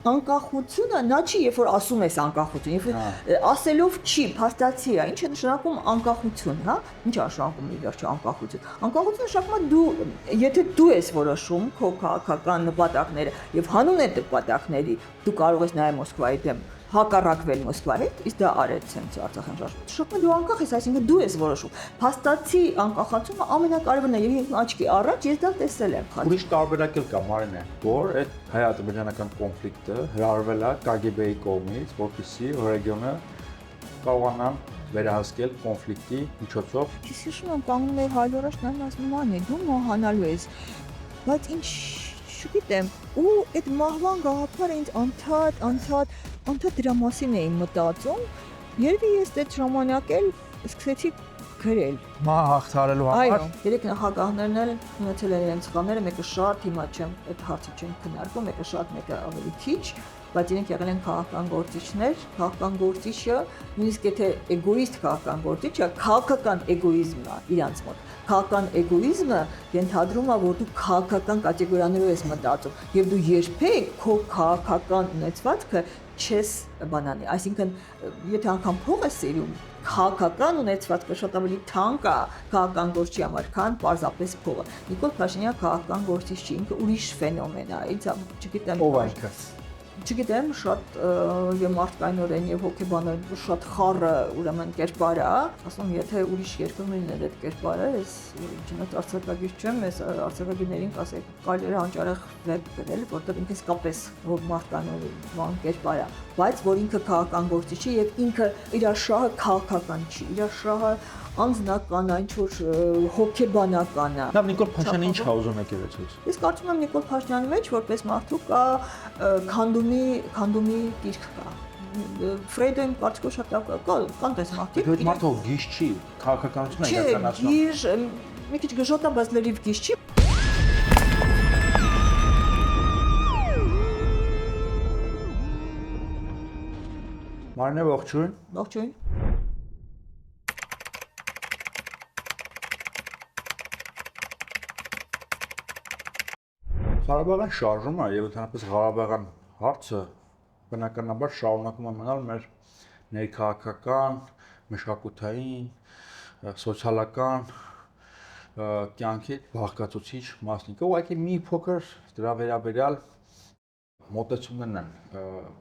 Անկախությունը նա չի, երբ որ ասում ես անկախություն, երբ որ ասելով չի, փաստացի է, ինչ է նշանակում անկախություն, հա? Ինչ է նշանակում ի վերջո անկախություն։ Անկախությունը նշանակում է դու, եթե դու ես որոշում քո քաղաքական նպատակները եւ հանուն այդ նպատակների դու կարող ես նաեւ Մոսկվայի դեմ հակառակվել Մոսկվայի, իսկ դա արեց հենց Արցախյան շարժումը։ Շուտով դու անկախ ես, այսինքն դու ես որոշում։ Փաստացի անկախացումը ամենակարևորն է եւ իմ աչքի առաջ ես դա տեսել եմ։ Ուրիշ տարբերակ էլ կա Մարինե, որ այդ հայ-ադրբեջանական կոնֆլիկտը հրավիրվել է KGB-ի կողմից, որպեսզի ռեգիոնը կարողանան վերահսկել կոնֆլիկտի միջոցով։ Ես հիշում եմ կանգնում էի 100 առաջ նայում ասում անի դու մահանալու ես, բայց ինչ չգիտեմ, ու այդ մահվան գաղափարը ինձ անդադ դրա մասին էի մտածում, երևի ես այդ ժամանակ էլ սկսեցի գրել։ Մահ հաղթարելու համար։ Այո, երեք նախագահներն էլ ունեցել են իրենց խաղները, մեկը շատ, հիմա չեմ այդ հարցը չեմ քննարկում, մեկը շատ, մեկը ավելի քիչ, բայց իրենք եղել են քաղաքական գործիչներ, քաղաքական գործիչը, նույնիսկ եթե էգոիստ քաղաքական գործիչը, քաղաքական էգոիզմն է իրանց մոտ։ Քաղաքական էգոիզմը ենթադրում է, որ դու քաղաքական կատեգորիաներով ես մտածում, եւ դու երբեք քո քաղաքական ունեցվածքը չես բանանի, այսինքն եթե անգամ փող ես սիրում, քաղաքական ունեցվածքը շատ ավելի թանկ է քաղաքական գործի համար, քան պարզապես փողը։ Նիկոլ Փաշինյանը քաղաքական գործիչ չի, ինքը ուրիշ ֆենոմեն է, ինձ չգիտեմ։ Ով ինքը։ Չգիտեմ, շատ եւ մարդկայնորեն եւ հոգեբանորեն շատ խառը ուրեմն կերպար է, ասում եթե ուրիշ երկրում լիներ այդ կերպարը, ես չնայած արձակագիր չեմ, ես արձակագիրներին կասեի կարելի է անճարեղ վեբ գրել, որտեղ ինքը իսկապես որ մարդկայնորեն կերպար է, բայց որ ինքը քաղաքական գործիչ է եւ ինքը իր շահը քաղաքական չի, իր շահը անձնական, այն ինչ-որ հոգեբանական է։ Լավ, Նիկոլ Փաշինյանը ինչ է ուզում եկեղեցուց։ Ես կարծում եմ Նիկոլ Փաշինյանի մեջ որպես մարդու կա քանդումի դիրք կա։ Ֆրեյդոյին կարծիքով շատ լավ կան դες մարդիկ։ Այդ մարդը գիժ չի, քաղաքականություն է իրականացնում։ Չէ, գիժ, մի քիչ գժոտ է, բայց լրիվ գիժ չի։ Մարինե, ողջույն։ Ողջույն։ Ղարաբաղյան շարժումը եւ ընդհանրապես Ղարաբաղյան հարցը բնականաբար շարունակում է մնալ մեր ներքաղաքական, մշակութային, սոցիալական կյանքի բաղկացուցիչ մասնիկը, ուղղակի մի փոքր դրա վերաբերյալ մոտեցումներն են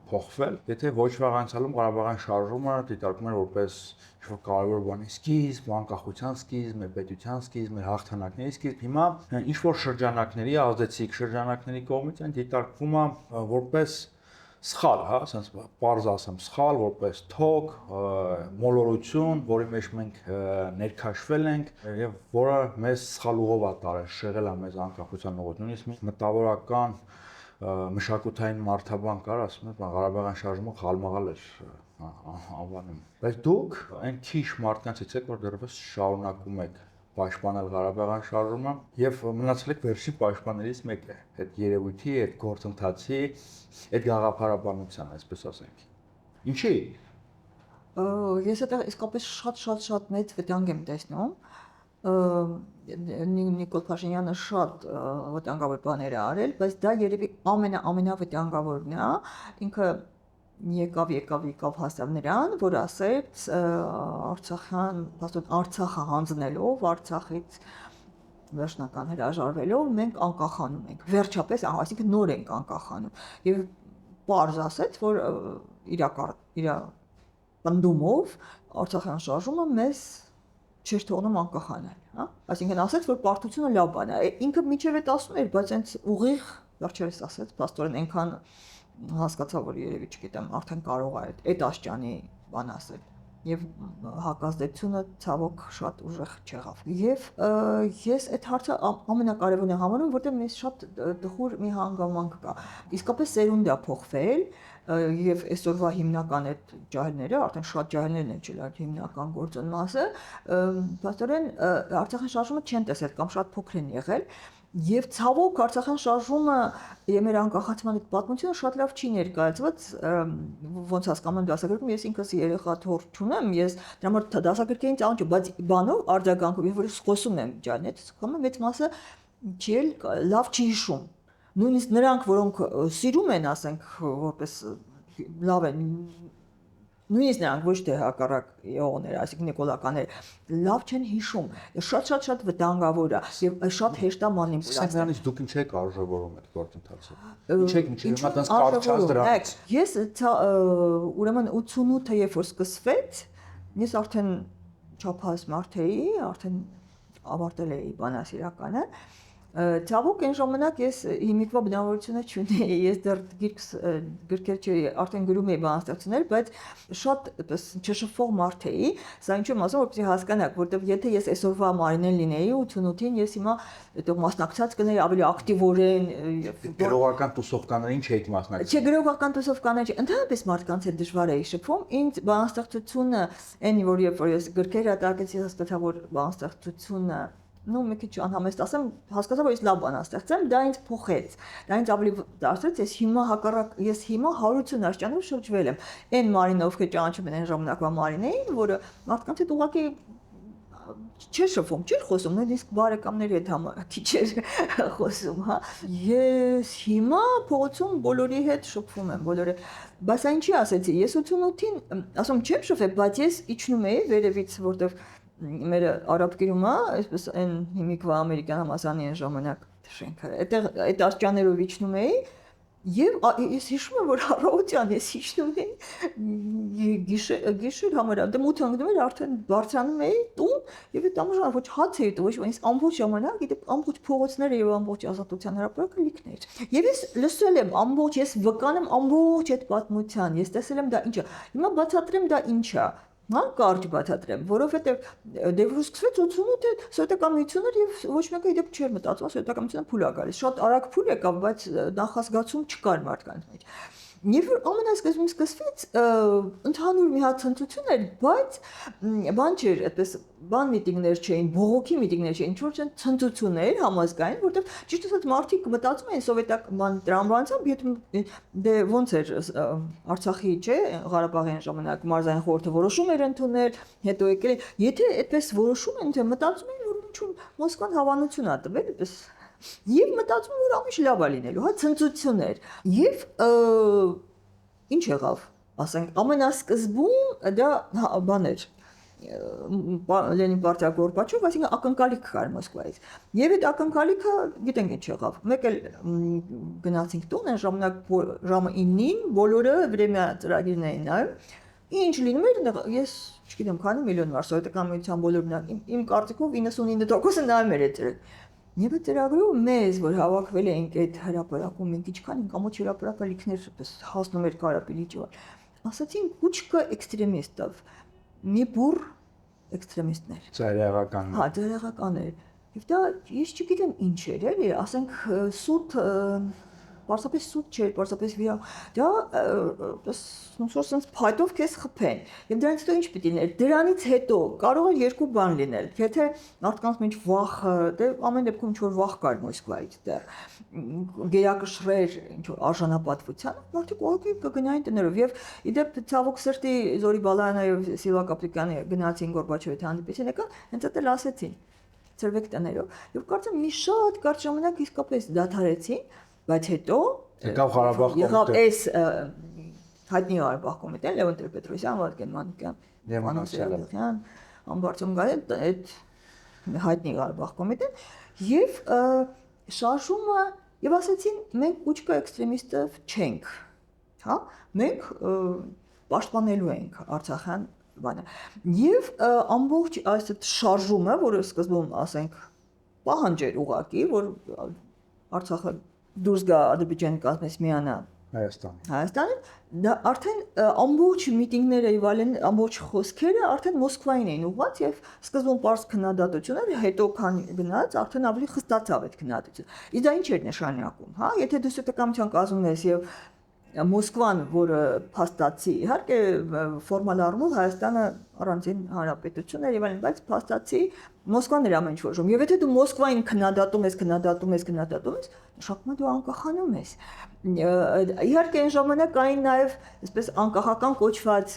փոխվել, եթե ոչ վաղ անցյալում Ղարաբաղյան շարժումը դիտարկվում էր որպես ինչ-որ կարևոր բանի սկիզբ, անկախության սկիզբ, մեր պետության սկիզբ, մեր հաղթանակների սկիզբ, հիմա ինչ-որ շրջանակների, ազդեցիկ շրջանակների կողմից այն դիտարկվում է որպես սխալ, հա, ասենց պարզ ասեմ, սխալ, որպես թոք, մոլորություն, որի մեջ մենք ներքաշվել ենք եւ որը մեզ սխալ ուղով է տարել, շեղել է մեզ անկախության ուղով, նույնիսկ մի մտավորական մշակութային մարդաբան կար, ասում եմ, Ղարաբաղյան շարժումը խալմաղալ էր անվանում։ Բայց դուք այն քիչ մարդկանցից եք, որ դեռևս շարունակում եք պաշտպանել Ղարաբաղյան շարժումը եւ մնացել եք վերջին պաշտպաններից մեկը, այդ երևույթի, այդ գործընթացի, այդ գաղափարաբանության, այսպես ասենք։ Ինչի՞։ Ես այդտեղ իսկապես շատ մեծ վտանգ եմ տեսնում։ Նիկոլ Փաշինյանը շատ վտանգավոր բաներ է արել, բայց դա երևի ամենավտանգավորն է, ինքը եկավ հասավ նրան, որ ասեց Արցախը հանձնելով, Արցախից վերջնական հրաժարվելով մենք անկախանում ենք, վերջապես, այսինքն նոր ենք անկախանում, եւ պարզ ասեց, որ իր պնդումով Արցախյան շարժումը մեզ չէր թողնում անկախանալ, հա? Այսինքն ասեց, որ պարտությունը լավ բան է։ Ինքը միջև այդ ասում էր, բայց այնց ուղիղ վերջերս ասեց, փաստորեն այնքան հասկացա, որ երևի չգիտեմ, արդեն կարող է այդ աշճանի բան ասել։ Եվ հակազդեցությունը ցավոք շատ ուժեղ չեղավ։ Եվ ես այդ հարցը ամենակարևորն եմ համարում, որտեղ մեզ շատ տխուր մի հանգամանք կա։ Իսկապես սերունդը փոխվել եւ այսօրվա հիմնական այդ ջահելները, արդեն շատ ջահելներն են չել այդ հիմնական գործոն մասը, փաստորեն Արցախյան շարժումը չեն տեսել կամ շատ փոքր են եղել։ Եվ ցավոք Արցախյան շարժումը եւ մեր անկախացման այդ պատմությունը շատ լավ չի ներկայացված, ոնց հասկանում եմ դասագրքում, ես ինքս երեխա թոր չունեմ, ես դրա համար դասագրքերին ծանոթ չեմ, բայց բանով արձագանքով, երբ որ խոսում եմ ջանետ, հասկանում եմ մեծ մասը չի լավ չի հիշում։ նույնիսկ նրանք, որոնք սիրում են, ասենք, որպես լավ են, նույնիսկ նրանք ոչ թե հակառակ եղողներ, այսինքն նիկոլականներ, լավ չեն հիշում, շատ վտանգավոր է եւ շատ հեշտ է մանիպուլյացիա։ Սրանից դուք ինչ եք արժևորում այդ գործընթացը։ Ինչ եք մինչև հիմա տես կարճած դրանից։ Ես ուրեմն 88-ը երբ որ սկսվեց, ես արդեն չափահաս մարդ էի, արդեն ավարտել էի բանասիրականը։ Ցավոք այն ժամանակ ես հիմիկվա բնավորությունը չունեի, ես դեռ գրքեր չէի, արդեն գրում էի բանաստեղծություններ, բայց շատ չշփվող մարդ էի, սա ինչու եմ ասում, որպեսզի հասկանաք, որտեղ եթե ես այսօրվա Մարինեն լինեի 88-ին, ես հիմա այդտեղ մասնակցած կնեի ավելի ակտիվորեն, գրողական տուսովկաներ ինչ էիք մասնակցում։ Չէ, գրողական տուսովկաներ, ընդհանրապես մարդկանց հետ դժվար էի շփվում, ինձ բանաստեղծությունը, այն որ երբ որ ես գրքեր հատակեցի, հասկացա, որ բանաստեղծությունը մի քիչ անհամեստ ասեմ, հասկացա, որ ես լավ բանաստեղծ եմ, դա ինձ փոխեց։ Դա ինձ ավելի դարձրեց, ես հիմա 180 աստիճանով շրջվել եմ։ Այն Մարինը, ովքեր ճանաչում են այն ժամանակվա Մարինեին, որը մարդկանց հետ ուղղակի չէր շփվում, չէր խոսում, նույնիսկ բարեկամների հետ քիչ էր խոսում, հա։ Ես հիմա փողոցում բոլորի հետ շփվում եմ, բոլորը։ Բայց այն չի ասեցի, ես 88-ին, ասում չեմ շփվել, բայց ես իջնում էի վերևից, որտեղ մեր արաբ գիրումա, այսպես այն հիմիկվա ամերիկյան համալսարանի այն ժամանակ շենքը, այդ աստիճաններով իջնում էի եւ ես հիշում եմ, որ առավոտյան ես իջնում էի գիշեր համարյա, դե մութ ընկնում էր, արդեն բարձրանում էի տուն եւ այդ ամոժան ոչ հաց էի տուր, ոչ ամբողջ ժամանակ, գիտե ամբողջ փողոցները եւ ամբողջ ազատության հրապարակը լիքն էր։ Եվ ես լսել եմ ամբողջ, ես վկան եմ ամբողջ այդ պատմության, ես տեսել եմ դա ինչ է։ Հիմա բացատրեմ դա ինչ է։ Հա, կարճ բացատրեմ, որովհետև դե որ սկսվեց 88-ը սովետականություններ եւ ոչ մեկը իդեպ չէր մտածում, սովետականությունը փուլ է գալիս։ Շատ արագ փուլ եկավ, բայց նախազգացում չկար մարդկանց մեջ։ Եվ որ ամենասկզբում սկսվեց ընդհանուր մի հատ ցնծություն էր, բայց բան չէր, այդպես բան միտինգներ չէին, բողոքի միտինգներ չէին, ինչ որ ցնծություններ համազգային, որտեղ ճիշտ ասած մարդիկ մտածում էին սովետական տրամաբանությամբ, եթե դե ոնց էր Արցախի, չէ, Ղարաբաղյան ժամանակ մարզային խորհուրդը որոշում էր ընդունել, հետո եկել, եթե այդպես որոշում են, թե մտածում էին, որ ինչ-որ Մոսկվան հավանություն է տվել, այդպես Եվ մտածում եմ, որ ամիշ լավ է լինելու, հա, ցնծություններ։ Եվ ինչ եղավ, ասենք, ամենասկզբում դա բան էր, Լենին պարտիա Գորբաչով, այսինքն ակնկալիք կար Մոսկվայից։ Եվ այդ ակնկալիքը գիտենք ինչ եղավ։ Մեկ էլ գնացինք տուն, այն ժամանակ ժամը 9-ին բոլորը վրեմյա ծրագիրն էին նայում։ Ինչ լինում էր, ես չգիտեմ, քանի միլիոն մարդ սովետական միության բոլորն իմ կարծիքով 99%-ը նայում էր այդ ծրագիրը։ Եվ այդ ծրագրով մեզ, որ հավաքվել էինք այդ հրապարակում, մենք ինչքան ամոչ հրապարակը լիքներ հասնում էր Կարապի լիճով, ասացին կուչկը էքստրեմիստով, մի բուռ էքստրեմիստներ։ Ծայրահեղական։ Հա, ծայրահեղականներ։ Եվ դա ես չգիտեմ ինչ էր, էլի, ասենք սուտ պարզապես սուտ չէր, պարզապես վիրա, դա ոնց որ sense փայտով քեզ խփեն։ Եվ դրանից հետո ինչ պիտի լիներ։ Դրանից հետո կարող է երկու բան լինել։ Եթե մարդկանց մեջ վախը, դե ամեն դեպքում ինչ որ վախ կար Մոսկվայից դեռ գերակշռեր ինչ որ արժանապատվության, մարդիկ ուղղակի կգնային տներով եւ իդեպ ցավոք սրտի Զորի Բալայանը եւ Սիլվա Կապրիկյանը գնացին Գորբաչովի հանդիպեցին եկան, հենց այդ էլ ասեցին ծրվեք տներով։ Եվ կարծեմ մի շատ կարճ ժամանակ իսկապես դադարեցին, բայց հետո եկավ Ղարաբաղ կոմիտե։ Եղավ այս հայտնի Ղարաբաղ կոմիտեն, Լևոն Տեր-Պետրոսյան, Վարդգեն Մանուկյան, Մանուկ Սերոբյան, Ամբարձում գալ այդ հայտնի Ղարաբաղ կոմիտեն եւ շարժումը եւ ասեցին մենք կուչկա էքստրեմիստով չենք, հա, մենք պաշտպանելու ենք Արցախյան բանը։ Եվ ամբողջ այս շարժումը, որը սկզբում ասենք պահանջեր ուղակի, որ Արցախը դուրս գա Ադրբեջանի կազմից միանա Հայաստանը, դա արդեն ամբողջ միտինգները եւ այլն ամբողջ խոսքերը արդեն Մոսկվային էին ուղղված եւ սկզբում པարզ քննադատություններ, հետո քան գնաց արդեն ավելի խստացավ այդ քննադատությունը։ Իսկ դա ինչ էր նշանակում, հա, եթե դու սովետական կազմում ես եւ Մոսկվան, որը փաստացի, իհարկե ֆորմալ առումով Հայաստանը առանձին հանրապետություն է եւ այլն, բայց փաստացի Մոսկվան էր ամեն ինչ որոշում։ Եվ եթե դու Մոսկվային քննադատում ես, նշանակում է դու անկախանում ես։ Իհարկե այն ժամանակ կային նաեւ այսպես անկախական կոչված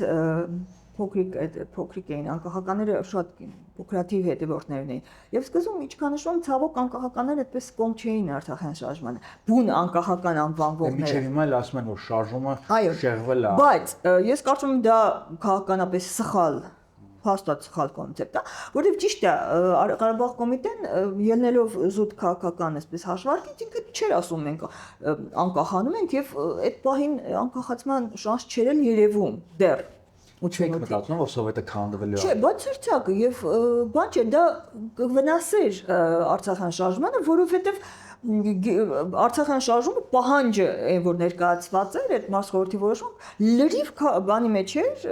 փոքրիկ էին անկախականները շատ փոքրաթիվ հետևորդներն էին եւ սկզբում ինչքանշում ցավոք անկախականները այդպես կոմ չէին Արցախյան շարժմանը բուն անկախական անվանվողները Մինչև հիմա էլ ասում են որ շարժումը շեղվել է բայց ես կարծում եմ դա քաղաքականապես սխալ հաստատ սխալ կոնցեպտ է, որովհետև ճիշտ է Ղարաբաղ կոմիտեն ելնելով զուտ քաղաքական այսպես հաշվարկից ինքը չէր ասում մենք անկախանում ենք եւ այդ պահին անկախացման շանս չէր երևում դեռ Չեք մտածում որ սովետը քանդվելու է։ Չէ, բացարձակ եւ բան չէ, դա կվնասեր Արցախյան շարժմանը, որովհետեւ Արցախյան շարժումը պահանջը այն որ ներկայացված էր այդ մաս խորհրդի որոշում լրիվ բանի մեջ էր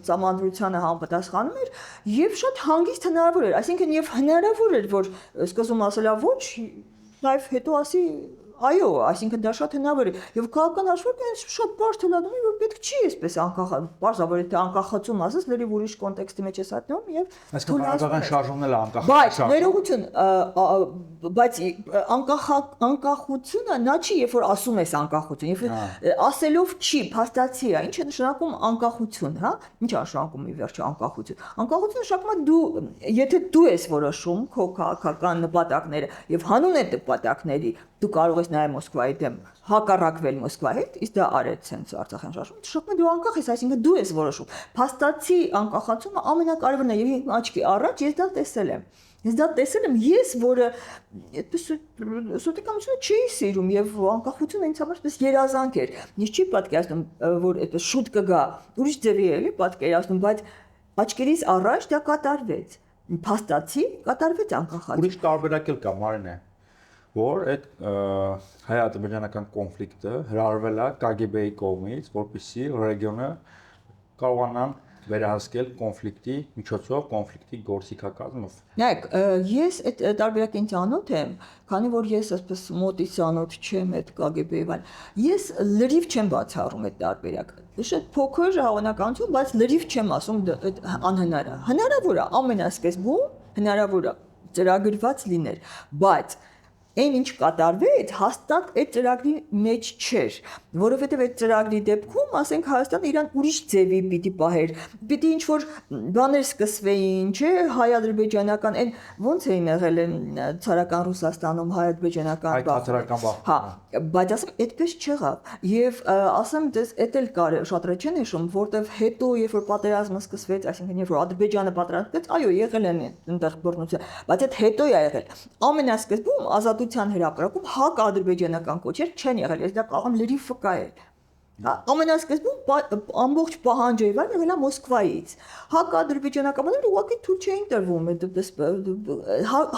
ծամանդրությանը համապատասխանում էր եւ շատ հանգիստ հնարավոր էր, այսինքն եւ հնարավոր էր որ սկզբում ասելա ոչ, նաև հետո ասի այո, այսինքն դա շատ հնարավոր է եւ քաղաքական հաշվարկը շատ բարձ թելադրում է որ պետք չի այսպես անկախ, բարձրաբար թե անկախացում ասես լրիվ ուրիշ կոնտեքստի մեջ է սատնում եւ Այսինքն շարժումն էլ անկախ։ Բայց ներողություն, բայց անկախությունը նա չի երբ որ ասում ես անկախություն, երբ ասելով չի, փաստացի է, ինչ է նշանակում անկախություն, հա? Ինչ է նշանակում ի վերջո անկախություն։ Անկախությունը նշանակում է դու, եթե դու ես որոշում քո քաղաքական նպատակները եւ հանուն այդ նպատակների դու կարող ես նաև Մոսկվայի դեմ հակառակվել Մոսկվայի հետ, իսկ դա արեց sense Արցախյան շարժումը, շփում դու անկախ ես, այսինքն դու ես որոշում։ Փաստացի անկախացումը ամենակարևորն է եւ աչքի առաջ ես դա տեսել եմ։ Ես դա տեսել եմ, ես որը այդպես սոցիալությունը չի սիրում եւ անկախությունը ինձ համար այսպես երազանք էր։ Ես չի պատկերացնում, որ այդպես շուտ կգա։ Ուրիշ ձևի էլի պատկերացնում, բայց աչքերիս առաջ դա կատարվեց։ Փաստացի կատարվեց անկախացումը։ Ուրիշ տարբերակ էլ կա, Մարինե, որ այդ հայ-ադրբեջանական կոնֆլիկտը հրահրվել է KGB-ի կողմից, որպեսզի ռեգիոնը կարողանան վերահսկել կոնֆլիկտի միջոցով, կոնֆլիկտի գործիքակազմով։ Նայեք, ես այդ տարբերակին ծանոթ եմ, քանի որ ես այսպես մոտից ծանոթ չեմ այդ KGB-ի վան։ Ես լրիվ չեմ բացառում այդ տարբերակը։ Շատ փոքր հավանականություն, բայց լրիվ չեմ ասում այդ անհնար է։ Հնարավոր է ամենասկզբում, հնարավոր է ծրագրված լիներ, բայց Այն ինչ կատարվեց, հաստատ այդ ծրագրի մեջ չէր, որովհետև այդ ծրագրի դեպքում, ասենք Հայաստանը իրան ուրիշ ձևի պիտի պահեր, պիտի ինչ-որ բաներ սկսվեին, չէ, հայ-ադրբեջանական, այն ոնց էին եղել ցարական Ռուսաստանում հայ-ադրբեջանական բախ։ Հա, բայց ասեմ, այդպես չեղավ, եւ ասեմ, դες էդ էլ կար, շատ ռեչ են հիշում, որտեվ հետո, երբ որ պատերազմը սկսվեց, այսինքն երբ որ Ադրբեջանը պատրաստվեց, այո, եղել են այնտեղ բռնություն, բայց այդ հետո է եղել։ Ամենասկզբում ազատության հրապարակում հակ-ադրբեջանական կոչեր չեն եղել, ես դա կարող եմ լրիվ վկայել։ Ամենասկզբում ամբողջ պահանջը եղել է Մոսկվայից։ Հակ-ադրբեջանականները ուղղակի թույլ չէին տրվում,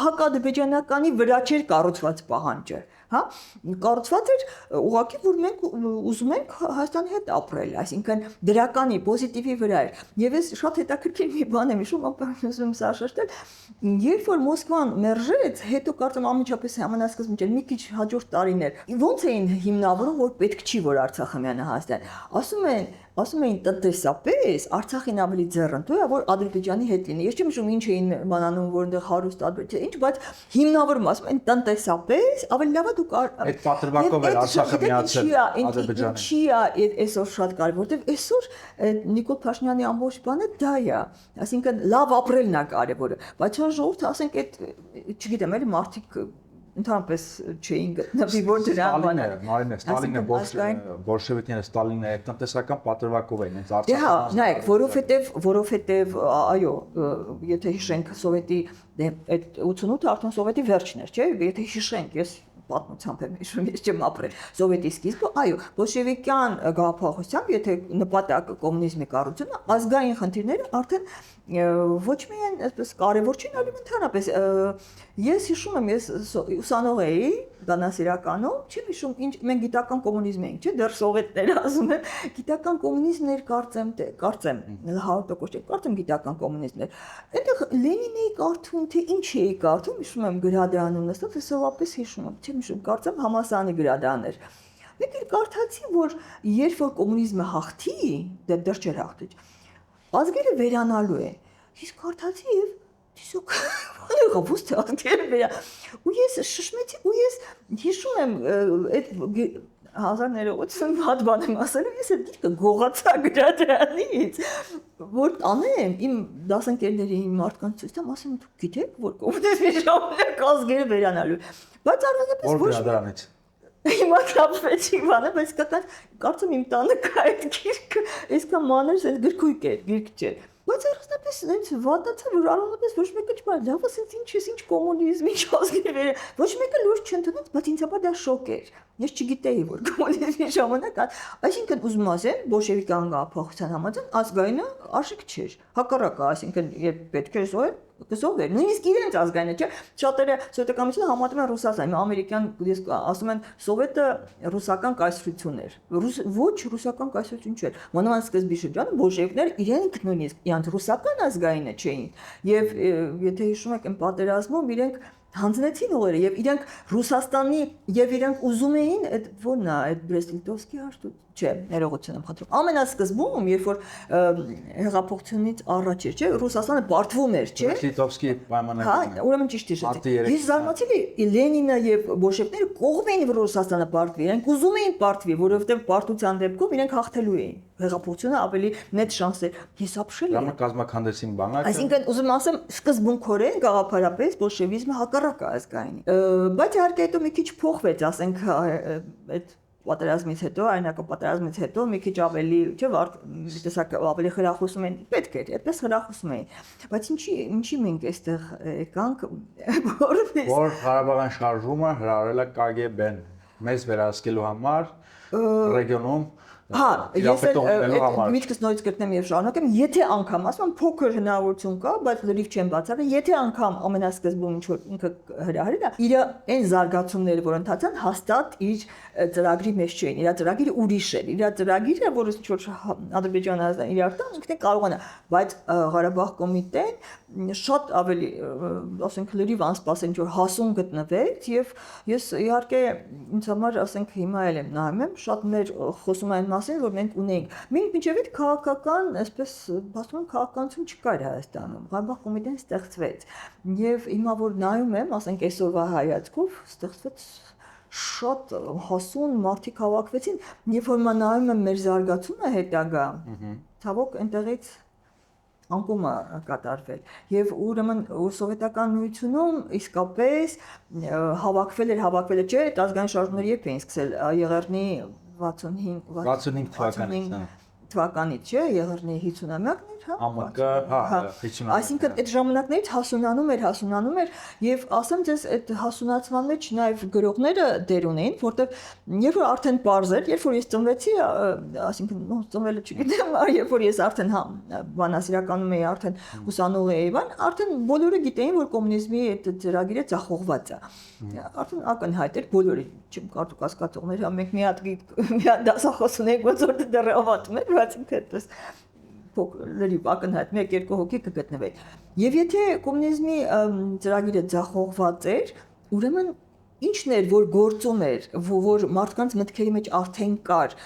հակ-ադրբեջանականի վրա չէր կառուցված պահանջը, հա, կառուցված էր ուղղակի որ մենք ուզում ենք Հայաստանի հետ ապրել, այսինքն դրականի պոզիտիվի վրա էր։ Եվ ես շատ հետաքրքիր մի բան եմ հիշում, ապա սա շեշտել, երբ որ Մոսկվան մերժեց, հետո կարծեմ ամենաչափ ամենասկզբում չէր, մի քիչ հաջորդ տարիներ, ոնց էին հիմնավորում, որ պետք չի որ Արցախը միանա Հայաստան։ Ասում էին տնտեսապես Արցախին ավելի ձեռնտու է, որ Ադրբեջանի հետ լինի։ Ես չեմ հիշում ինչ էին մանանում, որ այնտեղ հարուստ ադրբեջան, ինչ, բայց հիմնավորում ասում են տնտեսապես ավելի լավ է դու Այդ պատրվակով էր Արցախը միացել Ադրբեջանին։ Չի է այսօր շատ կարևոր, որտեվ այսօր Նիկոլ Փաշինյանի ամբողջ բանը դա է։ Այսինքն լավ ապրելն է կարևորը, բայց հա ժողովուրդը ասենք այդ չգիտեմ, էլի մարդիկ ընդհանրապես չէին գտնվի որ դրան բանը Մարինե Ստալինը բոլշևիկները Ստալինը տնտեսական պատրվակով էին հենց Դե հա, նայեք, որովհետև այո, եթե հիշենք սովետի այդ 88-ը արդեն սովետի վերջն էր, չէ՞, եթե հիշենք, ես պատմությամբ եմ հիշում, ես չեմ ապրել սովետի սկիզբը, այո, բոլշևիկյան գաղափարությամբ, եթե նպատակը կոմունիզմի կառուցումը, ազգային խնդիրները արդեն ոչ միայն այսպես կարևոր չեն, այլև ընդհանրապես ես հիշում եմ, ես ուսանող էի բանասիրականում, չեմ հիշում, ինչ մենք գիտական կոմունիզմ էինք, չէ՞, դեռ սովետները ասում են, գիտական կոմունիզմներ կարծեմ, 100% չէ, կարծեմ գիտական կոմունիզմներ։ Այնտեղ Լենին էի կարդում, թե ինչ էի կարդում, հիշում եմ գրադարանում նստած, հեսովապես հիշում եմ, չեմ հիշում, կարծեմ Համասանի գրադարան էր։ Մեկ էլ կարդացի, որ երբ որ կոմունիզմը հաղթի, դեռ չէր հաղթի, ազգերը վերանալու են։ Ես կարդացի եւ դիսոք ոնց է ազգերը վերա։ Ու ես շշմեցի, ու ես հիշում եմ այդ 1980 հատ բան եմ ասել, ես այդ գիրքը գողացա գրադարանից։ որ անեմ իմ դասընկերների մարդկանց ցույց տամ, ասեմ դուք գիտեք որ կոմունիզմի ժամանակ ազգերը վերանալու, բայց առանձնապես Որ դրանից Հիմա թափվեցի բանը, բայց կարծում իմ տանը կա այդ գիրքը, այսքան մանր է, գրքույկ է, գիրք չէ։ Բայց առանձնապես այնց վատացա, որ առանձնապես ոչ մեկը չմար, լավ ասենց ինչ կոմունիզմ, ինչ ազգեր, ոչ մեկը լուրջ չընդունեց, բայց ինձ համար դա շոկ էր։ Ես չգիտեի, որ կոմունիզմի ժամանակ, այսինքն ուզում ասեմ, բոլշևիկական գաղափարության համաձայն ազգայինը արժեք չէր։ Հակառակը, այսինքն երբ պետք էր զոհել, կզոհվեր։ Նույնիսկ իրենց ազգայինը չէ։ Շատերը սովետականությունը համատում են Ռուսաստան, ամերիկյան ասում են սովետը ռուսական կայսրություն էր։ Ոչ ռուսական կայսրություն չէր։ Մանավանդ սկզբի շրջանը բոլշևիկները իրենք նույնիսկ իրանց ռուսական ազգայինը չէին։ Եվ եթե հիշում եք, այն պատերազմում իրենք հանձնեցին հողերը եւ իրենք Ռուսաստանի եւ իրենք ուզում էին այդ ո՞րն է այդ Բրեստ-Լիտովսկի հաշտը չէ ներողություն եմ խնդրում ամենասկզբում երբ որ հեղափոխությունից առաջ էր չէ Ռուսաստանը բարդվում էր չէ Բրեստ-Լիտովսկի պայմանագրերը հա ուրեմն ճիշտ է ես զարմացել եմ Լենինը եւ բոլշևիկները կողմ էին որ Ռուսաստանը բարդվի իրենք ուզում էին բարդվի որովհետեւ բարդության դեպքում իրենք հաղթելու էին հեղափոխությունը ավելի մեծ շանս էր հիսապշել Դա կազմակերպեցին բանակը Այսինքն ուզում ասեմ սկզբունքորեն գաղափարապես բոլշևիզմը հակառակ է ազգայինի բայց իհարկե հետո մի քիչ փոխվեց ասենք այդ պատերազմից հետո այնական պատերազմից հետո մի քիչ ավելի չէ տեսակ ավելի խրախուսում են պետք էր այդպես խրախուսում էին բայց ինչի մենք այստեղ եկանք որ Ղարաբաղյան շարժումը հրավիրել է KGB-ն մեզ վերահսկելու համար ռեգիոնում Հա, ես միտքս նորից գտնեմ եւ շարունակեմ, եթե անգամ ասում եմ փոքր հնարավորություն կա, բայց լրիվ չեմ բացառել, եթե անգամ ամենասկզբում ինչ որ ինքը հրահրել է, իր այն զարգացումները, որ ընթացան, հաստատ իր ծրագրի մեջ չէին, իր ծրագիրը ուրիշ էր, իր ծրագիրը, որը ինչ որ Ադրբեջանը իրար տան, ինքն է կարողանա, բայց Ղարաբաղ կոմիտեն շատ ավելի, ասենք լրիվ անսպասել ինչ որ հասուն գտնվեց եւ ես իհարկե ինձ համար ասենք հիմա էլ եմ նայում եմ, շատ մեր խոսում են մասին, որ մենք ունենք։ Մենք մինչև այդ քաղաքական, այսպես ասում եմ, քաղաքականություն չկար Հայաստանում։ Ղարաբաղ կոմիտեն ստեղծվեց։ Եվ հիմա որ նայում եմ, ասենք այսօրվա հայացքով ստեղծվեց շատ հասուն մարդիկ հավաքվեցին, երբ որ նայում եմ մեր զարգացումը հետագա, ցավոք այնտեղից անկումը կատարվել եւ ուրեմն սովետական միությունում իսկապես հավաքվել էր չէ ազգային շարժումները երբ էին սկսել Եղեռնի 65 թվականից չէ Եղեռնի 50-ամյակն էր հա ԱՄԿ հա 50-ամյակ Այսինքն այդ ժամանակներից հասունանում էր եւ ասեմ ձեզ այդ հասունացման մեջ նաեւ գրողները դեր ունեին որտեվ երբ որ արդեն པարզ էր երբ որ ես ծնվեցի այսինքն ծնվելը չգիտեմ երբ որ ես արդեն բանասիրականում էի արդեն ուսանող էի արդեն բոլորը գիտեին որ կոմունիզմի այդ ծրագիրը ձախողված է արդեն ակնհայտ էր բոլորը չեմ կարծում կասկածողներ մենք մի հատ դասախոս ունենք ոնց որ դեռ ավատում էր բայց ինքը այդպես լրիվ ակնհայտ 1-2 հոգի կգտնվեն եւ եթե կոմունիզմի ծրագիրը ձախողված էր ուրեմն ինչն էր որ գործում էր որ մարդկանց մտքերի մեջ արդեն կար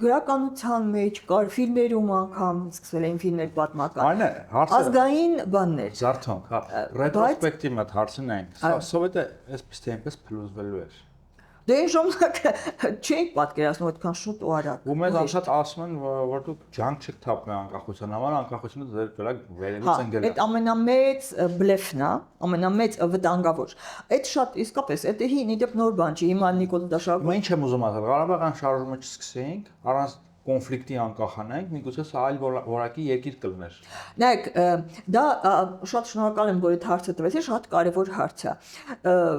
գրականության մեջ կար ֆիլմերում անգամ սկսվել էին ֆիլմեր պատմական Այն է հարցը ազգային բաններ Զարթոնք հա ռետրոսպեկտիվ մոտ հարցնենք սովետը այսպես թե այնպես փլուզվելու էր Դե այն ժամանակ չենք պատկերացնում այդքան շուտ ու արագ։ Ու մեզ անշատ ասում են, որ դուք ջանք չեք թափում անկախության համար, անկախությունը ձեր վրա վերելուց են գալու։ Այդ ամենամեծ բլեֆն է, ամենամեծ վտանգավոր։ Այդ շատ իսկապես, այդ հին իդեպ նոր բան չի, հիմա Նիկոլ Դաշակ։ Մենք չեմ ուզում ասել, Ղարաբաղյան շարժումը չսկսեինք, առանց կոնֆլիկտի անկախանանք, միգուցե սա այլ որակի երկիր կլներ։ Նայեք, դա շատ շնորհակալ եմ, որ այդ հարցը տվեցի, շատ կարևոր հարց է։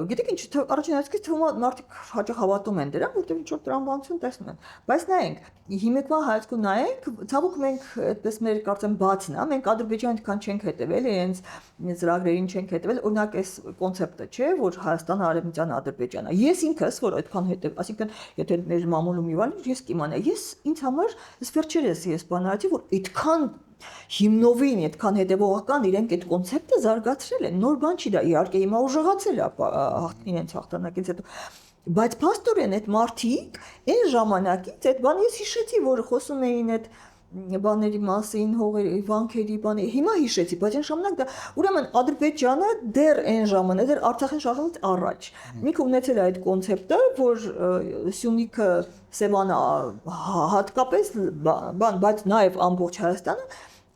Գիտեք ինչ, առաջին հերթին թվում է մարդիկ հաճախ հավատում են դրան, որտեղ ինչ որ տրամաբանություն տեսնում են։ Բայց նայենք, հիմիկվա հայացքով նայենք, ցավոք մենք այդպես մեր կարծեմ բացն է, մենք Ադրբեջանը այդքան չենք հետևել, իրենց ծրագրերին չենք հետևել, օրինակ այս կոնցեպտը չէ, որ Հայաստանը Արևմտյան Ադրբեջանն է։ Ես ինքս, որ այդքան հետև, ասիկան, եթե մեր մամուլում իվան, ես կիմանա, ես ինձ համար ես վերջերս ես բանալի, որ այդքան հիմնովին, այդքան հետևողական իրենք այդ կոնցեպտը զարգացրել են։ Նոր բան չի դա, իհարկե հիմա ուժեղացել է իրենց հաղթանակից հետո։ Բայց փաստորեն այդ մարդիկ այն ժամանակից այդ բան ես հիշեցի, որ խոսում էին այդ բաների մասին, հողերի, վանքերի բաների, հիմա հիշեցի, բայց այն ժամանակ դա ուրեմն Ադրբեջանը դեռ այն ժամանակ, դեռ Արցախին շարժումից առաջ ինքը ունեցել է այդ կոնցեպտը, որ Սյունիքը, Սևանը հատկապես բան, բայց նաև ամբողջ Հայաստանը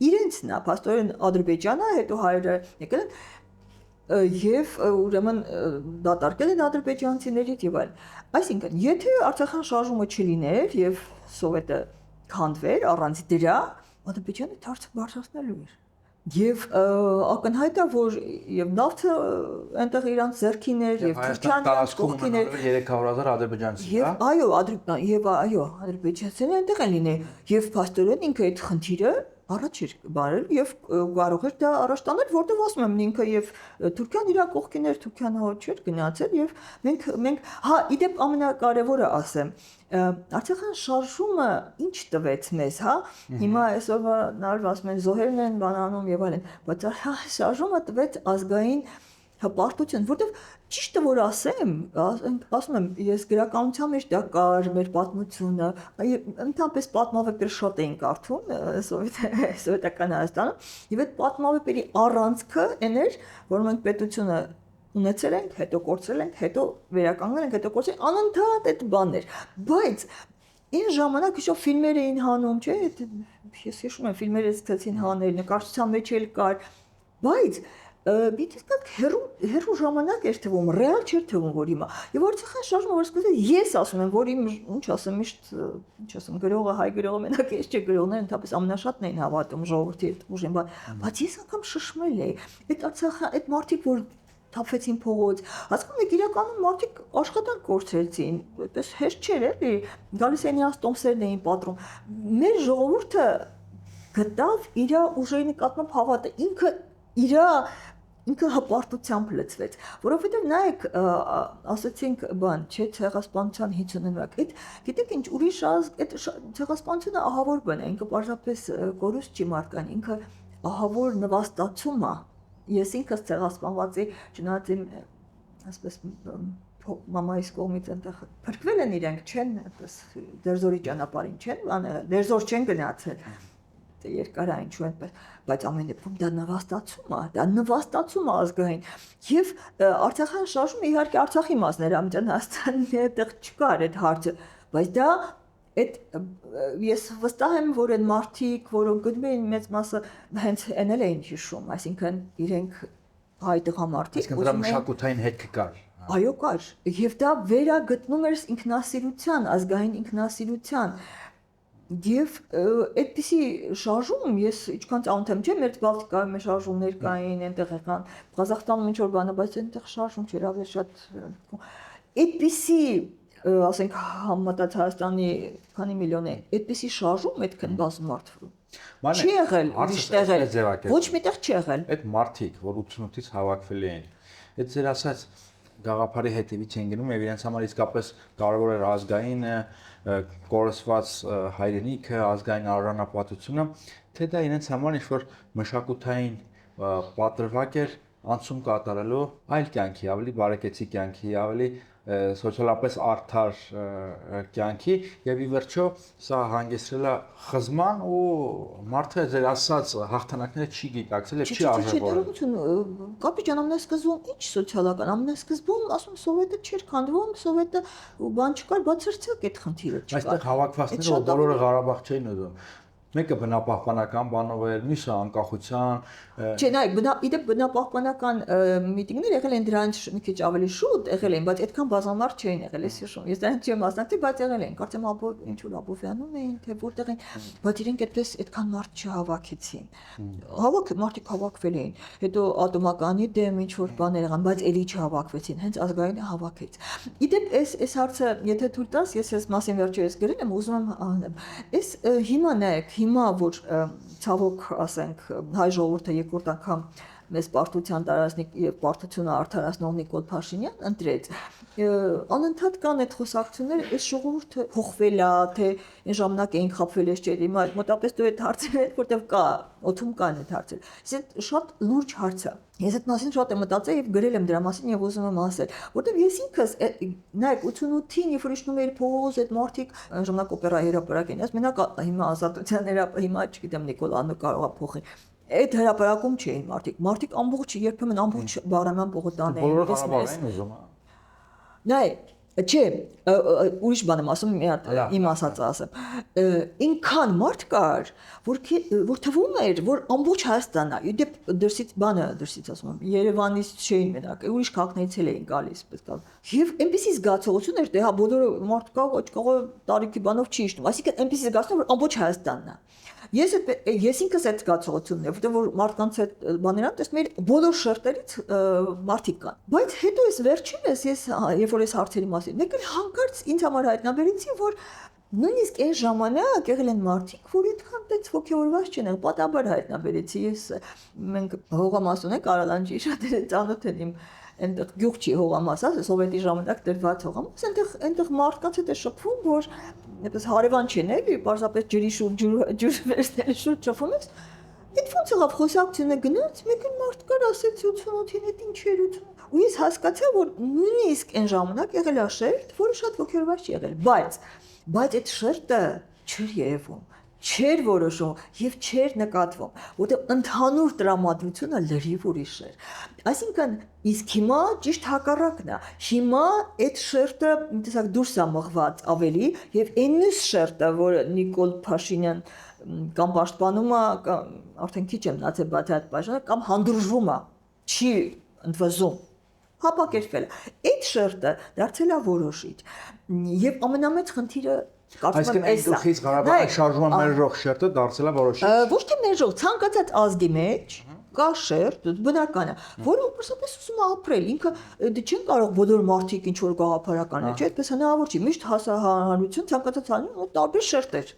իրենցն է, փաստորեն Ադրբեջանը, հետո հայերը եկել են եւ ուրեմն դատարկել են ադրբեջանցիներից եւ այլն։ Այսինքն, եթե Արցախյան շարժումը չլիներ եւ Սովետը քանդվեր առանց դրա, Ադրբեջանը դարձ բարձրացնելու էր։ Եվ ակնհայտ է, որ եւ նավթը այնտեղ իրանց ձեռքին էր եւ Թուրքիան կողքին էր 300,000 ադրբեջանցի, հա։ Եւ այո, ադրբեջանցիները այնտեղ են լինել եւ փաստորեն ինքը այդ խնդիրը առաջ էր բարել եւ կարող էր դա առաջ տանել, որտեղ ասում եմ ինքը եւ Թուրքիան իր կողքին էր, Թուրքիան հո չէր գնացել եւ մենք հա իդեպ ամենակարևորը ասեմ Արցախյան շարժումը ինչ տվեց մեզ, հա հիմա այսօրվա նարվ ասում են զոհերն են բանանում եւ այլն, բայց շարժումը տվեց ազգային հպարտություն, որտեղ ճիշտը որ ասեմ, ասում եմ, ես գրականության մեջ դա կար, մեր պատմությունը, ընդհանրապես պատմավեպեր շատ էին կարդում սովետական Հայաստանում, եւ այդ պատմավեպերի առանցքը այն էր, որ մենք պետությունը ունեցել ենք, հետո կորցրել ենք, հետո վերականգնել ենք, հետո կորցրել, անընդհատ այդ բաններ, բայց այն ժամանակ իշո ֆիլմեր էին հանում, չէ՞, ես հիշում եմ ֆիլմերը սկսեցին հանել, նկարչության մեջ էլ կար, բայց Բիթիսկակ հերու ժամանակ էր թվում, ռեալ չէր թվում, որ հիմա։ Եվ Արցախյան շարժումը որ սկսել ես ասում եմ, որ իմ ինչ ասեմ, միշտ ինչ ասեմ, գրողը հայ գրողը մենակ ես չէ, գրողները ընդհանրապես ամենաշատն էին հավատում ժողովրդի հետ ուժին, բայց ես անգամ շշմել էի։ Այդ Արցախը, այդ մարդիկ որ թափվեցին փողոց, հասկանում եք իրականում մարդիկ աշխատանք կորցրեցին, այդպես հեշտ չէր էլի, գալիս էին իրաց տոմսերն էին պատրում։ Մեր ժողովուրդը գտավ իր ուժերի նկատմամբ հավատը, ինքը հպարտությամբ լցվեց, որովհետև նայեք, ասացինք բան, չէ, ցեղասպանության 50-րդ, այդ գիտեք ինչ ուրիշ այդ ցեղասպանությունը ահավոր բան է, ինքը պարզապես կորուստ չի մարդկան, ինքը ահավոր նվաստացում է։ Ես ինքս ցեղասպանվածի չնայած իմ ասես մամայիս կողմից այնտեղ փրկվել են իրենք, չեն այդպես դերձորի ճանապարհին չեն, դերձոր չեն գնացել։ Երկարային չէ այնպես, բայց ամեն դեպքում դա նվաստացում է ազգային։ Եվ Արցախյան շարժումը իհարկե Արցախի մասն էր, ամեն Հայաստանի այդտեղ չկար այդ հարցը, բայց դա այդ ես վստահ եմ, որ այն մարդիկ, որոնք գտնում էին մեծ մասը հենց այնել էին հիշում, այսինքն իրենք հայ տղամարդիկ, այսինքն դրա մշակութային հետքը կար։ Այո, կար, եւ դա վերագտնում էր ինքնասիրության, ազգային ինքնասիրության։ Եվ այդպիսի շարժում ես ինչքան ծանոթ եմ, չէ՞, մեր Բալտիկայում մեր շարժումներ կային, այնտեղ եղան, Ղազախստանում ինչ որ բանը, բայց այնտեղ շարժում չէր, ավելի շատ այդպիսի, ասենք, համեմատած Հայաստանի քանի միլիոն է, այդպիսի շարժում այդքան բազում մարդ չի եղել, միշտ եղել, ոչ միտեղ չի եղել։ Այդ մարդիկ, որ 88-ից հավաքվել էին, այդ ձեր ասած գաղափարի հետևից են գնում եւ իրենց համար իսկապես կարևոր էր ազգային կորսված հայրենիքը, ազգային արժանապատվությունը, թե դա իրենց համար ինչ-որ մշակութային պատրվակ էր անցում կատարելու այլ կյանքի, ավելի բարեկեցիկ կյանքի, ավելի սոցիալապես արդար կյանքի եւ ի վերջո սա հանգեցրել է խզման ու մարդը ձեր ասած հաղթանակները չի գիտակցել եւ չի արժևորել։ Կապի ջան, ամենասկզբում ինչ սոցիալական, ամենասկզբում ասում սովետը չէր քանդվում, սովետը բան չկար, բացարձակ այդ խնդիրը չկար։ Այստեղ հավաքվածները բոլորը Ղարաբաղ չէին ուզում։ Մեկը բնապահպանական բանով էր, մյուսը անկախության։ Չէ, նայ, իդեպ բնապահպանական միտինգներ եղել են դրանից մի քիչ ավելի շուտ եղել են, բայց այդքան բազմամարդ չէին եղել, ես հիշում։ Ես դրանից չեմ մասնակցել, բայց եղել են։ Կարծեմ ինչ որ Աբովյանում էին, թե որտեղ են, բայց իրենք այդպես այդքան մարդ չհավաքեցին։ Մարդիկ հավաքվել էին։ Հետո ատոմականի դեմ ինչ որ բաներ եղան, բայց էլի չհավաքվեցին, հենց ազգայինը հավաքեց։ Իդեպ այս հարցը, եթե թույլ տաս, ես մասին վերջերս գրել եմ, ուզում եմ անեմ։ Այս հիմա նայեք, հիմա որ ցավոք ասենք հայ ժողովուրդը երկրորդ անգամ մեծ պարտության տարածնիկ եւ պարտությունը արդարացնող Նիկոլ Փաշինյան ընտրեց։ անընդհատ կան այդ խոսակցությունները, այս ժողովուրդը փոխվել է, թե այն ժամանակ էին խափվել այս ճերի, մոտապես դու այդ հարցերը, որտեվ կա, օդում կան այդ հարցերը։ Իսկ շատ լուրջ հարց է։ Ես այդ մասին շատ եմ մտածել եւ գրել եմ դրա մասին եւ ուզում եմ ասել, որտեվ ես ինքս նայեք 88-ին երբ որ իջնում էի փողոց այդ մարդիկ ժամանակ օպերայի հրապարակ են, ես մենակ հիմա ազատության հիմա չգիտեմ Նիկոլանը կարող է փոխի։ Այդ հրապարակում չէին մարդիկ ամբողջ երբեմն ամբողջ Բաղրամյան պողոտան էին։ Բոլորը Ղարաբաղ են ուզում։ Նայ, չէ, ուրիշ բան եմ ասում, մի հատ իմ ասածը ասեմ։ Ինքան մարդ կար, որ թվում էր, որ ամբողջ Հայաստանն է։ Դե դրսից ասում եմ, Երևանից չէին մենակ, ուրիշ քաղաքներից էլ էին գալիս, պետք է։ Եվ այնպեսի զգացողություն էր, թե հա բոլորը մարդ կա, ոչ կարող տարիքի բանով չի իշտում։ Այսինքն այնպեսի զգացում որ ամբողջ Հայաստանն է։ Ես ինքս այդ զգացողությունն է, որտեղ որ մարդկանց այդ բաներան տեսնում եմ բոլոր շերտերից մարդիկ կան։ Բայց հետո ես վերջինս ես երբ որ ես հարցերի մասին, մեկ էլ հանկարծ ինձ համար հայտնաբերեցի, որ նույնիսկ այն ժամանակ եղել են մարդիկ, որ այդքան դից ոգևորված չեն, պատաբար հայտնաբերեցի ես մենք Հողամասուն ենք Արալանջի շատերը ծանոթ են իմ այնտեղ գյուղ չի Հողամասը, սովետի ժամանակ դրված Հողամաս, այնտեղ մարդկանց հետ է շփվում, որ այդպես հարևան չեն էլի, պարզապես ջրի շուրջ ջուր վերցնել շուրջ շփվում ես։ Այդ ոնց եղավ խոսակցությունը գնաց, մեկ էլ մարդ կար ասեց 88-ին այդ ինչ էր 80։ Ու ես հասկացա, որ նույնիսկ այն ժամանակ եղել է շերտ, որը շատ ոգևորված չի եղել, բայց այդ շերտը չէր երևում, չէր որոշում եւ չէր նկատվում, որտեղ ընդհանուր տրամադրությունը լրիվ ուրիշ էր։ Այսինքն իսկ հիմա ճիշտ հակառակն է։ Հիմա այդ շերտը տեսակ դուրս է մղված ավելի եւ այն մյուս շերտը, որը Նիկոլ Փաշինյան կամ պաշտպանում է, արդեն քիչ եմ մնացել բացի այդ պաշտպանը, կամ հանդուրժվում է, չի ընդվզում, հապակերպվել է։ Այդ շերտը դարձել է որոշիչ։ Եվ ամենամեծ խնդիրը Այսինքն այս գլխից Ղարաբաղի շարժումը մերժող շերտը դարձել է որոշիչ։ Ոչ թե մերժող, ցանկացած ազգի մեջ կա շերտ, բնական է, որը պարզապես ուզում է ապրել, ինքը դե չեն կարող բոլոր մարդիկ ինչ որ գաղափարական է, չէ՞, այդպես հնարավոր չի, միշտ հասարակություն ցանկացած անի տարբեր շերտեր։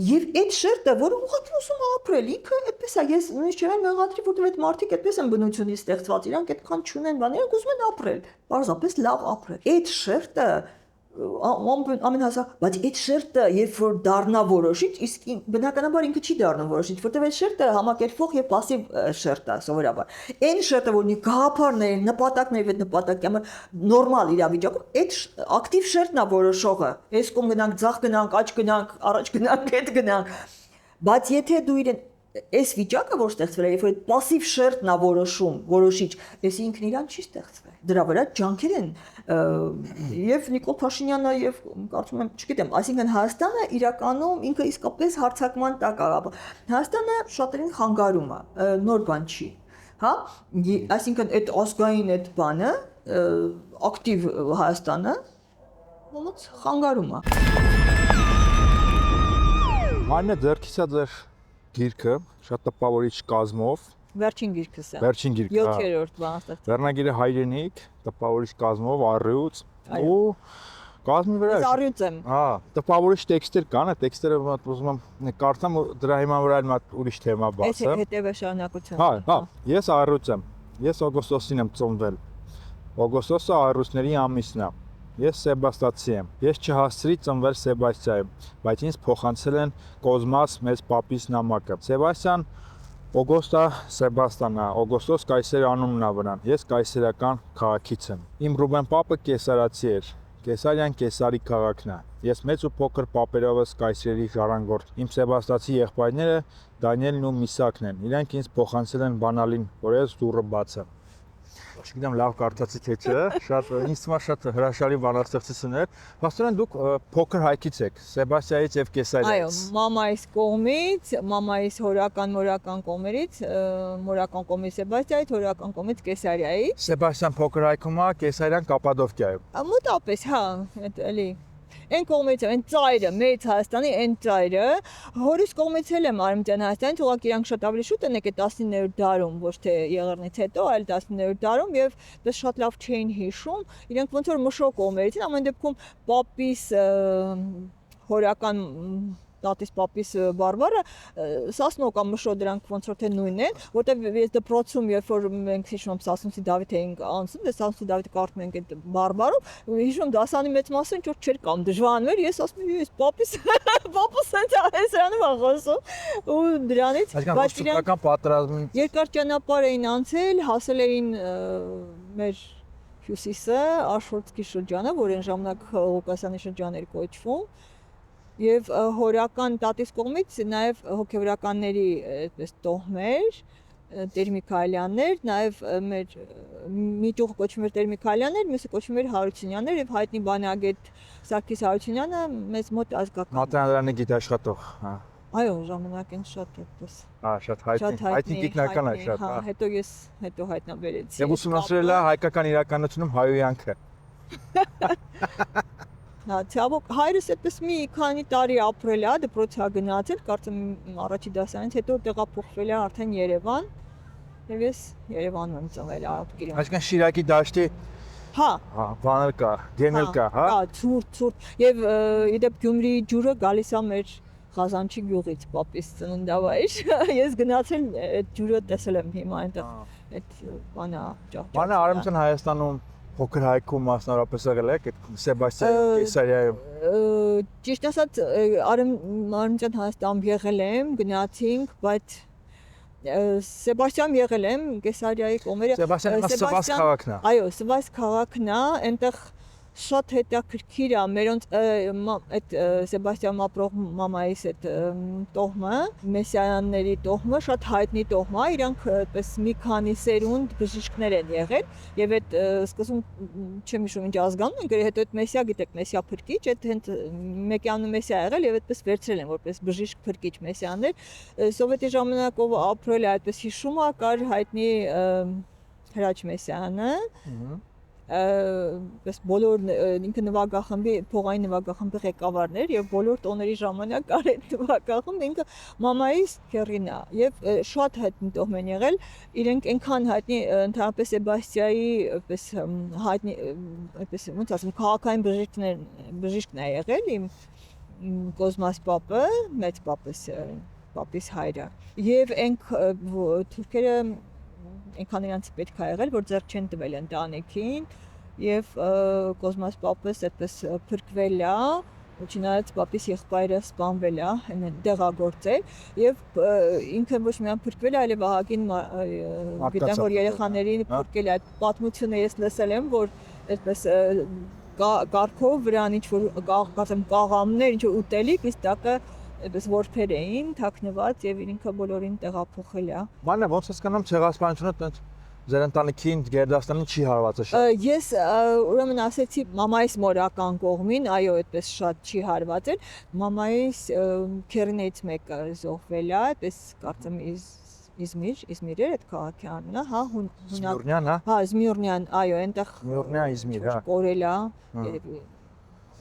Եվ այդ շերտը, որը ուղղակի ուզում է ապրել, ինքը այդպես է, ես նույնիսկ չեմ մեղադրի, որտեղ այդ մարդիկ այդպես են բնությունից ստեղծված, իրանք այդքան չունեն բաներ, ուզում են ապրել, պարզապես լավ ապրել։ Այդ շերտը ամենահասակ, բայց այդ շերտը երբ որ դառնա որոշիչ, իսկ բնականաբար ինքը չի դառնում որոշիչ, որտեղ այդ շերտը համակերպող եւ пассив շերտ է սովորաբար։ Այն շերտը, որ ունի գաղափարներ, նպատակներ, այդ նպատակի համար նորմալ իրավիճակում, այդ ակտիվ շերտն է որոշողը։ Այս կողմ գնանք, ձախ գնանք, աջ գնանք, առաջ գնանք, հետ գնանք։ Բայց եթե դու իրեն այս վիճակը որ ստեղծվել է, երբ որ այդ пассив շերտն է որոշում, որոշիչ, ես ինքն իրան չի ստեղծվել։ Դրա վրա ջանքեր են եւ Նիկոլ Փաշինյանը եւ կարծում եմ, չգիտեմ, այսինքն Հայաստանը իրականում ինքը իսկապես հարձակման տակ է։ Հայաստանը շատերին խանգարում է, նոր բան չի, հա, այսինքն այդ ազգային այդ բանը ակտիվ Հայաստանը ոնց խանգարում է։ Այնը ձեռքից է ձեր գիրքը, շատ տպավորիչ կազմով։ Վերջին գիրքս է։ Վերջին գիրքը։ 7-րդ բանաստեղծ։ Վերնագիրը հայրենիք, տպավորիչ կազմով, առյուծ ու կազմի վրա։ Ես առյուծ եմ։ Հա, տպավորիչ տեքստեր կան, այդ տեքստերը ուզում եմ կարդամ դրա հիման վրա մի հատ ուրիշ թեմա բացեմ։ Այս հետևը շարունակություն։ Հա, ես առյուծ եմ։ Ես օգոստոսին եմ ծնվել։ Օգոստոսը առյուծների ամիսն է։ Ես Սեբաստացի եմ։ Ես չհասցրի ծնվել Սեբաստիայում, բայց ինձ փոխանցել են Կոզմաս մեծ պապիս նամակը։ Սեբաստիան Օգոստա Սեբաստանա, Օգոստոս Կայսեր անունն է վրան։ Ես կայսերական քաղաքից եմ։ Իմ Ռուբեն պապը կեսարացի էր։ Կեսարյան Կեսարի քաղաքն է։ Ես մեծ ու փոքր պապերովս կայսրերի ժառանգորդ։ Իմ Սեբաստացի եղբայրները Դանիելն ու Միսակն են։ Իրանք ինձ փոխանցել են բանալին, որ ես դուռը բացեմ։ Չգիտեմ լավ կարծացի թե չէ, շատ ինձ թվում է շատ հրաշալի բանաստեղծություն էր։ Փաստորեն դուք փոքր հայքից եք, Սեբաստիայից եւ Կեսարիայից։ Այո, մամայիս կողմից, մամայիս հորական կողմից Սեբաստիայից, հորական կողմից Կեսարիայից։ Սեբաստիան փոքր հայքում է, Կեսարիան Կապադովկիայում։ Մոտապես, հա, այդ էլի Այն կողմից այն ծայրը, մեծ Հայաստանի այն ծայրը, հորիս կողմից էլ եմ Արևմտյան Հայաստանից, ուղղակի իրանք շատ ավելի շուտ են եկել 19-րդ դարում, ոչ թե Եղեռնից հետո, այլ 19-րդ դարում եւ դա շատ լավ չէին հիշում, իրանք ոնց որ մշո կողմերից են, ամեն դեպքում պապիս հորական տատիս պապիս բարբառը Սասնոկա մշո դրանք ոնց որ թե նույնն են, որտեղ ես դպրոցում երբ որ մենք հիշում Սասունցի Դավիթ էինք անցնում, դե Սասունցի Դավիթը կարդում ենք այդ բարբառով, հիշում դասանի մեծ մասը ինչ որ չէր կամ դժվարանում էր, ես ասում եմ ես պապիս պապս sense այսրանում ախոսում ու դրանից բայց ռուսական պատերազմին երկար ճանապարհ էին անցել, հասել էին մեր Հյուսիսը, Աշոտսկի շրջանը, որ այն ժամանակ Ղուկասյանի շրջան էր կոչվում, եւ հորական տատիս կողմից նաեւ հոգեվորականների այդպես տոհմեր, Տեր Միքայելյաններ, նաեւ մեր մի ճյուղ կոչվում էր Տեր Միքայելյաններ, մյուսը կոչվում էր Հարությունյաններ եւ հայտնի բանագետ Սարգիս Հարությունյանը մեզ մոտ ազգական։ Մատյանարանի գիտաշխատող, հա։ Այո, ժամանակին շատ այդպես։ Շատ հայտնի գիտնական է շատ, հա, հետո ես հայտնաբերեցի։ Եվ ուսումնասիրել է հայկական իրականությունում հայոյանքը։ Հա, ցավոք հայրս այդպես մի քանի տարի ապրել է, դպրոցա գնացել, կարծեմ առաջի դասարանից հետո տեղափոխվել է արդեն Երևան։ Եվ ես Երևանում եմ ծնվել Արաբկիրում։ Այսինքն Շիրակի դաշտի Հա, բաներ կա, գեմել կա, հա։ Հա, ցուրտ։ Եվ իդեպ Գյումրիի ջուրը գալիս է մեր Ղազանչի գյուղից, պապիս ծննդավայր։ Ես գնացել այդ ջուրը տեսել եմ հիմա այնտեղ այդ բանը ճախճախ։ Բանը Արեմցան Հայաստանում փոքր հայքում մասնավորապես եղել է, այդ Սեբաստիան Կեսարիայում։ Ճիշտ ասած Արեմցան Հայաստանում եղել եմ, գնացինք, բայց Սեբաստիան եղել եմ, Կեսարիայի կողմերը։ Սեբաստիանը Սվաս քաղաքն է։ Այո, Սվաս քաղաքն է, այնտեղ շատ հետաքրքիր է մերոնց այդ Սեբաստիան ապրող մամայիս այդ տոհմը, Մեսիայանների տոհմը շատ հայտնի տոհմ է, իրանք այդպես մի քանի սերունդ բժիշկներ են եղել եւ այդ սկզբում չեմ հիշում ինչ ազգանուն են, հետո այդ Մեսիա գիտեք, Մեսիա փրկիչ, այդ հենց մեկյանը Մեսիա եղել եւ այդպես վերցրել են որպես բժիշկ փրկիչ Մեսիաներ, սովետի ժամանակով ապրել է այդպես հիշում է, կար հայտնի Հրաչ Մեսիանը պես բոլոր ինքը նվագախմբի փողային նվագախմբի ղեկավարներ եւ բոլոր տոների ժամանակ կար այդ նվագախումբը ինքը մամայիս քերին է եւ շատ հայտնի տոհմ են եղել իրենք այնքան հայտնի ընդհանրապես Սեբաստիայի պես հայտնի այդպես ոնց ասեմ քաղաքային բժիշկն է եղել իմ Կոզմաս պապը մեծ պապիս հայրը եւ ենք թուրքերը այնքան իրանց պետք է եղել, որ ձեռք չեն տվել ընտանիքին եւ Կոզմաս պապս այդպես փրկվել է, չնայած պապիս եղբայրը սպանվել է, դեղագործել եւ ինքը ոչ միայն փրկվել է, այլև ահագին գիտեմ որ երեխաներին փրկել է, այդ պատմությունը ես լսել եմ, որ այդպես կարգով վրան ինչ որ կարծեմ կաղամներ, ինչ որ ուտելիք, իսկ տակը այդպես որբեր էին թաքնված եւ ինքը բոլորին տեղափոխել է։ Մանա ոնց հասկանամ ցեղասպանությունը տենց ձեր ընտանիքին Գերդաստանին չի հարված է շատ։ Ես ուրեմն ասեցի մամայիս մորական կողմին, այո, այդպես շատ չի հարված էր։ Մամայիս քերնից մեկը զոհվել է, այդպես կարծեմ Իզմիր էր այդ քաղաքի անունը, հա, Զմյուրնյան, հա։ Հա, Զմյուրնյան, այո, այնտեղ Զմյուրնյան Իզմիր, հա։ Կորել է,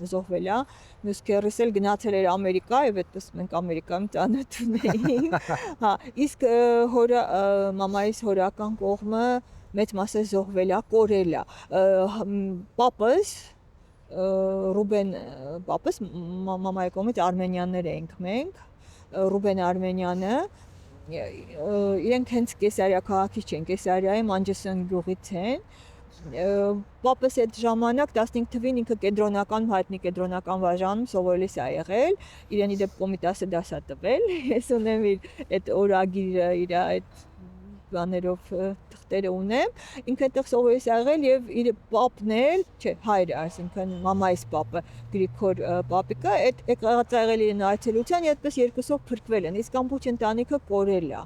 զոհվել է, մյուս քերս էլ գնացել էր Ամերիկա եւ այդպես մենք Ամերիկայում ծանոթ ունեինք։ Հա, իսկ մամայիս հորական կողմը մեծ մասը զոհվել է, կորել է։ Պապս Ռուբեն պապս մամայի կողմից արմենյաններ էինք մենք, Ռուբեն Արմենյանը իրենք հենց Կեսարիա քաղաքից չեն, Կեսարիայի Մանջեսեն գյուղից են։ Պապս այդ ժամանակ 15 թվին ինքը կենտրոնական հայտնի կենտրոնական վարժանում սովորելիս է եղել, իրեն իդեպ կոմիտասը դաս է տվել, ես ունեմ իր այդ օրագիրը, իր այդ բաներով թղթերը ունեմ, ինքը այդտեղ սովորելիս է եղել եւ իր պապն էլ, չէ, հայրը, այսինքն մամայիս պապը, Գրիգոր պապիկը, այդ եղած եղել իրեն այցելության եւ այդպես երկուսով փրկվել են, իսկ ամբողջ ընտանիքը կորել է։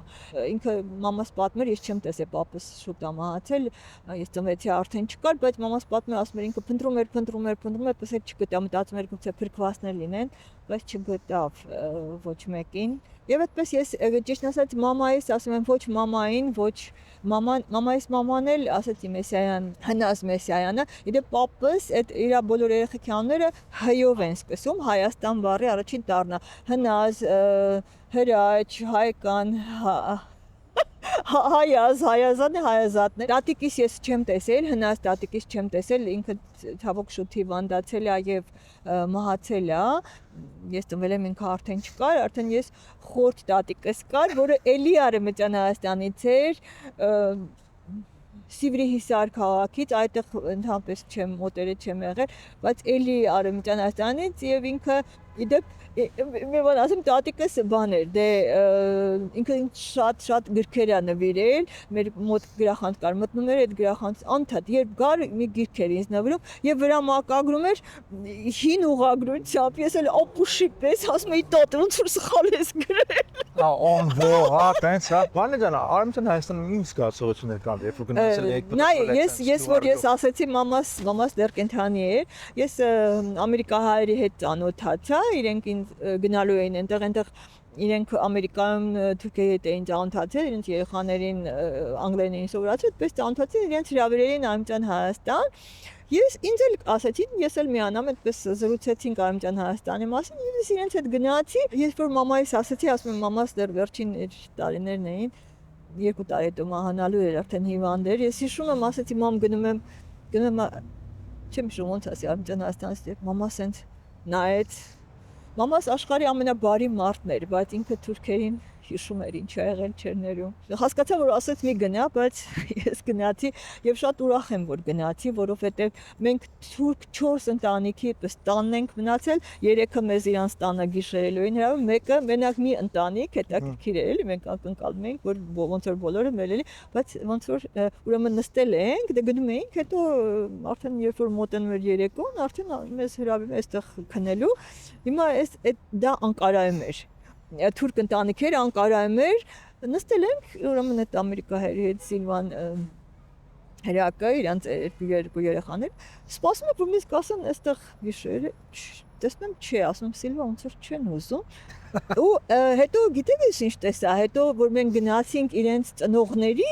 Ինքը մամաս պատմեր, ես չեմ տեսել պապս շուտ է մահացել, ես ծնվեցի արդեն չկար, բայց մամաս պատմեր, ասում էր ինքը փնտրում էր, այդպես էլ չգտա, մտածում էր գուցե փրկվածներ լինեն, բայց չգտավ ոչ մեկին։ Եվ այդպես ես ճիշտ ասած մամայիս ասում եմ ոչ մամային, ոչ մամայիս մաման էլ ասեցի Մեսիայան, Հնազ Մեսիայանը, իդեպ պապս այդ իր բոլոր երեխեքի անունները հ-ով են սկսում, Հայաստան բառի առաջին տառն է, Հնազ, Հրաչ, Հայկան, հայազատներ։ Տատիկիս ես չեմ տեսել, հնաց տատիկիս չեմ տեսել, ինքը ցավոք շուտի վանդացել է եւ մահացել է։ Ես ծնվել եմ ինքը արդեն չկար, արդեն ես խորտ տատիկս կար, որը էլի Արևմտյան Հայաստանից էր, Սիվրի Հիսար քաղաքից, այդտեղ ընդհանրապես չեմ մոտերը չեմ եղել, բայց էլի Արևմտյան Հայաստանից եւ ինքը իդեպ մի բան ասեմ, տատիկս բան էր, դե ինքը շատ գրքեր է նվիրել, մեր մոտ գրախանութ կար, մտնում էր այդ գրախանութ անդադ, երբ գար մի գրք էր ինձ նվիրում եւ վրա մակագրում էր հին ուղագրությամբ, ես էլ ապուշիկ պես ասում էի տատ ոնց որ սխալ ես գրել։ տենց հա, բանը ջան, Արևմտյան Հայաստանում ինչ զգացողություններ կան, երբ որ գնացել եք։ Նայ, ես ասեցի մամաս դեռ կենթանի էր, ես ամերիկահայերի հետ ծանոթացա, իրենք ինձ գնալու էին այնտեղ իրենք Ամերիկայում Թուրքիայի հետ էին ծանոթացել, իրենց երեխաներին անգլերեն էին սովորացել, այդպես ծանոթացել, իրենց հրավիրել էին Արևմտյան Հայաստան։ Ես ինձ էլ ասեցին, ես էլ միանամ, այդպես զրուցեցինք Արևմտյան Հայաստանի մասին, ես իրենց հետ գնացի, երբ որ մամայիս ասեցի, ասում եմ մամաս դեռ վերջին տարիներն էին, 2 տարի հետո մահանալու էր, արդեն հիվանդ էր, ես հիշում եմ, ասեցի մամ գնում եմ, չեմ հիշում ոնց ասի Արևմտյան Հայաստանից, մամաս ինձ նայեց, մամաս աշխարհի ամենաբարի մարդն էր, բայց ինքը թուրքերին հիշում էր ինչ ա եղել չերներում։ Հասկացա, որ ասեց մի գնա, բայց ես գնացի եւ շատ ուրախ եմ, որ գնացի, որովհետեւ մենք թուրք 4 ընտանիքի պես տանն ենք մնացել, 3-ը մեզ իրանց տանը գիշերելու էին հրավիրում, մեկը մենակ մի ընտանիք, հետաքրքիր էր, էլի մենք ակնկալում էինք, որ ոնց որ բոլորը մելելի, բայց ոնց որ ուրեմն նստել ենք, դե գնում էինք, հետո արդեն երբ որ մոտենում էր երեկոն, արդեն մեզ հրավիրում այստեղ քնելու։ Հիմա դա Անկարայում էր։ Թուրք ընտանիքեր Անկարայում էր, նստել ենք, ուրեմն այդ ամերիկահայերի հետ Սիլվան հրակը, իրանց երկու երեխաներ, սպասում եք, որ մեզ կասեն այստեղ գիշերը, տեսնեմ չի, ասում Սիլվա ոնց որ չեն ուզում։ Ու հետո գիտեք ինչ տեսա, հետո որ մենք գնացինք իրենց ծնողների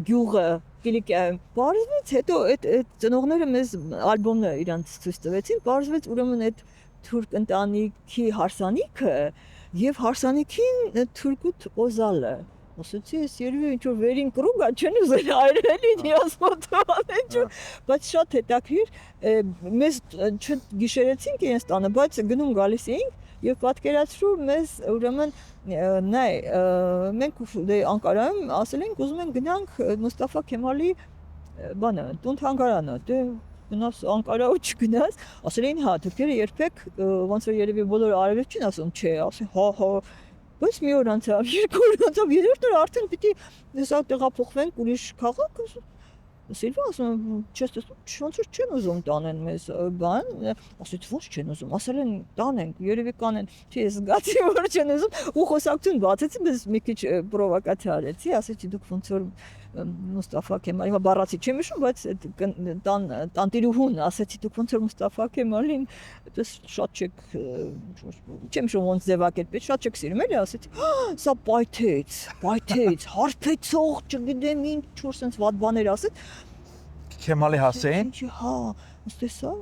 գյուղը Կիլիկիայում, բարձվեց, հետո այդ ծնողները մեզ ալբոմը իրանց ցույց տվեցին, բարձվեց ուրեմն այդ թուրք ընտանիքի հարսանիքը եւ հարսանիքին թուրքուտ օզալը։ Ասեցի, ես երևի ինչ որ վերին կրուգ է, չեն ուզել այրելի դիասպոտան, բայց շատ հետաքրիր, մեզ չգիշերեցինք իրենց տանը, բայց գնում գալիս էինք եւ պատկերացրու մեզ ուրեմն նայ մենք դե Անկարայում ասել ենք ուզում ենք գնանք Մուստաֆա Քեմալի բանը տուն թանգարանը, դե գնաս Անկարա ու չգնաս, ասել էին հա, թուրքերը երբեք ոնց որ երևի բոլորը արևից չեն ասում, չէ, ասել հա, բայց մի օր անցավ, 2 օր անցավ, 3-րդ օր արդեն պիտի հեսա տեղափոխվենք ուրիշ քաղաք, Սիլվա ասում, չես տեսնում, ոնց որ չեն ուզում տանեն մեզ բան, ասեց ոնց չեն ուզում, ասել են տանենք, երևի կանեն, չի ես զգացի որ չեն ուզում, ու խոսակցություն բացեցի, ես մի քիչ պրովոկացիա արեցի, ասեցի դուք ոնց որ Մուստաֆա Քեմալի, հիմա բառացի չեմ հիշում, բայց տանտիրուհուն ասեցի դուք ոնց որ Մուստաֆա Քեմալին, այդպես շատ չեք, չեմ հիշում ոնց ձևակերպել, շատ չեք սիրում էլի, ասեցի, սա պայթեց, հարբեցող, չգիտեմ ինչ, չոր sense վատ բաներ ասեց։ Քեմալի Հասեին։ Հա, ստեսա,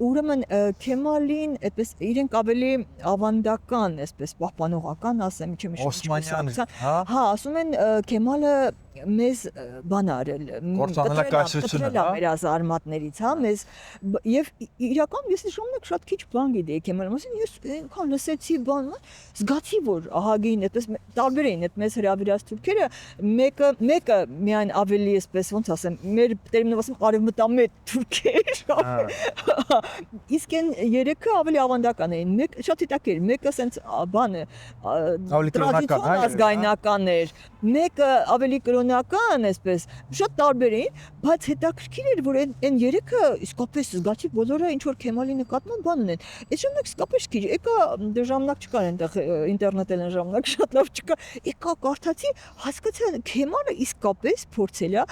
ուրեմն Քեմալին այդպես իրենք ավելի ավանդական, այսպես պահպանողական, ասեմ, չեմ հիշում։ Օսմանյան, հա։ Հա, ասում են Քեմալը մեզ բան արել, կործանելակայսրություն, հա, մեր ազարմատներից, հա, մեզ եւ իրական ես ժամանակ շատ քիչ բան գիտեի Քեմալը, ասեն ես այնքան լսեցի բան, զգացի որ ահագին այդպես տարբեր էին այդ մեզ հրավիրած թուրքերը, մեկը միայն ավելի այսպես ոնց ասեմ, մեր տերմինով ասեմ արևմտամետ թուրքեր, իսկ այն երեքը ավելի ավանդական էին, մեկ շատ հետաքրքիր, մեկը ասենց բանը տրադիցիոն ազգայնական էր, մեկը ավելի կրոնական, այսպես շատ տարբեր էին, բայց հետաքրքիր էր, որ այն երեքը իսկապես զգացի բոլորը ինչ որ Քեմալի նկատմամբ բան ունեն։ Այդ ժամանակ իսկապես քիչ, եկա դե ժամանակ չկար այնտեղ ինտերնետել են ժամանակ շատ լավ չկար, եկա կարդացի, հասկացա Քեմալը իսկապես փորձել է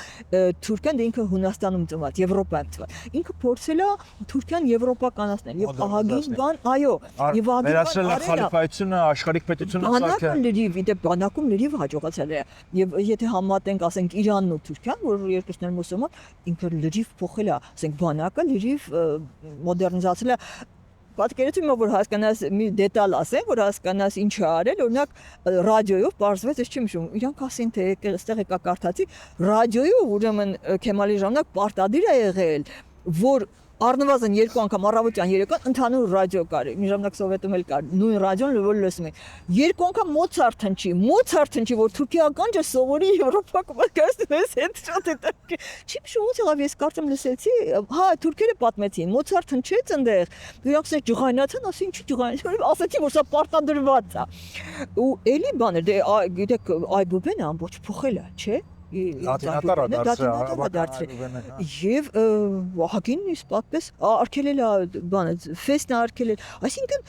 Թուրքիան, դե ինքը Հունաստանում ծնված, Եվրոպայում ծնված, ինքը փորձել է Թուրքիան եվրոպականացնել եւ ահագին բան, այո, եւ վերացրել է խալիֆայությունը, աշխարհիկ պետությունը, բանակում լրիվ, դե բանակում լրիվ հաջողացել է եւ եթե համատենք, ասենք Իրանն ու Թուրքիան, որ երկուսն են մուսուլման, ինքը լրիվ փոխել է, ասենք բանակը լրիվ մոդեռնիզացել է, պատկերացնում եմ, որ հասկանաս մի դետալ ասեմ, որ հասկանաս ինչ է արել, օրինակ ռադիոյով բարձվեց, ես չեմ հիշում, իրանք ասին թե այստեղ եկա կարդացի, ռադիոյով ուրեմն Քեմալի ժամանակ պարտադիր է եղել, որ առնվազն 2 անգամ առավոտյան երեկոյան ընդհանուր ռադիո կար, մի ժամանակ սովետում էլ կար, նույն ռադիոն որ լսում են։ 2 անգամ Մոցարտ հնչի, որ թուրքիական ջը սովորի Եվրոպա կմակասում ես հետ շատ է տակ։ Չեմ շու ոնց եղավ, ես կարծեմ լսեցի, հա, թուրքերը պատմեցին, Մոցարտ հնչեց այնտեղ, իրանք ասեն ջղայնացան, ասին ինչի ջղայնացան, ասացի որ սա պարտադրված է։ Ու էլի բանը, դե գիտեք, այբուբենը ամբողջ փոխել է, չէ՞։ Լատինատարը դարձրել։ Եվ Վահագինն իսկ պատպես արկելել է բանը, ֆեստն արկելել, այսինքն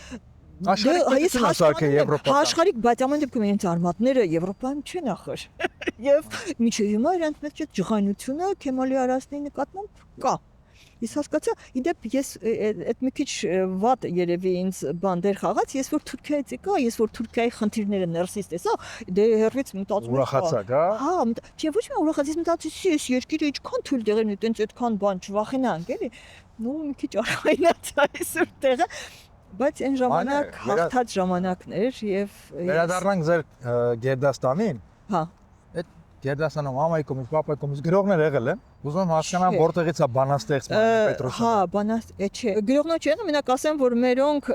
Աշխարհիկ հասարակը Եվրոպական։ Աշխարհիկ, բայց ամեն դեպքում իրենց արմատները Եվրոպայում չեն ախր։ Եվ միջև հիմա իրանց մեջ ջղայնությունը Քեմալի Արասնի նկատմամբ կա։ Ես հասկացա, իդեպ ես այդ մի քիչ վատ երևի ինձ բան դեր խաղաց, ես որ Թուրքիայից եկա, ես որ Թուրքիայի խնդիրները ներսից տեսա, դե հերվից մտածում եմ։ Ուրախացաք, հա։ Հա, չէ, ոչ մի ուրախաց, ես մտածեցի, ես երկիրը ինչքան թույլ տեղեր ունի, տենց այդքան բան չվախենանք, էլի։ Նու մի քիչ արայնացա այսօր տեղը, բայց այն ժամանակ հաղթած ժամանակներ եւ վերադառնանք ձեր Գերդաստանին։ Հա։ Այդ Գերդաստանում մամայի կողմից, պապայի կողմից գրողներ եղել են։ Ուզում եմ հասկանամ որտեղից է բանաստեղծման Պետրոսյանը։ Հա, չէ, գրողներ չեն, մենակ ասեմ, որ մերոնք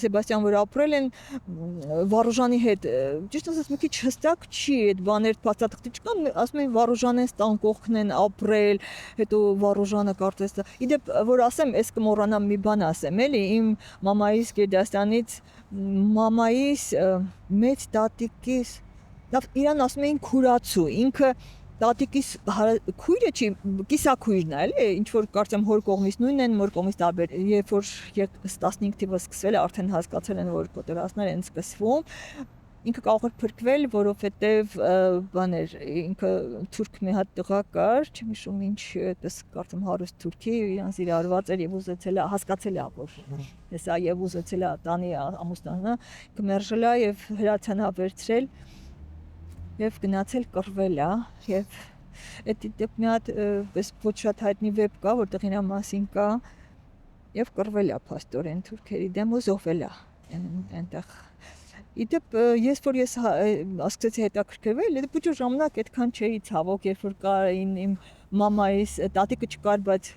Սեբաստիան որ ապրել են Վարուժանի հետ, ճիշտ ասած մի քիչ հստակ չի այդ բաներ փաստաթղթի չկան, ասում են Վարուժանեն ստան կողքն են ապրել, հետո Վարուժանը կարծես դա։ Իդեպ որ ասեմ, ես կմոռանամ մի բան ասեմ, էլի իմ մամայիս Գերդաստանից մամայիս մեծ տատիկիս իրան ասում էին քուրացու, ինքը տատիկիս քույրը չի, կիսաքույրն է, էլի, ինչ որ կարծեմ հոր կողմից նույնն են, մոր կողմից տարբեր։ Երբ որ 15 թիվը սկսվել է, արդեն հասկացել են, որ կոտորածներ են սկսվում։ Ինքը կարող էր փրկվել, որովհետև բաներ, ինքը թուրք մի հատ տղա կար, չեմ հիշում ինչ, այդպես կարծեմ հարուստ թուրքի, իրանց իր արված էր եւ ուզեցել է, հասկացել է, որ հեսա եւ ուզեցել է տանի ամուսնանը, կմերժել է եւ հրացանա վերցրել եւ գնացել կռվել է եւ այդ դեպք մի հատ ոչ շատ հայտնի վեբ կա, որտեղ իրա մասին կա եւ կռվել է փաստորեն թուրքերի դեմ ու զոհվել է այնտեղ։ Իդեպ ես որ սկսեցի հետաքրքրվել, դե փոքր ժամանակ այդքան չէի ցավոք, երբ որ կային իմ մամայիս տատիկը չկար, բայց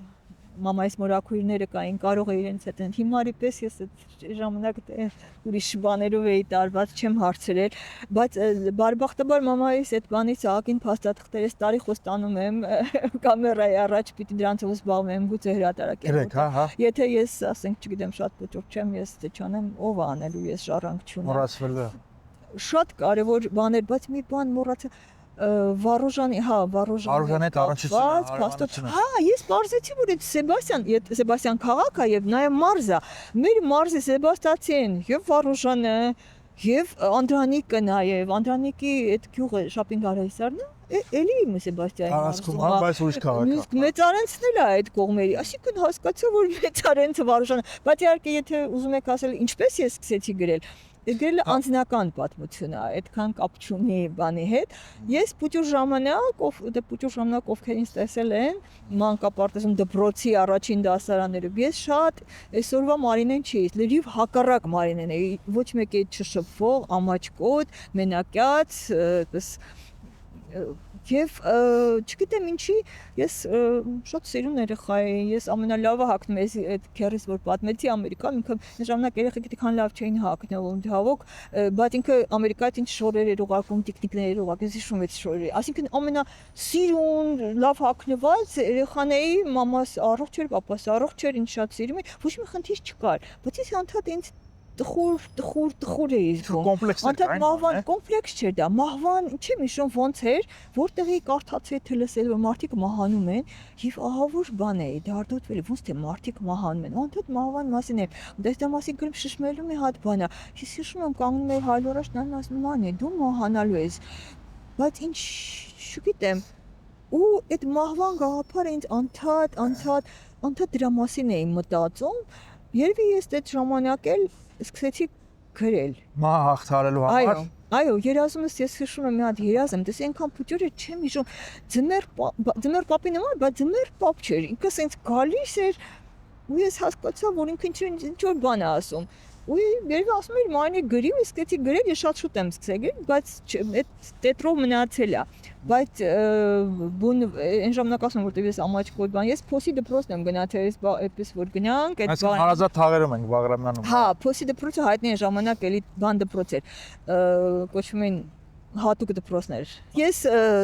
մամայիս մորաքույրները կային, կարող է իրենց հետ հիմարի պես ես այդ ժամանակ ուրիշ բաներով էի տարված, չեմ հարցրել, բայց բարեբախտաբար մամայիս այդ բանից ակին փաստաթղթեր ես տարի խոստանում եմ կամերայի առաջ պիտի դրանցով զբաղվեմ, գուցե հրատարակեմ։ հա։ Եթե ես ասենք, չգիտեմ, շատ փոքր չեմ, ես դե չանեմ, ով է անելու, ես ժառանգ չունեմ։ Մոռացվել է։ Շատ կարևոր բաներ, բայց մի բան մոռացա Վարուժանի, հա, Վարուժանի առնչությունը։ Հա, ես բարձեցի, որ այդ Սեբաստիան քաղաք է եւ նաեւ մարզ է։ Մեր մարզի Սեբաստացի են եւ Վարուժանը եւ Անդրանիկը նաեւ, Անդրանիկի այդ գյուղը շապինգ արայսարն է, էլի Սեբաստիայի մարզում, բայց ուրիշ քաղաք է։ Մեծարենցն էլ է այդ կողմերի, այսինքն հասկացա, որ Մեծարենցը Վարուժանը, բայց իհարկե եթե ուզում եք ասել ինչպես ես սկսեցի գրել, գրելը անձնական պատմություն է, այդքան կապ չունի բանի հետ։ Ես փոքր ժամանակ, ովքեր ինձ տեսել են, մանկապարտեզում դպրոցի առաջին դասարաններում, ես շատ այսօրվա Մարինեն չի, լրիվ հակառակ Մարինեն էի, ոչ մեկի չշփվող, ամաչկոտ, մենակյաց, այդպես Եվ չգիտեմ ինչի, ես շատ սիրուն երեխա էի, ես ամենալավը հագնում էի այդ քերից, որ պատմեցի Ամերիկայում, ինքը ժամանակ երեխեքը այդքան լավ չէին հագնվում, դահավոք, բայց ինքը Ամերիկայից ինչ շորեր էր ուղարկում, տիկնիկներ էր ուղարկում, ես հիշում եմ այդ շորերը, այսինքն ամենասիրուն, լավ հագնված երեխան էի, մամաս առողջ էր, պապաս առողջ էր, ինձ շատ սիրում էր, ոչ մի խնդիր չկար, բայց ես անդադ ինձ տխուր էի զգում։ Անդադ մահվան կոմպլեքս չէր դա, մահվան, չեմ հիշում ոնց էր, որտեղի կարդացի թե լսել որ մարդիկ մահանում են եւ ահավոր բան էի դարդոտվել, ոնց թե մարդիկ մահանում են։ Անդադ մահվան մասին է։ Դες դա մասին գրում շշմելու մի հատ բան է։ Ես հիշում եմ կանգնում էի հայր առաջ նայում ասում մանե դու մահանալու ես։ Բայց ինչ չգիտեմ։ Ու այդ մահվան գաղափարը ինձ անդադ դրա մասին էի մտածում։ Երևի ես այդ ժամանակ էլ սկսեցի գրել։ Մահ հաղթարելու համար։ Այո, երազումս ես հիշում եմ մի հատ երազ եմ, դες այնքան փոքր էր, չեմ հիշում։ Ձմեռ պապի նման, բայց ձմեռ պապ չէր։ Ինքը սենց գալիս էր ու ես հասկացա, որ ինքը ինչ որ բան է ասում։ Ու երբ ասում էր մայնի գրի, ու սկսեցի գրել, ես շատ շուտ եմ սկսել գրել, բայց այդ տետրով մնացել է։ Բայց բուն այն ժամանակ ասում որտեվ ես ամաչկոյ բան, ես փոսի դպրոցն եմ գնա, թե ես այդպես որ գնանք, այդ Այսինքն հարազատ թաղերում ենք Բաղրամյանում։ Հա, փոսի դպրոցը հայտնի է ժամանակ էլի բան դպրոց էր։ Կոչվում են հատուկ դպրոցներ։ Ես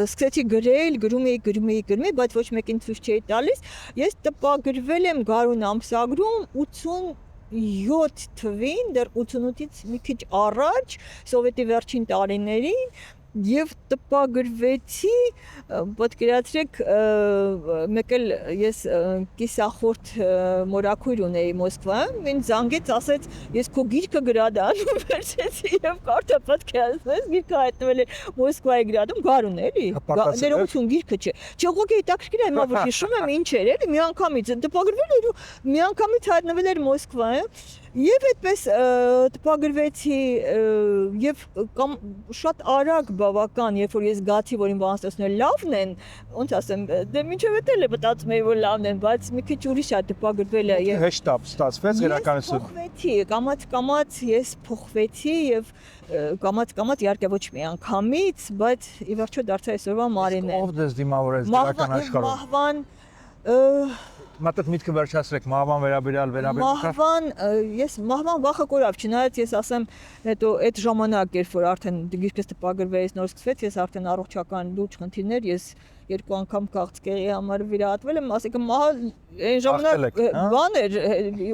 սկսեցի գրել, գրում էի, բայց ոչ մեկին ցույց չէի տալիս։ Ես տպագրվել եմ Գարուն ամսագրում 87 թվին, դեռ 88-ից մի քիչ առաջ, սովետի վերջին տարիներին, եւ տպագրվեցի, պատկերացրեք, մեկ էլ ես կիսախորդ մորաքույր ունեի Մոսկվայում, ինձ զանգեց, ասեց, ես քո գիրքը գրադանում վերցեցի եւ կարդա պատկերացնես, գիրքը հայտնվել է Մոսկվայի գրադում, Գարուն էլի, ներողություն գիրքը չէ։ Չողոք հետաքրքիր է, հիմա որ հիշում եմ ինչ էր, էլի, միանգամից տպագրվել էր ու միանգամից հայտնվել էր Մոսկվայում։ Եվ այդպես տպագրվեցի եւ շատ արագ բավական, երբ որ ես գացի, որ իմ բանաստեղծները լավն են, ոնց ասեմ, դե մինչև էլ է մտածում էի, որ լավն են, բայց մի քիչ ուրիշ է տպագրվել է եւ հեշտ ստացվեց իրականություն։ Կամաց ես փոխվեցի եւ կամաց իհարկե ոչ մի անգամից, բայց ի վերջո դարձա այսօրվա Մարինեն։ Ով դες դիմավորեց դրական աշխարհում։ Մահվան Մատդ միտքը վերջացրեք մահվան վերաբերյալ ես մահվան վախը կորավ, չնայած ես ասեմ, հետո այդ ժամանակ, երբ որ արդեն գիրքս տպագրվեց, նոր սկսվեց, ես արդեն առողջական լուրջ խնդիրներ, ես 2 անգամ քաղցկեղի համար վիրահատվել եմ, ասիկա մահը այն ժամանակ բան էր,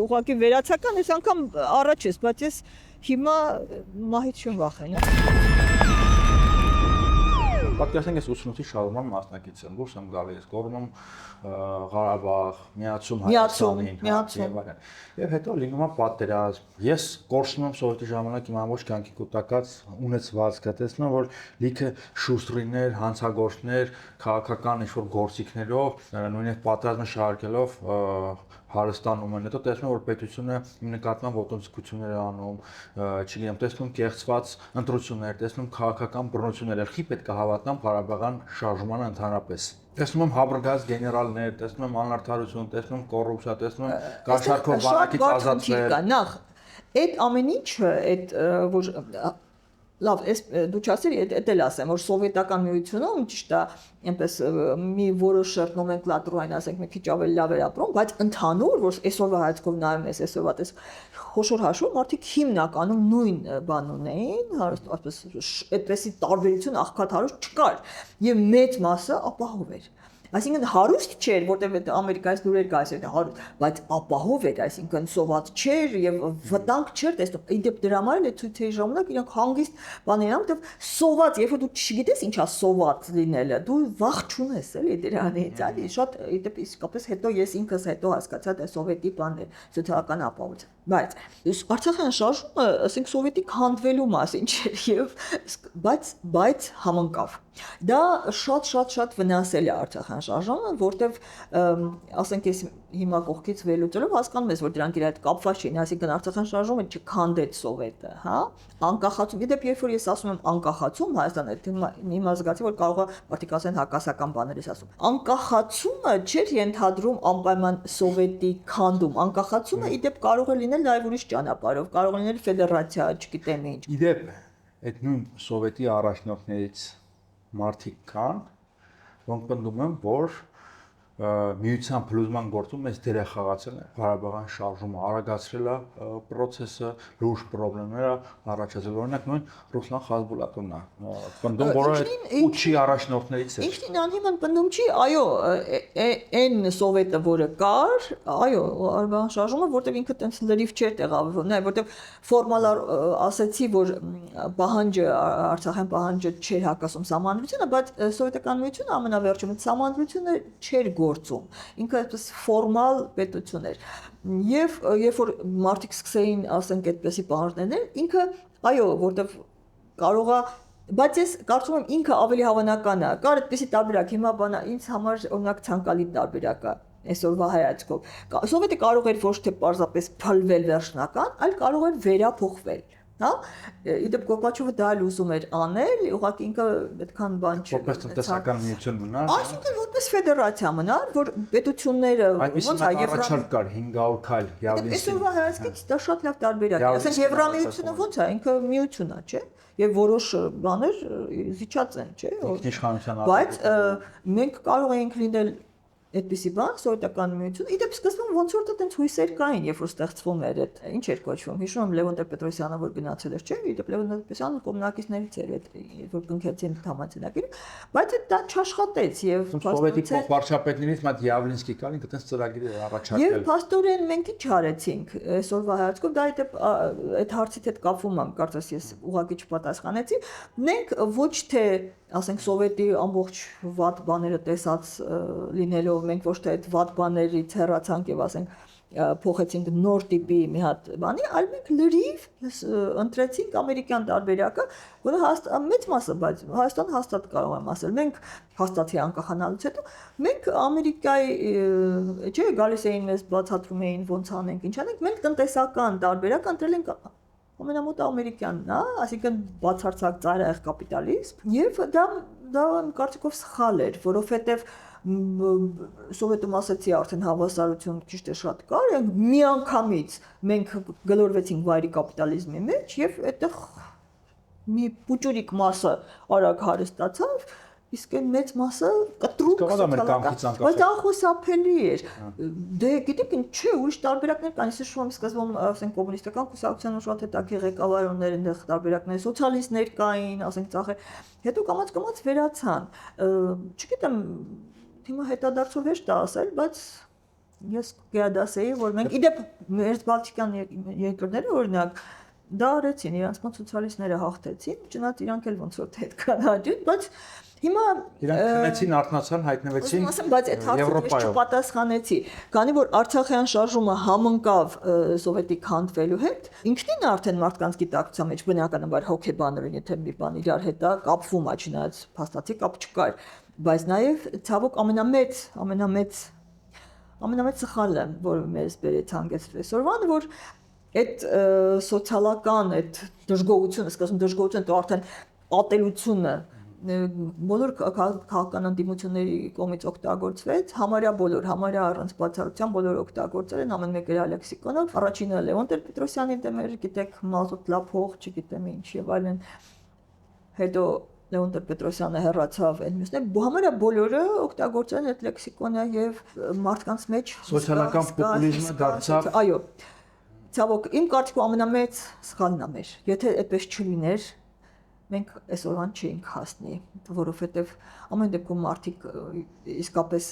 ուղղակի վերացական, այս անգամ առաջ ես, բայց ես հիմա մահից չեմ վախենում։ Պատկերացնենք ես 88-ի շարժման մասնակից եմ, դուրս եմ գալիս, Գորնում Ղարաբաղ, Միացում Հայաստանին, եւ հետո լինում է պատերազմ։ Ես կորցնում եմ սովետի ժամանակ իմ ամբողջ կյանքի կուտակած ունեցվածքը, տեսնում եմ, որ լիքը շուստրիներ, հանցագործներ, քաղաքական ինչ-որ գործիքներով, նույնիսկ պատերազմը շարքելով հարստանում են, հետո տեսնում որ պետությունը իմ նկատմամբ ոտնձգություններ է անում, չգիտեմ, տեսնում կեղծված ընտրություններ, տեսնում քաղաքական բռնություններ, եղի պետք է հավատնամ Ղարաբաղյան շարժմանը ընդհանրապես։ Տեսնում եմ հաբրգած գեներալներ, տեսնում եմ անարդարություն, տեսնում եմ կոռուպցիա, տեսնում եմ Կաշառքով բանակից ազատվել։ Նախ այդ ամեն ինչը, այդ որ լավ, դու չասիր, էդ էլ ասեմ, որ սովետական միությունում ճիշտ է, այնպես մի որոշ նոմենկլատուրային, ասենք, մի քիչ ավելի լավ էր ապրում, բայց ընդհանուր, որ այսօրվա հայացքով նայում ես, այսօրվա տես խոշոր հաշվով մարդիկ հիմնականում նույն բան ունեին, այդպեսի տարբերություն աղքատ հարուստ չկար, եւ մեծ մասը ապահով էր։ Այսինքն հարուստ չէր, որտեղ Ամերիկայից լուրեր գալիս էր հարուստ, բայց ապահով էր, այսինքն սոված չէր եւ վտանգ չէր տեսնում։ Իդեպ դրա համար էլ ցույցերի ժամանակ իրանք հանգիստ բաներ անում, որտեղ սոված, երբ որ դու չգիտես ինչա սոված լինելը, դու վախ չունես էլի դրանից, այլի շատ իդեպ իսկապես հետո ես ինքս հետո հասկացա դա սովետի բանն է, սոցիալական ապահովություն։ Բայց Արցախյան շարժումը, ասենք սովետի քանդվելու մասին չէր եւ բայց համընկավ։ Դա շատ վնասել է Արցախյան շարժումը, որտեվ ասենք ես հիմա կողքից վերլուծելով հասկանում ես, որ դրանք իր հետ կապված չեն, այսինքն Արցախյան շարժումը չքանդեց սովետը, հա? Անկախացում, իդեպ երբ որ ես ասում եմ անկախացում Հայաստանը, հիմա զգացի, որ կարող է մարդիկ ասեն հակասական բաներ ես ասում։ Անկախացումը չէր ենթադրում անպայման սովետի քանդում, անկախացումը իդեպ կարող է լինել նաև ուրիշ ճանապարհով, կարող է լինել ֆեդերացիա, չգիտեմ ինչ։ Իդեպ այդ նույն սովետի առաջնորդներից մարդիկ կան, որոնք պնդում են, որ միության փլուզման գործում մեծ դեր է խաղացել Ղարաբաղյան շարժումը, արագացրել է process-ը, լուրջ խնդիրներ առաջացրել, օրինակ նույն Ռուսլան Խազբուլատովն է պնդում, որը ուչի առաջնորդներից է։ Ինչին անհիմն պնդում չի, այո, այն սովետը, որը կար, այո, Ղարաբաղյան շարժումը, որտեղ ինքը տենց լրիվ չէր տեղավորվում, նայ, որտեղ ֆորմալ ասացի, որ պահանջը, Արցախյան պահանջը չէր հակասում սահմանադրությանը, բայց սովետական միությունը ամենավերջում սահմանադրությունը չէր գործում, ինքը այսպես ֆորմալ պետություն էր, եւ երբ որ մարդիկ սկսեին, ասենք, այդպեսի պահանջներ, ինքը, այո, որտեվ կարող է, բայց ես կարծում եմ ինքը ավելի հավանական է, կար այդպեսի տարբերակ, հիմա բանա, ինձ համար օրինակ ցանկալի տարբերակ է այսօրվա հայացքով, սովետը կարող էր ոչ թե պարզապես փլվել վերջնական, այլ կարող էր վերափոխվել, Հա, իդեպ Գորբաչովը դա էլ ուզում էր անել, ուղղակի ինքը այդքան բան չէ։ Որպես տնտեսական միություն մնար։ Այսինքն որպես ֆեդերացիա մնար, որ պետությունները ոնց է առաջարկ կար 500 քայլ Явլինսկի։ Այսօրվա հայացքից դա շատ լավ տարբերակ է։ Ասենք Եվրամիությունը ոնց է, ինքը միություն է, չէ՞։ Եվ որոշ բաներ զիջած են, չէ՞։ Ինքնիշխանության Բայց մենք կարող էինք լինել այդպիսի բան, սովետական միություն։ Իդեպ սկզբում ոնց որ տենց հույսեր կային, երբ որ ստեղծվում էր այդ ինչ էր կոչվում։ Հիշում եմ Լևոն Տեր-Պետրոսյանը որ գնացել էր, չէ՞։ Իդեպ Լևոն Տեր-Պետրոսյանը կոմունակիստներից էր այդ որ կնքեցին համաձայնագիրը, բայց դա չաշխատեց եւ Սովետի փոխվարչապետներից մատ Явլինսկի կար, ինքը տենց ծրագիր էր առաջարկել։ Եվ փաստորեն մենք ինչ արեցինք այսօրվա հայացքով, դա իդեպ այդ հարցից հետ կապվում եմ, կարծես ես ուղղակի չպատասխանեցի։ Մենք ոչ թե ասենք սովետի ամբողջ վատ բաները տեսած լինելով մենք ոչ թե այդ վատ բաներից հեռացանք եւ ասենք փոխեցինք նոր տիպի մի հատ բանի, այլ մենք լրիվ ընտրեցինք ամերիկյան տարբերակը, որը մեծ մասը, բայց Հայաստանը հաստատ կարող եմ ասել, մենք հաստատի անկախանալուց հետո մենք Ամերիկայի չէ գալիս էին մեզ բացատրում էին ոնց անենք, ինչ անենք, մենք տնտեսական տարբերակ ընտրել ենք ամենամոտը ամերիկյանն է, այսինքն բացարձակ ծայրահեղ կապիտալիզմ, եւ դա կարծիքով սխալ էր, որովհետեւ Սովետում ասացի արդեն հավասարություն քիչ թե շատ կար, միանգամից մենք գլորվեցինք վայրի կապիտալիզմի մեջ եւ այդտեղ մի փուճուրիկ մասը արագ հարստացավ, իսկ այն մեծ մասը կտրուկ սոցիալական, բայց դա խուսափելի էր։ Դե գիտեք ինչ չէ, ուրիշ տարբերակներ կան, ես հիշում եմ սկզբում ասենք կոմունիստական կուսակցության շատ հետաքրքիր ղեկավարներ այնտեղ տարբերակներ, սոցիալիստներ կային, ասենք ծախեր, հետո կամաց վերացան։ Չգիտեմ Հիմա հետադարձով հեշտ է ասել, բայց ես կգադասեի, որ մենք իդեպ մեր բալտիկյան երկրները օրինակ դա արեցին, իրանց մոտ սոցիալիստները հաղթեցին, չնայած իրանք էլ ոնց որ թե այդքան հաջող, բայց հիմա իրանք քնեցին, արթնացան, հայտնվեցին բայց այդ հարցը չպատասխանեցի, քանի որ Արցախյան շարժումը համընկավ սովետիկ հանդվելու հետ, ինքնին արդեն մարդկանց գիտակցության մեջ բնականաբար հոգեբանորեն, եթե մի բան իրար հետ է կապվում, չնայած փաստացի կապ չկար, բայց նաև ցավոք ամենամեծ սխալը, որը մեզ բերեց հանգեցրել այսօրվան, որ այդ սոցիալական այդ դժգոհությունը, սկսում դժգոհությունը, դու արդեն ատելությունը բոլոր քաղաքական ընդդիմությունների կողմից օգտագործվեց, համարյա առանց բացառության բոլոր օգտագործել են ամեն մեկը իր լեքսիկոնով, առաջինը Լևոն Տեր-Պետրոսյանի դեմ էր, գիտեք, մազոտ լափող, չգիտեմ ինչ եւ այլն, հետո Լևոն Տեր-Պետրոսյանը հեռացավ այն մյուսները, համարյա բոլորը օգտագործել են այդ լեքսիկոնը եւ մարդկանց մեջ սոցիալական պոպուլիզմը դարձավ։ Այո։ Ցավոք, իմ կարծիքով ամենամեծ սխալն է մեր։ Եթե այդպես չլիներ, մենք այսօրվան չէինք հասնի, որովհետեւ ամեն դեպքում մարդիկ իսկապես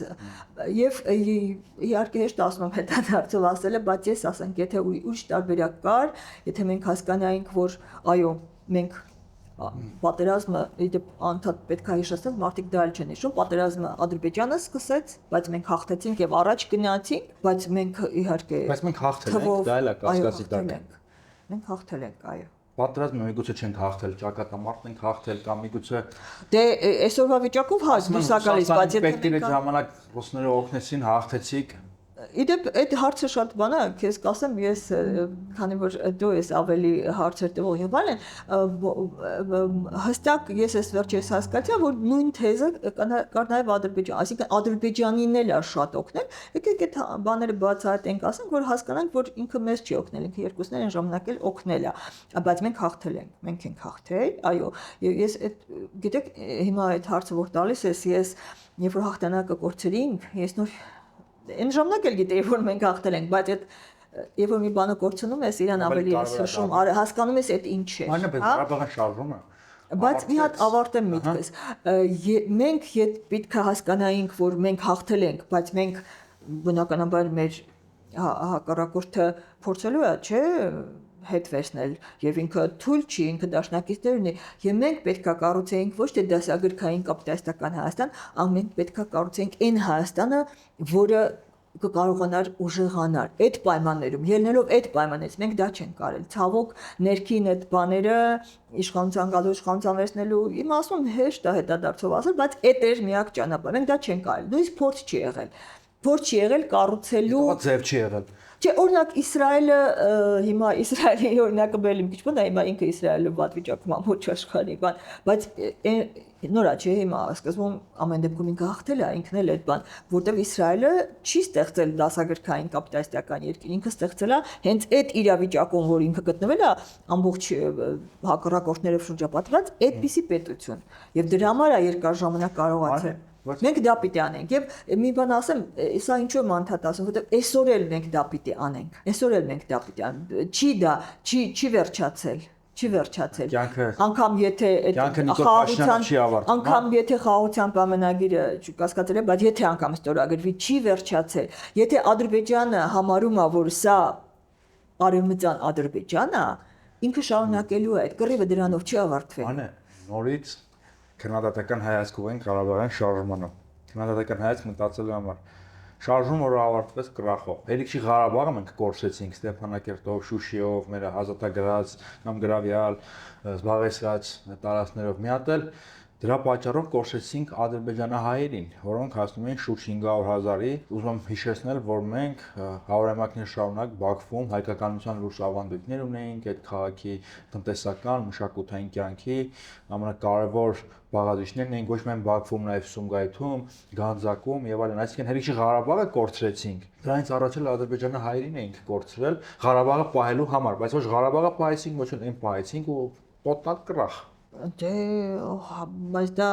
եւ իհարկե հեշտ ասում եմ հետադարձով ասելը, բայց ես ասենք, եթե ուրիշ տարբերակ կար, եթե մենք հասկանայինք, որ այո, մենք պատերազմը իդեպ անդադ պետք է հիշեցնել, մարդիկ դա էլ չեն հիշում, պատերազմը Ադրբեջանը սկսեց, բայց մենք հաղթեցինք եւ առաջ գնացինք, բայց մենք իհարկե Բայց մենք հաղթել ենք, դա էլ է կասկածի տակ։ Մենք հաղթել ենք, այո։ Պատերազմը միգուցե չենք հաղթել, ճակատամարտն ենք հաղթել կամ միգուցե Դե այսօրվա վիճակով հազգուսակալից, բայց եթե պետք էր ժամանակ ռուսները օգնեցին, հաղթեցիք։ Իդեպ այդ հարցը շատ բան է, քեզ կասեմ, ես քանի որ դու ես ավելի հարցեր տվող եւ այլն, հստակ ես այս վերջերս հասկացա, որ նույն թեզը կար նաեւ Ադրբեջան, այսինքն Ադրբեջանին էլ է շատ օգնել։ Եկեք այդ բաները բացահայտենք, ասենք, որ հասկանանք, որ ինքը մեզ չի օգնել, ինքը երկուսն են ժամանակ էլ օգնել է, բայց մենք հաղթել ենք, մենք ենք հաղթել, այո, եւ ես այդ գիտեք, հիմա այդ հարցը որ տալիս ես երբ որ հաղթանակը կորցրինք, ես նոր Այն ժամանակ էլ գիտեի, որ մենք հաղթել ենք, բայց այդ երբ որ մի բանը կորցնում ես, իրան ավելի ես հիշում, հասկանում ես այդ ինչ է։ Այնպես Ղարաբաղը շարժումը։ Բայց մի հատ ավարտեմ միտքս։ Մենք պետք է հասկանայինք, որ մենք հաղթել ենք, բայց մենք բնականաբար մեր հակառակորդը փորձելու է, չէ՞, հետ վերցնել եւ ինքը թույլ չի, ինքը դաշնակիցներ ունի եւ մենք պետքա կառուցեինք ոչ թե դասագրքային կապիտալիստական Հայաստան, այլ մենք պետքա կառուցեինք այն Հայաստանը, որը կկարողանար ուժեղանալ այդ պայմաններում, ելնելով այդ պայմաններից մենք դա չենք կարել։ Ցավոք ներքին այդ բաները իշխանության գալու, իշխանության վերցնելու, իմ ասում հեշտ է հետադարձով ասել, բայց այդ էր միակ ճանապարհը։ Մենք դա չենք կարել։ Նույնիսկ փորձ չի եղել։ Փորձ չի եղել կառուցելու ձև չի եղել։ Չէ, օրինակ Իսրայելը հիմա Իսրայելի օրինակը բերել եմ քիչ բան, հիմա ինքը Իսրայելը վատ վիճակում է ոչ աշխարհի բան, բայց նորա չէ հիմա սկզբում ամեն դեպքում ինքը հաղթել է, ինքն էլ այդ բան, որտեվ Իսրայելը չի ստեղծել դասագրքային կապիտալիստական երկիր, ինքը ստեղծել է հենց այդ իրավիճակում, որ ինքը գտնվել է ամբողջ հակառակորդներով շրջապատված, այդպիսի պետություն, եւ դրա համար է երկար ժամանակ կարողացել Մենք դա պիտի անենք եւ մի բան ասեմ, սա ինչու եմ անդադ ասում, որովհետեւ այսօր էլ մենք դա պիտի անենք։ Այսօր էլ մենք դա պիտի անենք։ Չի վերջացել, չի վերջացել։ Անկամ եթե անգամ եթե խաղաղության պայմանագիրը կասկածել է, բայց եթե անգամ ստորագրվի, չի վերջացել։ Եթե Ադրբեջանը համարում է, որ սա արևմտյան Ադրբեջանն է, ինքը շարունակելու է, այդ կռիվը դրանով չի ավարտվի։ Անե, նորից քննադատական հայացքով են Ղարաբաղյան շարժմանը։ Քննադատական հայացք մտածելու համար շարժումը որ ավարտվեց կրախով։ Երիք չի Ղարաբաղը մենք կորսեցինք Ստեփանակերտով, Շուշիով, մեր ազատագրած կամ գրավյալ զբաղեցրած տարածքներով միատել։ Դրա պատճառով կորսեցինք ադրբեջանահայերին, որոնք հասնում են շուրջ 500,000-ի։ Ուզում եմ հիշեցնել, որ մենք հարյուրամյակներ շարունակ Բաքվում հայկականության լուրջ ավանդույթներ ունեինք այդ քաղաքի տնտեսական, մշակութային կյանքի ամենակարևոր բաղադրիչներն էին ոչ միայն Բաքվում, նաև Սումգայիթում, Գանձակում եւ այլն, այսինքն հերիքի Ղարաբաղը կորցրեցինք։ Դրանից առաջ էլ ադրբեջանահայերին էինք կորցրել Ղարաբաղը պահելու համար, բայց ոչ Ղարաբաղը պահեցինք, ոչ էլ այն պահեցինք ու պոտնակ կրախ։ Դե, բայց դա,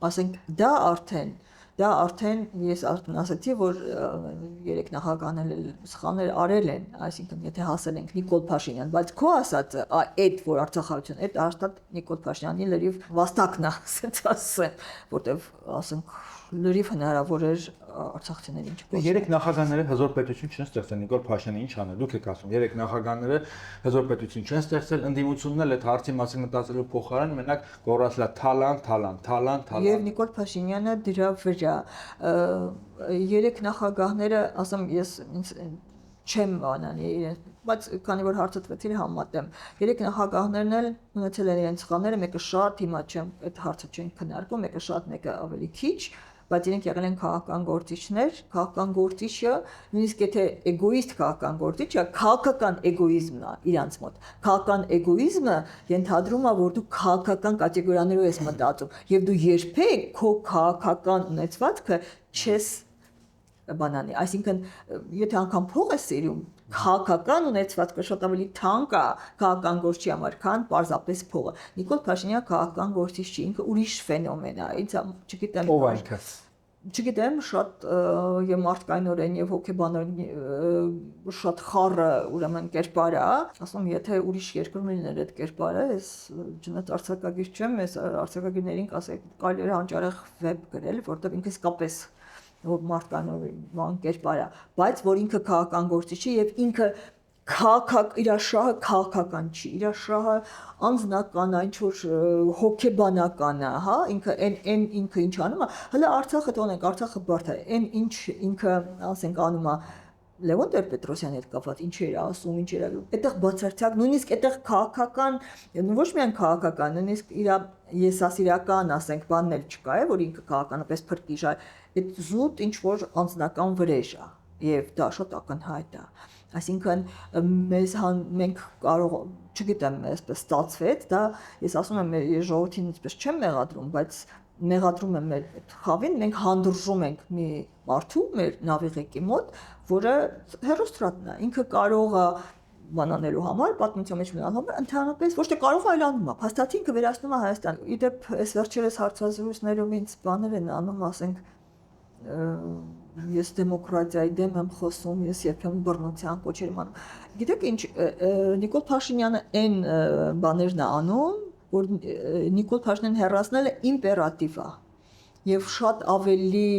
ասենք, դա արդեն ես արդեն ասացի, որ երեք նախագահներ սխալներ արել են, այսինքն եթե հասել ենք Նիկոլ Փաշինյան, բայց քո ասածը, այդ որ Արցախահայություն, այդ հաստատ Նիկոլ Փաշինյանի լրիվ վաստակն է, ասենց ասեմ, որտեվ ասենք լրիվ հնարավոր էր արցախցիներին չփոխել։ Երեք նախագահները հզոր պետություն չեն ստեղծել, Նիկոլ Փաշինյանը ինչ անել, դուք եք ասում, երեք նախագահները հզոր պետություն չեն ստեղծել, ընդդիմությունն էլ այդ հարցի մասին մտածելու փոխարեն մենակ գոռացել է թալան։ Եվ Նիկոլ Փաշինյանը դրա վրա երեք նախագահները, ասեմ, ես չեմ անանի իրենց, բայց քանի որ հարցը տվեցիր համատեմ, երեք նախագահներն էլ ունեցել են իրենց սխալները, մեկը շատ, հիմա չեմ այդ հարցը չենք քննարկում, մեկը շատ, մեկը ավելի քիչ, բայց իրենք եղել են քաղաքական գործիչներ, քաղաքական գործիչը, նույնիսկ եթե էգոիստ քաղաքական գործիչը, քաղաքական էգոիզմն է իրանց մոտ։ Քաղաքական էգոիզմը ենթադրում է, որ դու քաղաքական կատեգորիաներով ես մտածում, եւ դու երբեք քո քաղաքական ունեցվածքը չես բանանի, այսինքն եթե անգամ փող ես սիրում, քաղաքական ունեցվածքը շատ ավելի թանկ է քաղաքական գործի համար, քան պարզապես փողը։ Նիկոլ Փաշինյանը քաղաքական գործիչ չի, ինքը ուրիշ ֆենոմեն է, ինձ չգիտեմ։ Ով է ինքը։ Չգիտեմ, շատ եւ մարդկայնորեն եւ հոգեբանորեն շատ խառը ուրեմն կերպար է, ասում եթե ուրիշ երկրում լիներ այդ կերպարը, ես ջնած արձակագիր չեմ, ես արձակագիրներին կասեի կարելի է հանճարեղ վեբ գրել, որտեղ ինքը իսկապես որ մարդկանորեն կերպար է, բայց որ ինքը քաղաքական գործիչ չի եւ ինքը իր շահը քաղաքական չի, իր շահը անձնական է, ինչ որ հոգեբանական է, հա, ինքը այն ինքը ինչ անում է, հələ Արցախը տոնենք, Արցախը բարդ է, այն ինչ ինքը ասենք անում է Լևոն Տեր-Պետրոսյանի հետ կապված ինչ էր ասում, ինչ էր անում։ Այդտեղ բացարձակ, նույնիսկ այդտեղ քաղաքական, ոչ միայն քաղաքական, նույնիսկ իր եսասիրական, ասենք, բանն էլ չկա, որ ինքը քաղաքականապես փրկիչ է, այդ զուտ ինչ որ անձնական վրեժ է, եւ դա շատ ակնհայտ է։ Այսինքն մենք կարող, չգիտեմ, այսպես ստացվեց, դա ես ասում եմ, ես ժողովրդին ինչպես չեմ մեղադրում, բայց մեղադրում եմ մեր այդ խավին, մենք հանդուրժում ենք մի մարդու մեր նավիղեկի մոտ, որը հերոստրատն է, ինքը կարող է բանանելու համար, պատմության մեջ մնալու համար, ընդհանրապես ոչ թե կարող է, այլ անում է, փաստացի ինքը վերացնում է Հայաստան։ Իդեպ այս վերջերս հարցազրույցներում ինձ բաներ են անում, ասենք ես դեմոկրատիայի դեմ եմ խոսում, ես երբեմն բռնության կոչեր եմ անում։ Գիտեք ինչ, Նիկոլ Փաշինյանը այն բաներն է անում, որ Նիկոլ Փաշինյանն հեռացնելը իմպերատիվ է։ Եվ շատ ավելի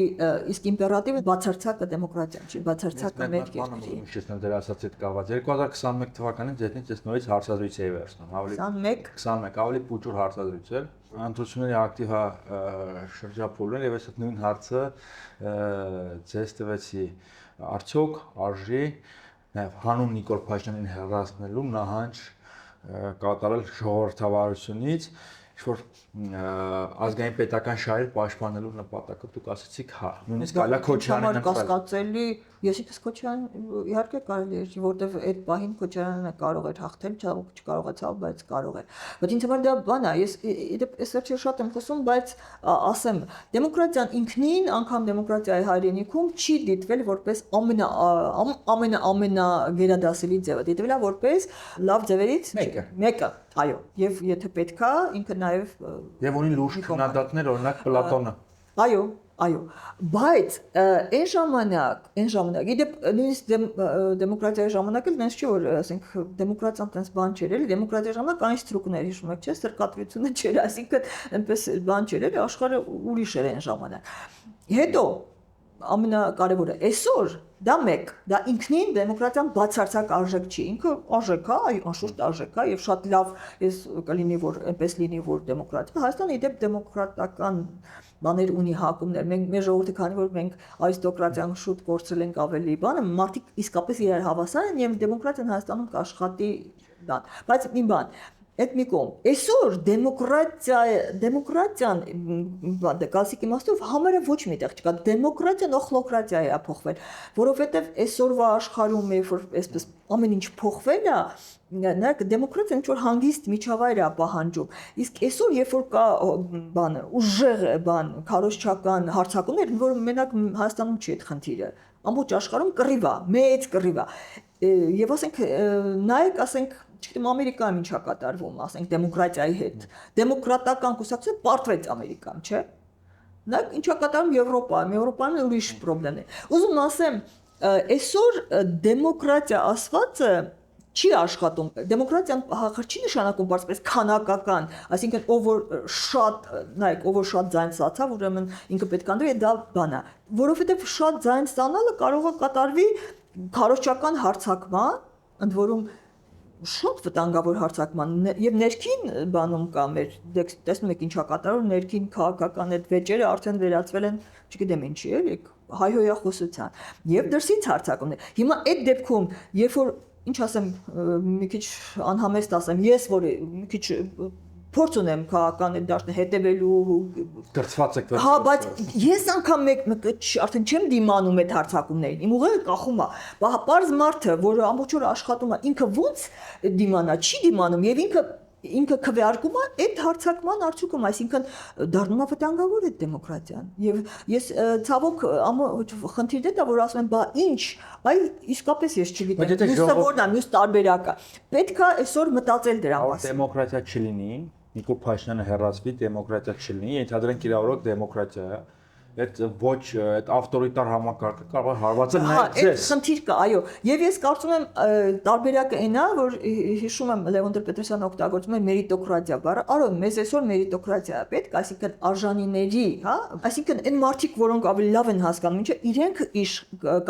իսկ իմպերատիվը բացարձակը դեմոկրատիան չի, բացարձակը մեր երկրի։ Ինչպես դեր ասացի այդ կաված 2021 թվականին ձեզնից ես նորից հարցազրույց էի վերցնում, ավելի 21 ավելի փոքր հարցազրույց էր։ Ընտրությունների ակտիվ շրջափուլներ եւ այս նույն հարցը ձեզ տվեցի արդյոք արժի նաեւ հանուն Նիկոլ Փաշինյանին հեռացնելու նահանջ կատարել ժողովրդավարությունից ինչ-որ ազգային պետական շահեր պաշտպանելու նպատակով դուք ասացիք հա, նույնիսկ Ալա Քոչարյանն համար կասկածելի, ես իքս Քոչարյան իհարկե կարելի է, որտեվ այդ պահին Քոչարյանը կարող էր հաղթել, չկարողացավ, բայց կարող էր։ Բայց ինձ համար դա բան է, ես այս վերջի շատ եմ խոսում, բայց ասեմ, դեմոկրատիան ինքնին, անգամ դեմոկրատիայի հայրենիքում չի դիտվել որպես ամենա գերադասելի ձևը, դիտվել է որպես լավ ձևերից մեկը, այո, եւ եթե պետքա, ինքը նաեւ եւ ունի լուրջ քննադատներ, օրինակ Պլատոնը։ Այո, բայց այն ժամանակ, իդեպ նույնիսկ դեմոկրատիայի ժամանակ էլ նենց չի որ, ասենք, դեմոկրատիան տենց բան չէր, էլի դեմոկրատիայի ժամանակ այն ստրուկներ հիշում եք, չէ՞, սրկատվությունը չէր, այսինքն այնպես բան չէր, էլի աշխարհը ուրիշ էր այն ժամանակ։ Հետո ամենակարևորը այսօր դա դա ինքնին դեմոկրատիան բացարձակ արժեք չի, ինքը արժեք է, անշուշտ արժեք է եւ շատ լավ ես կլինի որ այնպես լինի որ դեմոկրատիա Հայաստանը իդեպ դեմոկրատական բաներ ունի հակումներ, մեր ժողովուրդը քանի որ մենք արիստոկրատիան շուտ կորցրել ենք ավելի բանը, մարդիկ իսկապես իրար հավասար են եւ դեմոկրատիան Հայաստանում կաշխատի բան, բայց մի բան Այդ մի կողմ, այսօր դեմոկրատիան կլասիկ իմաստով համարը ոչ մի տեղ չկա, դեմոկրատիան օխլոկրատիա է փոխվել, որովհետև այսօրվա աշխարհում որ այսպես ամեն ինչ փոխվել է, նայեք դեմոկրատիան ինչ որ հանգիստ միջավայր է պահանջում, իսկ այսօր երբ որ կա բանը ուժեղ բան, քարոզչական հարձակումներ, որ մենակ Հայաստանում չի այդ խնդիրը, ամբողջ աշխարհում կռիվ է, մեծ կռիվ է, եւ ասենք նայեք, ասենք չգիտեմ Ամերիկայում ինչա կատարվում, ասենք դեմոկրատիայի հետ։ Դեմոկրատական կուսակցությունը պարտվեց Ամերիկայում, չէ՞։ Նա ինչա կատարվում Եվրոպայում ուրիշ խնդրեմ է։ Ուզում ասեմ, այսօր դեմոկրատիա ասվածը չի աշխատում։ Դեմոկրատիան չի նշանակում բարձրապես քանակական, այսինքն ով որ շատ, նայեք, ով որ շատ ձայն ստացավ, ուրեմն ինքը պետք է անդրի դա բան է, որովհետև շատ ձայն ստանալը կարող է կատարվի քարոզչական հարձակման, ընդ որում շատ վտանգավոր հարձակման եւ ներքին բանում կա մեր տեսնում եք ինչա կատարում ներքին քաղաքական այդ վեճերը արդեն վերածվել են չգիտեմ ինչի էլի հայհոյախոսության եւ դրսից հարձակումներ հիմա այդ դեպքում երբ որ ինչ ասեմ մի քիչ անհամեստ ասեմ ես որ մի քիչ փորձ ունեմ քաղաքական դաշտը հետևելու դրծված եք հա բայց ես անգամ արդեն չեմ դիմանում այդ հարձակումներին իմ ուղեղը կախում է պարզ մարդը որը ամբողջ օրը աշխատում է ինքը ոնց դիմանա չի դիմանում եւ ինքը քվեարկում է այդ հարձակման արդյունքում այսինքն դառնում է վտանգավոր այդ դեմոկրատիան եւ ես ցավոք խնդիրն է որ ասում եմ բա ինչ այ իսկապես ես չգիտեմ մյուսը որն է մյուս տարբերակը պետք է այսօր մտածել դրա մասին դեմոկրատիա չլինի Նիկոլ Փաշինյանը հերացվի դեմոկրատիա չլինի ենթադրենք իրավորակ դեմոկրատիա է այդ ոչ այդ ավտորիտար համակարգը կարող է հարվածել նաև ձեզ։ Այդ խնդիր կա, այո։ Եվ ես կարծում եմ տարբերակը այն է, որ հիշում եմ Լևոն Տեր-Պետրոսյանը օգտագործում է մերիտոկրատիա բառը։ Արո, մեզ այսօր մերիտոկրատիա է պետք, այսինքն արժանիների, հա, այսինքն այն մարդիկ, որոնք ավելի լավ են հասկանում, ինչը իրենք իշ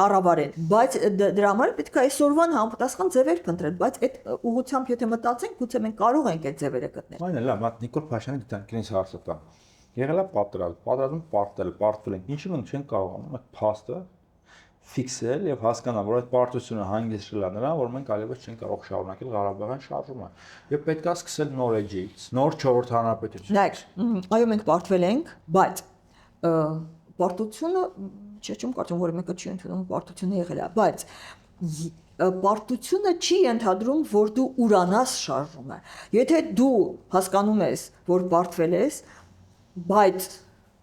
կառավարեն, բայց դրա համար պետք է այսօրվան համապատասխան ձևեր փնտրել, բայց այդ ուղղությամբ եթե մտածենք, գուցե մենք կարող ենք այդ ձևերը գտնել։ Այն է, լավ, Նիկոլ Փաշինյանը դիտանքից հարցը տա։ Եղել է պատրաստում պարտվել ենք, ինչու մենք չենք կարողանում այդ փաստը ֆիքսել եւ հասկանալ, որ այդ պարտությունը հանգեցրել է նրան, որ մենք այլևս չենք կարող շարունակել Ղարաբաղյան շարժումը։ Եվ պետք է սկսել նոր էջից, նոր 4-րդ հանրապետություն։ Նայեք, այո մենք պարտվել ենք, բայց պարտությունը չեմ կարծում, որ մեկը չի ընդունում պարտությունը եղել է, բայց պարտությունը չի ընդհանրում, որ դու ուրանաս շարժումը։ Եթե դու հասկանում ես, որ պարտվել ես, բայց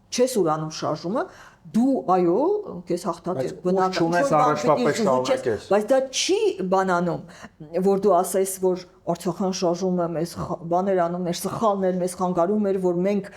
չես ուրանում շարժումը, դու այո, քեզ հաղթած է բնական, բայց դա չի բանանում, որ դու ասես, որ Արցախյան շարժումը մեզ բաներ անում, մեր սխալներ մեզ խանգարում էր, որ մենք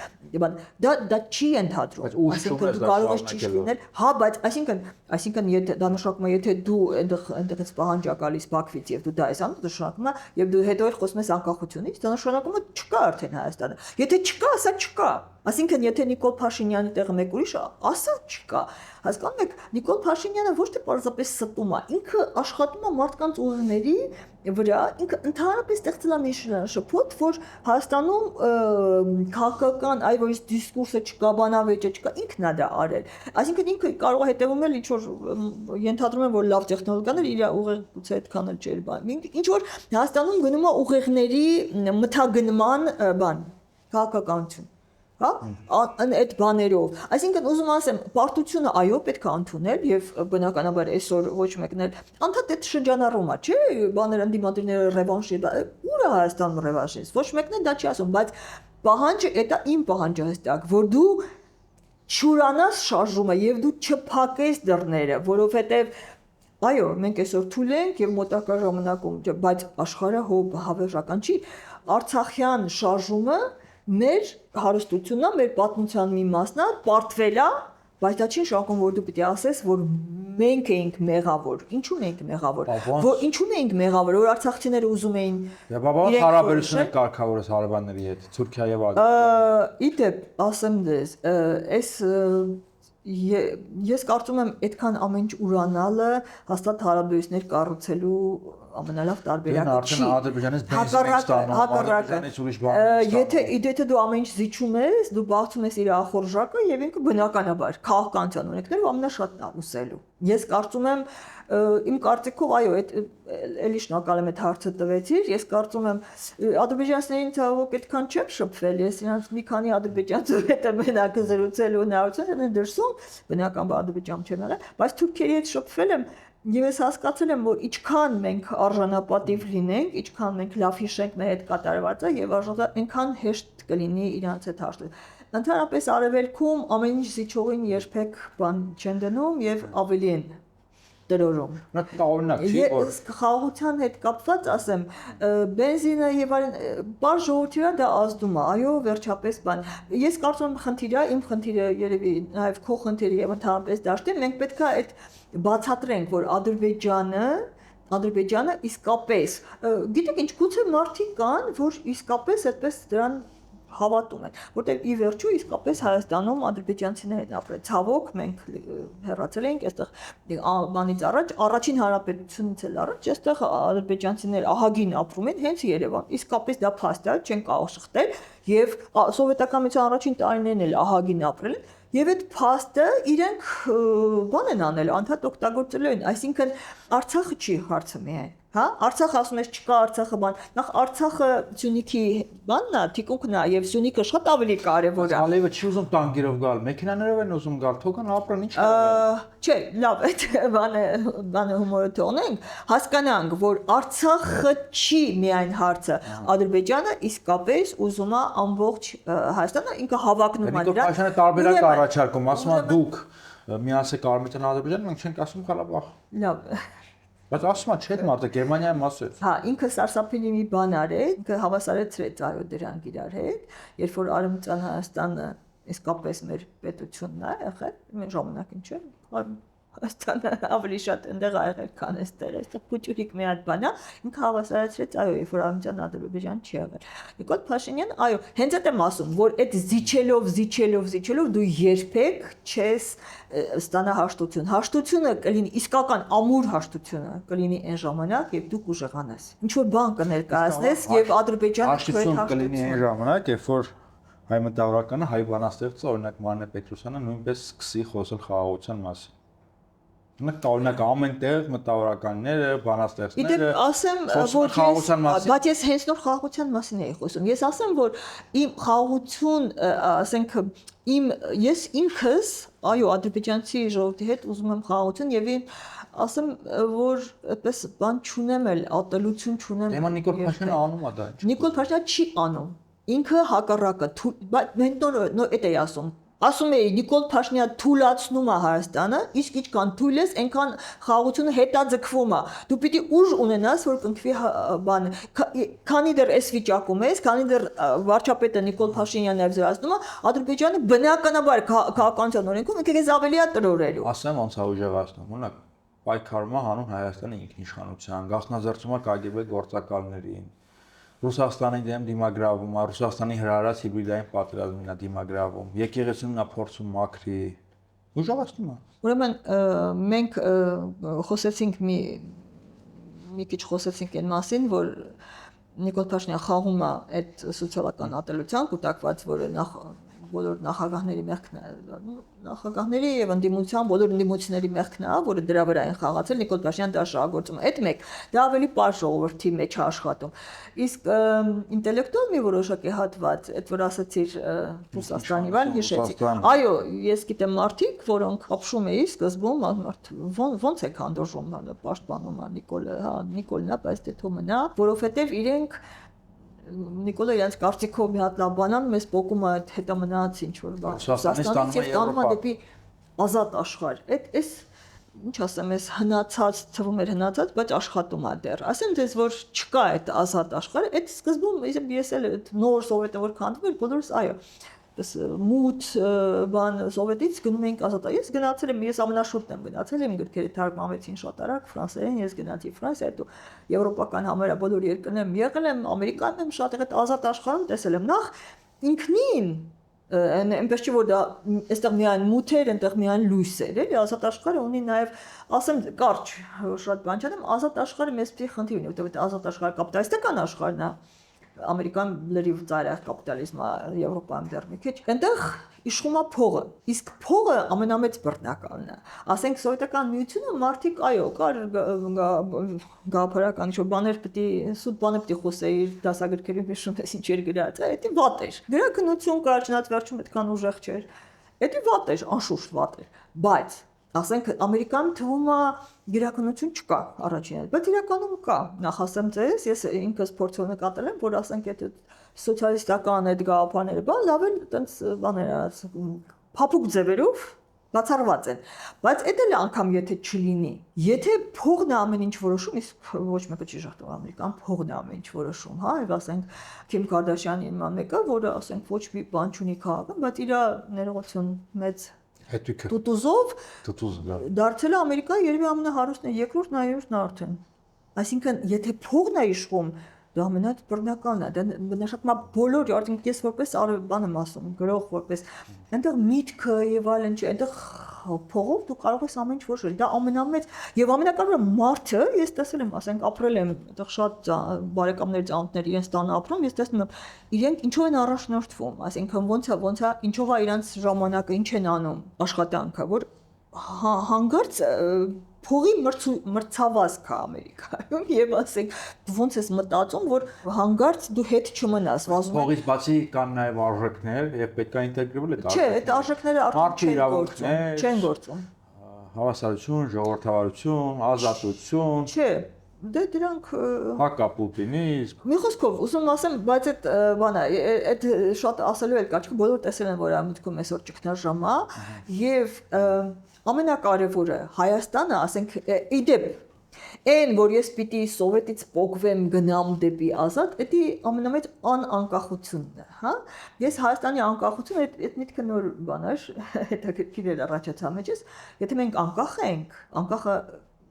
դա չի ընդհանրում, այսինքն դու կարող ես ճիշտ լինել, հա, բայց այսինքն եթե դա նշանակում է, եթե դու այնտեղից պահանջ է գալիս Բաքվից եւ դու դա ես անում, նշանակում է, եւ դու հետո էլ խոսում ես անկախությունից, դա նշանակում է չկա արդեն Հայաստանը։ Եթե չկա, ասա չկա։ Այսինքն եթե Նիկոլ Փաշինյանի տեղը մեկ ուրիշ է, ասա չկա։ Հասկանում եք, Նիկոլ Փաշինյանը ոչ թե պարզապես ստում է, ինքը աշխատում է մարդկանց ուղիների վրա, ինքը ընդհանրապես ստեղծել է մի շփոթ, որ Հայաստանում քաղաքական այ դիսկուրսը չկա, բանավեճը չկա, ինքն է դա արել։ Այսինքն ինքը կարող է հետևում էլ ինչ որ ենթադրում եմ, որ լավ տեխնոլոգիաներ իր ուղեղ գուցե այդքան էլ չէր բան։ Ինչ որ Հայաստանում գնում է ուղեղների մթագնման բան քաղաքականություն, հա, այդ բաներով։ Այսինքն ուզում ասեմ, պարտությունը այո պետք է ընդունել եւ բնականաբար այսօր ոչ մեկն էլ անդադ այդ շրջանառում է, չէ՞, բաներ ընդդիմադիրները ռևանշի, ուր է Հայաստանում ռևանշից։ Ոչ մեկն էլ դա չի ասում, բայց պահանջը դա իմ պահանջը հստակ, որ դու շուրանաս շարժումը եւ դու չփակես դռները, որովհետեւ այո, մենք այսօր թույլ ենք եւ մոտակա ժամանակում, բայց աշխարհը հավերժական չի, Արցախյան շարժումը մեր հարստությունն է, մեր պատմության մի մասն է, պարտվել է, բայց դա չի նշանակում, որ դու պիտի ասես, որ մենք էինք մեղավոր։ Ինչու՞ն էինք մեղավոր։ Որ ինչու՞ն էինք մեղավոր, որ արցախցիները ուզում էին։ Դե բաբա հարաբերությունը կարգավորես հարևանների հետ, Թուրքիա եւ Ադրբեջան։ Իդեպ, ասեմ դες, այս ես կարծում եմ այդքան ամեն ինչ ուրանալը հաստատ հարաբերություններ կառուցելու ամենալավ տարբերակը չի։ Ադրբեջանից Ադրբեջանից ուրիշ բան։ Եթե դու ամեն ինչ զիջում ես, դու բացում ես իր ախորժակը եւ ինքը բնականաբար քաղաքականության օրենքներով ամենաշատն է ուսելու։ Ես կարծում եմ իմ կարծիքով այո, այդ էլի շնորհակալ եմ այդ հարցը տվեցիր։ Ես կարծում եմ ադրբեջանցիներին ցավոք այդքան չեմ շփվել։ Ես իրանց մի քանի ադրբեջանցու հետ եմ մենակ զրուցելու հնարավորություն ունեմ դրսում, բնականաբար Ադրբեջանում չեմ եղել, բայց թուրքերի հետ շփվել եմ եւ ես հասկացել եմ, որ ինչքան մենք արժանապատիվ լինենք, ինչքան մենք լավ հիշենք մեր հետ կատարվածը եւ այնքան հեշտ կլինի իրանց հետ հաշտվել։ Ընդհանրապես արևելքում ամեն ինչ զիջողին երբեք բան չեն դնում եւ ավելի են տրորում։ Նա տարօրինակ չի, որ ես խաղաղության հետ կապված ասեմ, բենզինը եւ այլն, բար ժողովրդի դա ազդում է, այո, վերջապես բան։ Ես կարծում եմ խնդիրը, իմ խնդիրը երևի նաեւ քո խնդիրը եւ ընդհանրապես դաշտի, մենք պետք է այդ բացատրենք, որ Ադրբեջանը իսկապես, գիտեք ինչ, գուցե մարդիկ կան, որ իսկապես այդպես դրան հավատում են, որտեղ ի վերջո իսկապես Հայաստանում ադրբեջանցիներն ապրել։ Ցավոք մենք հեռացել ենք այստեղ բանից առաջ, առաջին հանրապետությունից էլ առաջ, այստեղ ադրբեջանցիներ ահագին ապրում են հենց Երևան։ Իսկապես դա փաստ է, չեն կարող շղթել եւ սովետական միության առաջին տարիներն էլ ահագին ապրել են։ Եվ այդ փաստը իրենք բան են անել, անդադ օգտագործել են, այսինքն Արցախը չի հարցը միայն, հա? Արցախը ասում ես չկա Արցախը բան, նախ Արցախը Սյունիքի բանն է, թիկունքն է եւ Սյունիքը շատ ավելի կարեւոր է։ Ալիևը չի ուզում տանկերով գալ, մեքենաներով են ուզում գալ, թողան ապրեն, ինչ։ Չէ, լավ, այդ բանը հումորը թողնենք, հասկանանք, որ Արցախը չի միայն հարցը, Ադրբեջանը իսկապես ուզում է ամբողջ Հայաստանը ինքը հավակնում է դրան։ Նիկոլ Փաշինյանը տարբերակ առաջարկում, ասում է դուք միասեք Արմենիան Ադրբեջանը, մենք չենք ասում Ղարաբաղ։ Լավ։ Բայց ասում է չէ՞ մատը Գերմանիայում ասեց։ Հա, ինքը սարսափելի մի բան արեց, ինքը հավասարեցրեց այո դրանք իրար հետ, երբ որ Արևմտյան Հայաստանը իսկապես մեր պետությունն է եղել, մեր ժամանակին չէ, Հայաստանը ավելի շատ այնտեղ ա եղել, քան այստեղ, այստեղ փոճուրիկ մի հատ բան է, ինքը հավասարեցրեց այո, երբ որ Արևմտյան Ադրբեջան չի եղել։ Նիկոլ Փաշինյան, այո, հենց այդ եմ ասում, որ այդ զիջելով դու երբեք չես ստանա հաշտություն։ Հաշտությունը կլինի իսկական ամուր հաշտությունը կլինի այն ժամանակ, երբ դու կուժեղանաս։ Ինչ որ բան կներկայացնես եւ Ադրբեջանը հաշտություն կլինի այն ժամանակ, երբ որ հայ մտավորականը, հայ բանաստեղծը, օրինակ Մարնե Պետրոսյանը նույնպես սկսի խոսել խաղաղության մասին։ Օրինակ ամեն տեղ մտավորականները, բանաստեղծները ասեմ, որ բայց ես հենց նոր խաղաղության մասին էի խոսում։ Ես ասեմ, որ իմ խաղաղություն, ասենք ես ինքս, այո, ադրբեջանցի ժողովրդի հետ ուզում եմ խաղաղություն եւ ասեմ, որ այդպես բան չունեմ էլ, ատելություն չունեմ։ Դե Նիկոլ Փաշինյանը անում է դա։ Նիկոլ Փաշինյանը չի անում։ Ինքը հակառակը, բայց մենք նոր էդ էի ասում։ Ասում էի Նիկոլ Փաշինյանը թույլացնում է Հայաստանը, իսկ ինչքան թույլ ես, այնքան խաղաղությունը հետաձգվում է։ Դու պիտի ուժ ունենաս, որ կընկվի բանը։ Քանի դեռ այս վիճակում ես, քանի դեռ վարչապետը Նիկոլ Փաշինյանն է զրացնում, Ադրբեջանը բնականաբար քաղաքականության օրենքում ինքնից ավելի է տրորելու։ Ասեմ ոնց է ուժեղացնում, օրինակ պայքարում է հանում Հայաստանի ինքնիշխանության, գաղտնազրծում է KGB գործակալներին։ Ռուսաստանի դեմ դիմագրավում, Ռուսաստանի հրահրած հիբրիդային պատերազմին է դիմագրավում, եկեղեցին նա փորձում մաքրի, ուժեղացնում է։ Ուրեմն մենք խոսեցինք մի քիչ խոսեցինք այն մասին, որ Նիկոլ Փաշինյանը խաղում է այդ սոցիալական ատելության կուտակված, որը նախ բոլոր նախագահների մեղքն է, նախագահների եւ ընդդիմության բոլոր ընդդիմությունների մեղքն է, որը դրա վրա են խաղացել Նիկոլ Փաշինյանը դա շահագործում է։ Այդ մեկ, դա ավելի պար ժողովրդի մեջ է աշխատում։ Իսկ ինտելեկտուալ մի որոշակի հատված, այդ որ ասացիր Ռուսաստանի բան հիշեցի։ Այո, ես գիտեմ մարդիկ, որոնք ապշում էի սկզբում, ոնց է քանդոժում, պաշտպանում է Նիկոլն է, բայց դե թող մնա, որովհետեւ իրենք Նիկոլը իրենց կարծիքով մի հատ լավ բանան մեզ փոկում է այդ հետամնաց ինչ որ բան Ռուսաստանից եւ տանում է դեպի ազատ աշխարհ։ Այս ինչ ասեմ, ես հնացած թվում էր հնացած, բայց աշխատում է դեռ։ Ասեմ դες որ չկա այդ ազատ աշխարհը, այդ սկզբում ես էլ նոր սովետը որ քանդում էր, բոլորս այո մութ բան սովետից գնում ենք ազատ։ Ես գնացել եմ, ես ամենաշուտն եմ գնացել, իմ գրքերը թարգմանվեցին շատ արագ ֆրանսերեն, ես գնացի Ֆրանսիա, հետո եվրոպական համարյա բոլոր երկրներում եղել եմ, Ամերիկայում եմ շատ եղել, ազատ աշխարհում տեսել եմ նախ ինքնին այնպես չի որ դա այստեղ միայն մութեր, այնտեղ միայն լույսեր, էլի ազատ աշխարհը ունի նաև ասեմ կարճ շատ բան չեմ, ազատ աշխարհը մեզ պիտի խնդիր ունի, որովհետեւ ազատ աշխարհը կապիտալիստական աշխարհն է, Ամերիկան լրիվ ծայրահեղ կապիտալիզմը, Եվրոպայում դեռ մի քիչ։ Այնտեղ իշխում է փողը, իսկ փողը ամենամեծ բռնականն է։ Ասենք սովետական միությունը մարդիկ այո, կար գաղափարական ինչ-որ բաներ պիտի սուտ բաներ պիտի խոսեիր, դասագրքերում հիշում ես ինչեր գրած, դա վատ էր։ Գրականություն կար, չնայած վերջում այդքան ուժեղ չէր։ Դա վատ էր, անշուշտ վատ էր, բայց ասենք Ամերիկայում թվում է գրականություն չկա առաջինը, բայց իրականում կա։ Նախ ասեմ ձեզ, ես ինքս փորձով նկատել եմ, որ ասենք այդ սոցիալիստական այդ գաղափարները, բան լավ են, այտենց բաներ արած փափուկ ձևերով բացառված են, բայց դա էլ անգամ եթե չլինի, եթե փողն է ամեն ինչ որոշում, իսկ ոչ մեկը չի շղթում Ամերիկան, փողն է ամեն ինչ որոշում, հա, եւ ասենք Քիմ Կարդաշյանի նման մեկը, որը ասենք ոչ մի բան չունի քաղաքում, բայց իր ներողություն մեծ Տուտուզով դարձել է Ամերիկայի երևի ամենահարուստն է, երկրորդն է, երրորդն է արդեն։ Այսինքն, եթե փողն է իշխում, դա ամենից բռնականն է, դա նշանակում է բոլոր, արդյունք ես որպես բան եմ ասում, գրող որպես, այնտեղ միտքը եւ այլն չի, այնտեղ փողով դու կարող ես ամեն ինչ որոշել, դա ամենամեծ եւ ամենակարևորը մարդը, ես տեսել եմ, ասենք ապրել եմ, այդտեղ շատ բարեկամներ ծանոթներ իրենց տանը ապրում, ես տեսնում եմ, իրենք ինչով են առաջնորդվում, այսինքն ոնց է, ինչով է իրենց ժամանակը, ինչ են անում, աշխատանքը, որ հանգարց փողի մրցավազք է Ամերիկայում եւ ասենք ոնց ես մտածում որ հանգարց դու հետ չմնաս վազում փողից բացի կան նաեւ արժեքներ եւ պետք է ինտեգրվել այդ չէ այդ արժեքները արդեն չեն գործում հավասարություն ժողովրդավարություն ազատություն չէ դե դրանք հակապուտինիզմ մի խոսքով ուզում ասեմ բայց այդ բանը այդ շատ ասելու էլ կա չէ բոլոր տեսել են որ ամենքում այսօր ճգնաժամ է եւ ամենակարևորը Հայաստանը, ասենք, իդեպ, այն, որ ես պիտի սովետից փոխվեմ գնամ դեպի ազատ, դա ամենամեծ անկախությունն է, հա? Ես Հայաստանի անկախությունը, այդ միտքը նոր բան է, հետաքրքիր էր առաջացա մեջս, եթե մենք անկախ ենք, անկախը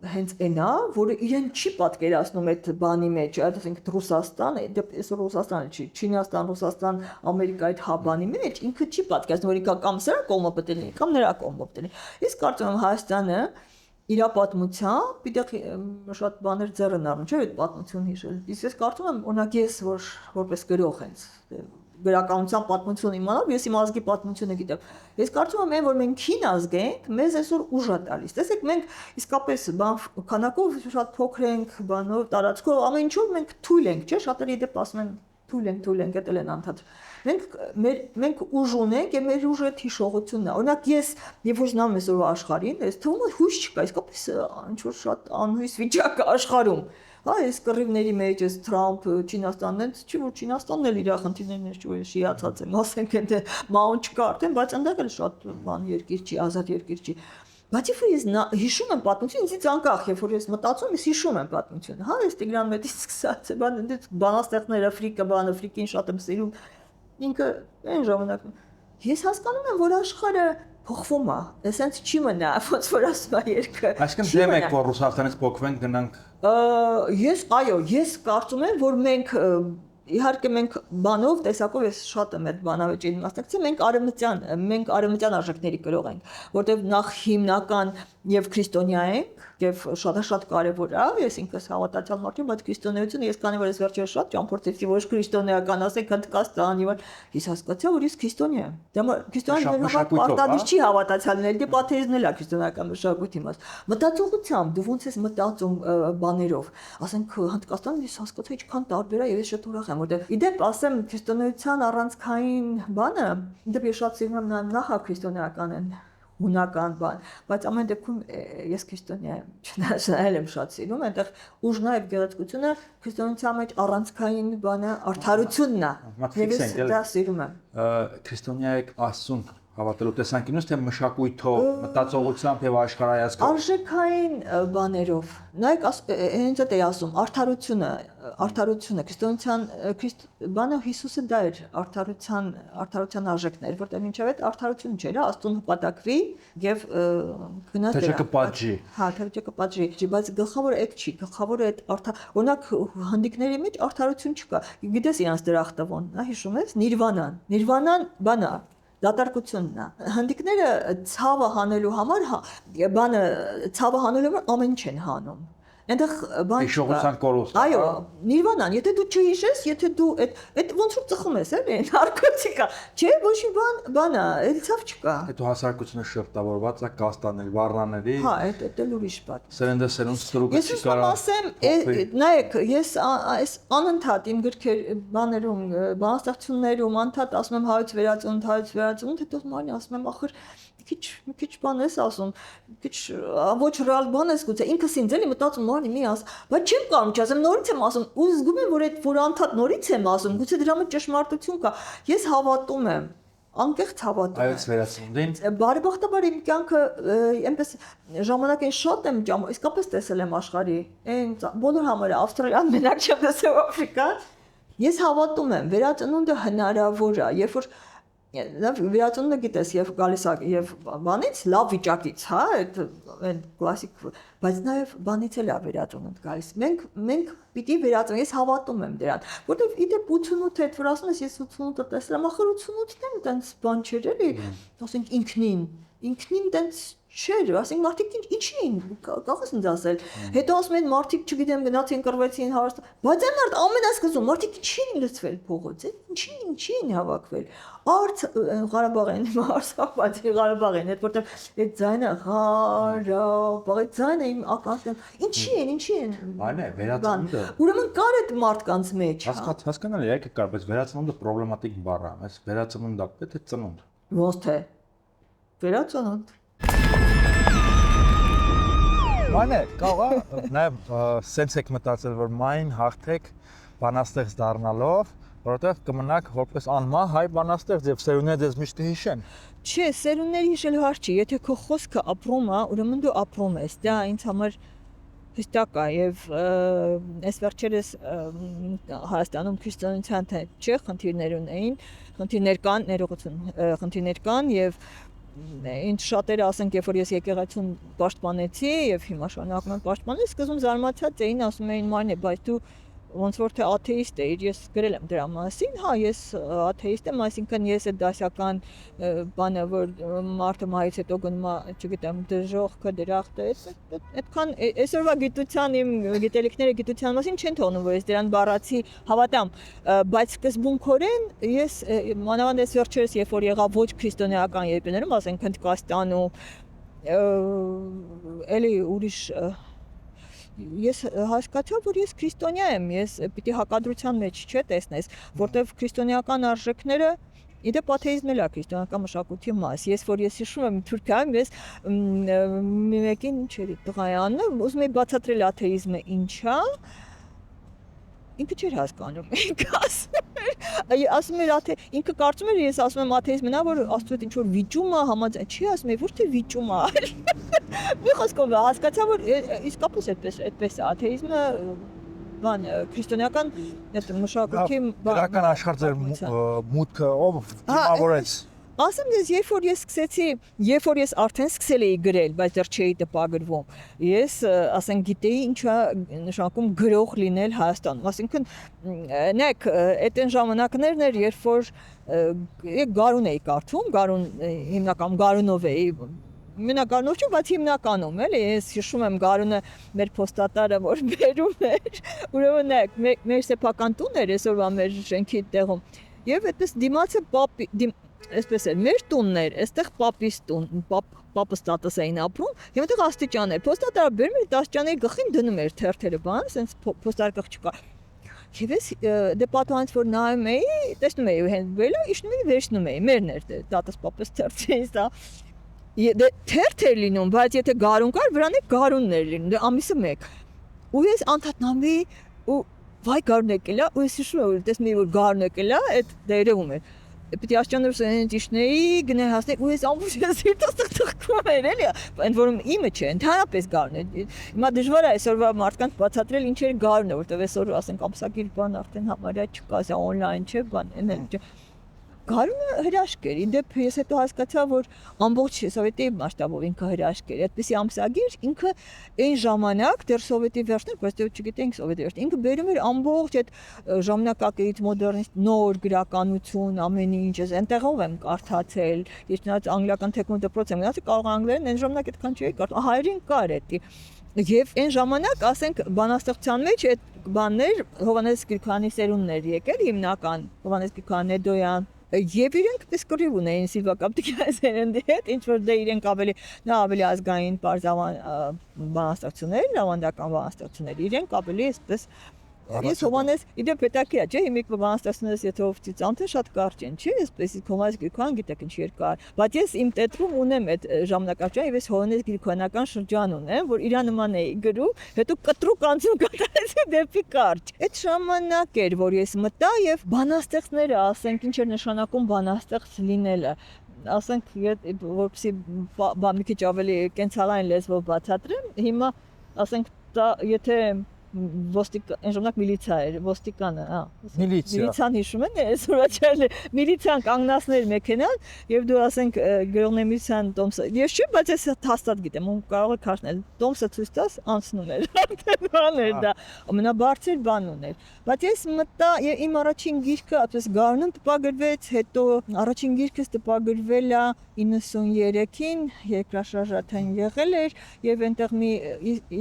հենց այնա, որը իրեն չի պատկերացնում այդ բանի մեջ, ասենք Ռուսաստան, դեպս Ռուսաստանը չի, Չինաստան, Ռուսաստան, Ամերիկա այդ հաբանի մեջ ինքը չի պատկերացնում, որ ինքը կամ սրա կողմը պետք է լինի, կամ նրա կողմը պետք է լինի։ Իսկ կարծում եմ Հայաստանը իր պատմությամբ պիտի շատ բաներ ձեռն առնի, չէ՞ այդ պատմություն հիշել։ Իսկ ես կարծում եմ, օրինակ ես որպես գրող հենց գրականության պատմություն իմանալ, ես իմ ազգի պատմությունը գիտեմ։ Ես կարծում եմ, որ մենք քին ազգ ենք, մեզ այսօր ուժ է տալիս։ Տեսեք, մենք իսկապես քանակով շատ փոքր ենք, բանով, տարածքով, ամեն ինչով մենք թույլ ենք, չէ՞, շատերը դեպ ասում են թույլ ենք, դա էլ անդադ։ Մենք ուժ ունենք, եւ մեր ուժը հիշողությունն է։ Օրինակ ես, երբ որ զնամ այսօրվա աշխարհին, ես թվում է հույս չկա, իսկապես ինչ որ շատ անհույս վիճակ է աշխարհում։ Հա, այս կռիվների մեջ էս Թրամփ, Չինաստանն են, չի որ Չինաստանն էլ իր խնդիրներն է, չի որ շիացած են, ասենք դե մաուն չկա արդեն, բայց այնտեղ էլ շատ բան երկիր չի, ազատ երկիր չի։ Բայց if ես հիշում եմ պատմությունը, ինձ անկախ, երբ որ ես մտածում, ես հիշում եմ պատմությունը։ Հա, ես Տիգրան Մեծից սկսած, բանաստեղծները Ֆրիկին շատ եմ սիրում։ Ինքը այն ժամանակ ես հասկանում եմ, որ աշխարհը փոխվում է, այսինքն չի մնա, ոնց որ ասում է երկը։ Այսինքն դեմ եք որ Ռուսաստանից փոխվենք գնանք։ Ես կարծում եմ, որ մենք իհարկե մենք բանով, տեսակով ես շատ եմ այդ բանավեճին մասնակցել, մենք արևմտյան արժեքների կրող ենք, որտեղ նախ հիմնական եւ քրիստոնյա ենք, եւ շատ կարեւոր է, ես ինքս հավատացյալ մարդ եմ, բայց քրիստոնեությունը ես քանի որ ես վերջերս շատ ճամփորդեցի, ոչ քրիստոնեական, ասենք Հնդկաստան եւ ես հասկացա, որ ես քրիստոնյա եմ։ Դա քրիստոնեական պարտադիր չի հավատացյալն էլ, դե պաթեիզմն էլ է քրիստոնեական մշակույթի մաս։ Մտածողությամբ դու ոնց ես մտածում բաներով, ասենք Հնդկաստանում ես հասկացա ինչքան տարբեր է եւ ես շատ ուրախ եմ, որտեղ իդեպ ասեմ քրիստոնեության առանցքային բանը, իդեպ ես շատ սիրում եմ նախ քրիստոնեական են հունական բան, բայց ամեն դեպքում ես քրիստոնյա եմ, չնայել եմ շատ սիրում, այնտեղ ուժն եւ գեղեցկությունը քրիստոնեության մեջ առանցքային բանը արդարությունն է։ Եվ ես դա սիրում եմ։ Քրիստոնյա եք Աստծուն հավատալու տեսանկյունից թե մշակույթով, մտածողությամբ եւ աշխարհայացքով։ Արժեքային բաներով։ Նայեք, հենց այդ է ասում, արդարությունը, քրիստոնեության բանը Հիսուսը դա էր, արդարության արժեքներ, որտեղ մինչև այդ արդարություն չէր, Աստծուն հպատակվի եւ գնա դրա։ Թե չկպատժի։ Հա, թե չկպատժի, բայց գլխավորը այդ չի, գլխավորը այդ օրինակ հնդիկների մեջ արդարություն չկա։ Գիտես իրանց դրախտավոն, հա, հիշում ես, Նիրվանան բանա դատարկությունն է։ Հնդիկները ցավը հանելու համար ցավը հանելու համար ամեն ինչ են հանում։ Այնտեղ բան հիշողության կորուստ։ Այո, Նիրվանան, եթե դու չհիշես, եթե դու այդ ոնց որ ծխում ես, էլի, նարկոտիկա, չէ, ոչ մի բան է, էլի ցավ չկա։ Հետո հասարակությունը շերտավորված է կաստաների, վառնաների։ Հա, այդ էլ ուրիշ բան։ Սերնդեսերունդ ստրուկը չի կարող։ Ես ասեմ, նայեք, ես այս անընդհատ իմ գրքեր բաներում, բանաստեղծություններում անընդհատ ասում եմ հայոց վերածնունդ, հետո մանի ասում եմ ախր մի քիչ բան ես ասում, քիչ ոչ ռեալ բան ես գուցե ինքս ինձ էլի մտածում անի մի աս, բայց չեմ կարող չասեմ նորից եմ ասում, ու զգում եմ որ անդադ նորից եմ ասում, գուցե դրա մեջ ճշմարտություն կա։ Ես հավատում եմ, անկեղծ հավատում եմ։ Այո, վերացնունդին։ Բարեբախտաբար իմ կյանքը այնպես ժամանակին շատ եմ իսկապես տեսել եմ աշխարհի, այն բոլոր համարը Ավստրալիան մենակ չեմ տեսել Աֆրիկան։ Ես հավատում եմ, վերածնունդը հնարավոր է, երբ որ վերածնունդը գիտես եւ գալիս է եւ բանից լավ վիճակից, հա, այդ կլասիկ, բայց նաեւ բանից էլ է վերածնունդ գալիս։ Մենք պիտի վերածնունդ, ես հավատում եմ դրան, որտեւ իդեպ 88 հետ որ ասում ես ես 88-ը տեսել եմ, ախր 88-ն էլ տենց բան չէր էլի, ասենք ինքնին տենց չէր, ասենք մարդիկ ինչի՞ն, կարող ես ինձ ասել։ Հետո ասում են մարդիկ, չգիտեմ, գնացին կռվեցին հարստը, բայց այն մարդ ամենասկզբում մարդիկ ինչի՞ն լծվել փողոց, ինչի՞ն հավաքվել։ Արդ Ղարաբաղին, Արցախի Ղարաբաղին, այդ որտեղ այդ ձայնը Ղարաբաղի ձայնը իմ ականջում ինչի են։ Այն է, վերածնունդը։ Ուրեմն կար այդ մարդկանց մեջ։ Հասկանալի է, եկեք կար, բայց վերածնունդը պրոբլեմատիկ բառ է, այս վերածնունդը պետք է ծնունդ։ Ոնց թե։ Վերածնունդ։ Մանե, կարող է նաև սենց եք մտածել, որ մայն հաղթեք բանաստեղծ դառնալով, որովհետև կմնաք որպես անմահ հայ բանաստեղծ եւ սերունդները դες միշտ կհիշեն։ Չէ, սերունդների հիշելու հարց չի, եթե քո խոսքը ապրում է, ուրեմն դու ապրում ես։ Դա ինձ համար հստակ է եւ այս վերջերս Հայաստանում քրիստոնեության թե չէ խնդիրներ ունեին, խնդիրներ կան եւ ինձ շատերը ասենք երբ որ ես եկեղեցուն պաշտպանեցի եւ հիմա շարունակում եմ պաշտպանել, սկզբում զարմացած էին, ասում էին Մարնե, բայց դու ոնց որ թե աթեիստ էիր, ես գրել եմ դրա մասին, հա, ես աթեիստ եմ, այսինքն ես այդ դասական բանը, որ մարդը մայից հետո գնում է, չգիտեմ, դժոխքը, դրախտը, այդքան այսօրվա գիտության իմ գիտելիքները գիտության մասին չեն թողնում, որ ես դրան բառացի հավատամ, բայց սկզբունքորեն ես մանավանդ այս վերջերս երբ որ եղա ոչ քրիստոնեական երկրներում, ասենք Հնդկաստանում, էլի ուրիշ ես հասկացա, որ ես քրիստոնյա եմ, ես պիտի հակադրության մեջ չէ տեսնես, որտեվ քրիստոնեական արժեքները իդեպ աթեիզմն էլ է քրիստոնեական մշակույթի մաս։ Ես որ ես հիշում եմ Թուրքիայում, ես մեկին ինչ էր տղայանը, ուզում էի բացատրել աթեիզմը ինչ է, ինքը չէր հասկանում, ասում էր ինքը կարծում էր ես ասում եմ աթեիզմն է, որ Աստծո հետ ինչ որ վիճում է, համաձայն չի ասում էր, որ թե վիճում է։ Մի խոսքով հասկացա, որ իսկապես այդպես է աթեիզմը բան քրիստոնեական այդ մշակույթի դրական աշխարհ ձեր մուտքը ով դիմավորեց։ Ասեմ երբ որ ես արդեն սկսել էի գրել, բայց դեռ չէի տպագրվում, ես ասենք գիտեի ինչա նշանակում գրող լինել Հայաստանում։ Այսինքն նայեք, այդ այն ժամանակներն էր, երբ որ Գարուն էի կարդում, Գարուն հիմնականում Գարունով էի Մենագարնով չէ, բայց հիմնականում էլի, ես հիշում եմ Գարունը մեր փոստատարը, որ բերում էր, ուրեմն նայեք, մեր սեփական տուն էր այսօրվա մեր շենքի տեղում, եւ այդպես դիմացը այսպես էր, մեր տունն էր, այստեղ պապիս տուն, պապս տատս էին ապրում, եւ այդտեղ աստիճան էր, փոստատարը բերում էր աստիճանի գլխին դնում էր թերթերը, բան, ասենց փոստարկղ չկա։ Եվ ես դե պատուհանից որ նայում էի, տեսնում էի հենց վելա, իջնում էի, վերցնում էի, մերն էր տատս պապս թերթը, սա Դե թերթ էր լինում, բայց եթե Գարուն կար, վրան է Գարունն էր լինում, դե ամիսը 1։ Ու ես անդադ նամի ու վայ Գարուն եկել է, ու ես հիշում եմ, որ տեսնում էի, որ Գարուն եկել է, այդ դերևում էր։ Պետք է աշճանով սենից իջնեի, գնա հասնեի, ու ես ամբողջ սիրտս թխթխում էր, էլի, ընդ որում իմը չէ, ընդհանրապես Գարուն է։ Հիմա դժվար է այսօրվա մարդկանց բացատրել ինչ էր Գարունը, որտեղ այսօր ասենք ամսագիր բան արդեն համարյա չկա, սա on-line չէ, բան, էն Գարունը հրաշք էր, իդեպ ես հետո հասկացա, որ ամբողջ սովետի մասշտաբով ինքը հրաշք էր, այդպիսի ամսագիր ինքը այն ժամանակ դեռ սովետի վերջներ, բայց դեռ չգիտենք սովետի վերջներ, ինքը բերում էր ամբողջ այդ ժամանակակից մոդեռնիստ նոր գրականություն, ամեն ինչ, ես այնտեղով եմ կարդացել, ես նայած անգլիական թեկնոց դպրոց եմ գնացել, կարող անգլերեն այն ժամանակ այդքան չէի կարդում, հայերեն կար էդի։ Եվ այն ժամանակ, ասենք, բանաստեղծության մեջ այդ բաններ Հովհաննես Գրիգորյանի սերունդներ եկել հիմնական, Հովհաննես Գրիգորյան Նեդոյան Եվ իրենք պես կռիվ ունեին Սիլվա Կապտիկյանի սերնդի հետ, ինչ որ դե իրենք ավելի ազգային պարզավան բանաստեղծություններ, լավանդական բանաստեղծություններ, իրենք ավելի այսպես Ես Հովհաննես, իդեպ հետաքրքիր է, չէ՞, հիմիկ բանաստեղծություններս եթե ովցից անթեն շատ կարճ են, չէ՞, այսպես Հովհաննես Գրիգորյան գիտեք ինչ երկար, բայց ես իմ տետրում ունեմ այդ ժամանակաշրջան եւ ես Հովհաննես Գրիգորյանական շրջան ունեմ, որ իրա նման էի գրում, հետո կտրուկ անցում կատարեցի դեպի կարճ։ Այդ ժամանակ էր, որ ես մտա եւ բանաստեղծները, ասենք, ինչ էր նշանակում բանաստեղծ լինելը ասենք, որպեսզի մի քիչ ավելի կենցաղային լեզվով բացատրեմ, հիմա ասենք, եթե այն ժամանակ միլիցիա էր, ոստիկանը, միլիցիան հիշում են, այսօր միլիցիան կանգնացներ մեքենան եւ դու ասենք գրողների միլիցիան տոմսը, ես չի, բայց ես հաստատ գիտեմ, ում կարող է քաշնել, տոմսը ցույց տաս անցնում էր, բան էր դա, ամենաբարձր բանն էր, բայց ես մտա եւ իմ առաջին գիրքը, այսպես Գարունում տպագրվեց, հետո առաջին գիրքս տպագրվել է 93-ին, երկրաշարժաթեն եղել էր եւ այնտեղ մի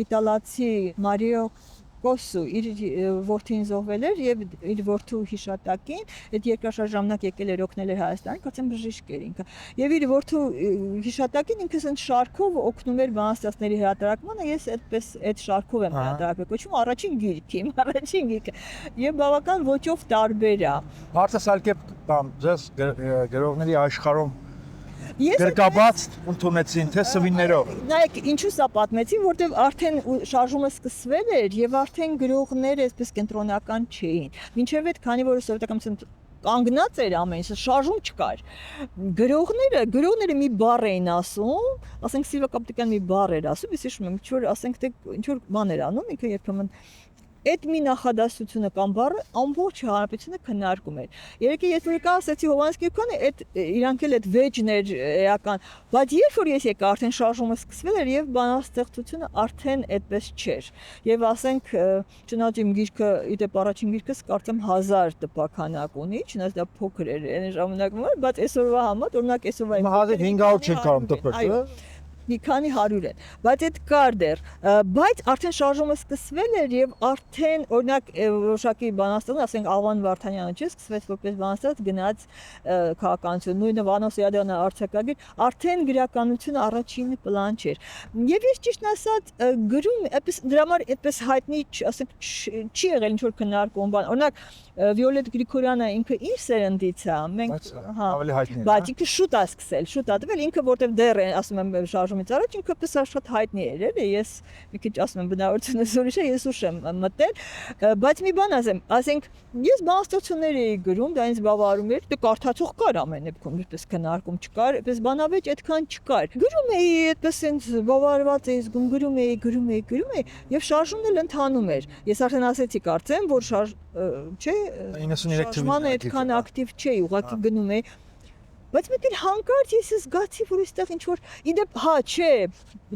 իտալացի Մարիո Կոսու իր որդին զոհվել էր եւ իր որդու հիշատակին այդ երկրաշարժ ժամանակ եկել էր օգնել էր Հայաստանին, կարծեմ բժիշկ էր ինքը։ Եվ իր որդու հիշատակին ինքս այն շարքով օգնում էր բանաստեղծների հրատարակմանը, ես այդպես այդ շարքով եմ հրատարակել, կոչվում առաջին գիրքը, իմ առաջին գիրքը։ Եվ բավական ոճով տարբեր է։ Հարցը սալկե բան, ձեզ գրողների աշխարհում գրկաբաց ընդունեցին թե սվիններով։ Նայեք, ինչու սա պատմեցի, որտեղ արդեն շարժումը սկսվել էր եւ արդեն գրողները այսպես կենտրոնական չէին։ Մինչեւ այդ քանի որ սովետական կանգնած էր ամեն ինչ, շարժում չկար։ Գրողները մի բառ էին ասում, ասենք Սիլվա Կապտիկյան մի բառ էր ասում, ես հիշում եմ, ինչ որ ասենք թե ինչ որ բան էր անում, ինքը երբեմն Այդ մի նախադասությունը կամ բառը ամբողջ հանրապետությունը քննարկում էր։ Երեկ ես որ ասացի Հովհաննես Գրիգորյանը, այդ իրանք էլ այդ վեճն էր էական, բայց երբ որ ես եկա արդեն շարժումը սկսվել էր եւ բանաստեղծությունը արդեն այդպես չէր։ Եվ ասենք չնայած իմ գիրքը, իդեպ առաջին գիրքս կարծեմ 1000 տպաքանակ ունի, չնայած դա փոքր էր այն ժամանակում, բայց այսօրվա համար, օրինակ այսօրվա 1500 չեն կարող տպել, մի քանի 100 են, բայց այդ կար դեռ, բայց արդեն շարժումը սկսվել էր եւ արդեն օրինակ որոշակի բանաստեղծ, ասենք Աղվան Վարդանյանը չէ, սկսվեց որպես բանաստեղծ, գնաց քաղաքականություն, նույնը Վանո Սիրադյանը արձակագիր, արդեն գրականությունը առաջին պլան չէր։ Եվ ես ճիշտ ասած գրում, այդպես դրա համար այդպես հայտնի, ասենք չի եղել ինչ որ քննարկում բան։ Օրինակ Վիոլետ Գրիգորյանը ինքը իր սերնդից է, մենք ավելի հայտնի է։ Բայց ինքը շուտ է սկսել, շուտ է տվել, ինքը որտեվ դեռ ասում եմ շարժումից առաջ ինքը պես շատ հայտնի էր, էլի, ես մի քիչ ասում եմ բնավորությունը ուրիշ է, ես ուշ եմ մտել, բայց մի բան ասեմ, ասենք ես բանաստեղծություններ էի գրում, դա ինձ բավարարում էր, դե կարդացող կար ամեն դեպքում, այդպես քննարկում չկար, այդպես բանավեճ այդքան չկար։ Գրում էի, այդպես ինձ բավարարված էի զգում, գրում էի, եւ շարժումն էլ ընթանում էր։ Ես արդեն ասեցի, կարծեմ, որ չէ, 93 շարժմանը այդքան ակտիվ չէի, ուղղակի գնում էի։ Բայց մեկ էլ հանկարծ ես զգացի, որ այստեղ ինչ որ իդեպ, հա, չէ,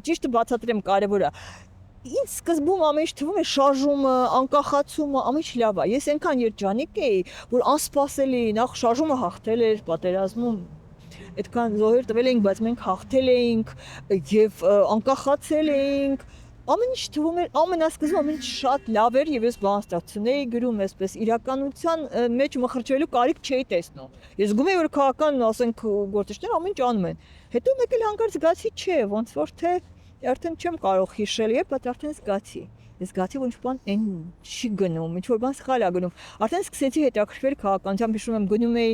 ճիշտը բացատրեմ կարևոր է։ Ինձ սկզբում ամեն ինչ թվում է շարժումը, անկախացումը, ամեն ինչ լավ է։ Ես այնքան երջանիկ էի, որ անսպասելի, նախ շարժումը հաղթել էր պատերազմում, այդքան զոհեր տվել էինք, բայց մենք հաղթել էինք եւ անկախացել էինք։ Ամեն ինչ թվում էր ամենասկզբում ամեն ինչ շատ լավ էր եւ ես բանաստեղծություն էի գրում, այսպես իրականության մեջ մխրճվելու կարիք չէի տեսնում։ Ես զգում էի, որ քաղաքական, ասենք, գործիչները ամեն ինչ անում են։ Հետո մեկ էլ հանկարծ զգացի, չէ, ոնց որ թե արդեն չեմ կարող հիշել, բայց արդեն զգացի։ Ես զգացի, որ ինչ բան այն չի գնում, ինչ որ բան սխալ է գնում։ Արդեն սկսեցի հետաքրքրվել քաղաքականությամբ, հիշում եմ, գնում էի,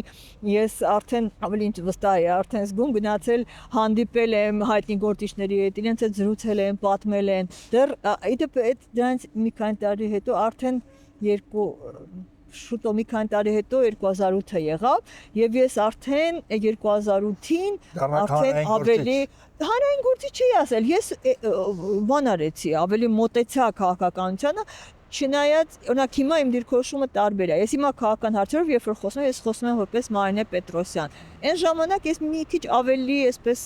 ես արդեն ավելի ինչ վստահ էի, արդեն զգում գնացել, հանդիպել եմ հայտնի գործիչների հետ, իրենց հետ զրուցել եմ, պատմել են։ Դեռ իդեպ այդ դրանից մի քանի տարի հետո արդեն շուտով մի քանի տարի հետո 2008-ը եղավ եւ ես արդեն 2008-ին արդեն ավելի հանրային գործի չի ասել, ես բան արեցի, ավելի մոտեցա քաղաքականությանը, չնայած օրինակ հիմա իմ դիրքորոշումը տարբեր է։ Ես հիմա քաղաքական հարցերով երբ որ խոսում եմ, ես խոսում եմ որպես Մարինե Պետրոսյան։ Այն ժամանակ ես մի քիչ ավելի այսպես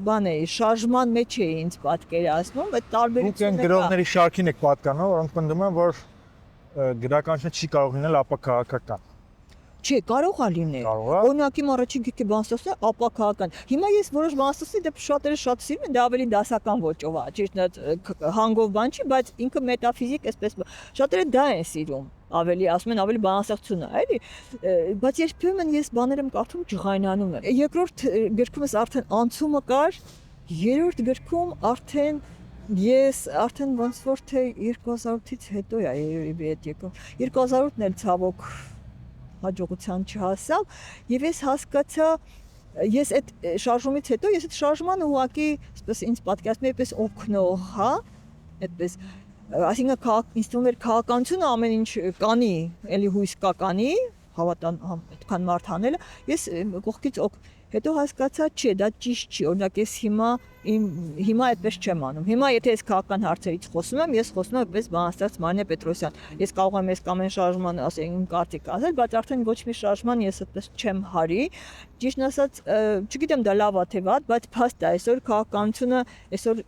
բան էի, շարժման մեջ էի ինձ պատկերացնում, այդ տարբերությունը։ Դուք գրողների շարքին եք պատկանում, որոնք պնդում են, որ գրականությունը չի կարող լինել ապա քաղաքական։ Չէ, կարող է լինել։ Օրինակ իմ առաջին գիրքը բանաստեղծությունն է ապա քաղաքական։ Հիմա ես որոշ բանաստեղծությունների դեպ շատերը շատ սիրում են, դա ավելի դասական ոճով է, ճիշտ է, հանգով բան չի, բայց ինքը մետաֆիզիկ էսպես շատերը դա են սիրում։ Ավելի ասում են ավելի բանաստեղծություն է, էլի, բայց երբեմն ես բաներ եմ կարդում ջղայնանում եմ։ Երկրորդ գրքումս արդեն անցումը կար, երրորդ գրքում արդեն ես արդեն ոնց որ թե 2008-ից հետո է երևի այդ եկում։ 2008-ն էլ ցավոք հաջողության չհասավ եւ ես հասկացա ես այդ շարժումից հետո ես այդ շարժմանը ուղղակի այսպես ինձ պատկերացնում եմ այսպես օգնող, հա, այդպես այսինքն ինձ թվում էր քաղաքականությունը ամեն ինչ կանի, էլի հույս կանի, հավատան այդքան մարդ հանելը, ես կողքից հետո հասկացա, չէ, դա ճիշտ չի, օրինակ ես հիմա այդպես չեմ անում։ Հիմա եթե ես քաղաքական հարցերից խոսում եմ, ես խոսում եմ որպես բանաստեղծ Մարինե Պետրոսյան։ Ես կարող եմ այս կամ այն շարժման ասել, իմ կարծիք ասել, բայց արդեն ոչ մի շարժման ես այդպես չեմ հարի։ Ճիշտն ասած, չգիտեմ դա լավ է թե վատ, բայց փաստ է, այսօր քաղաքականությունը այսօր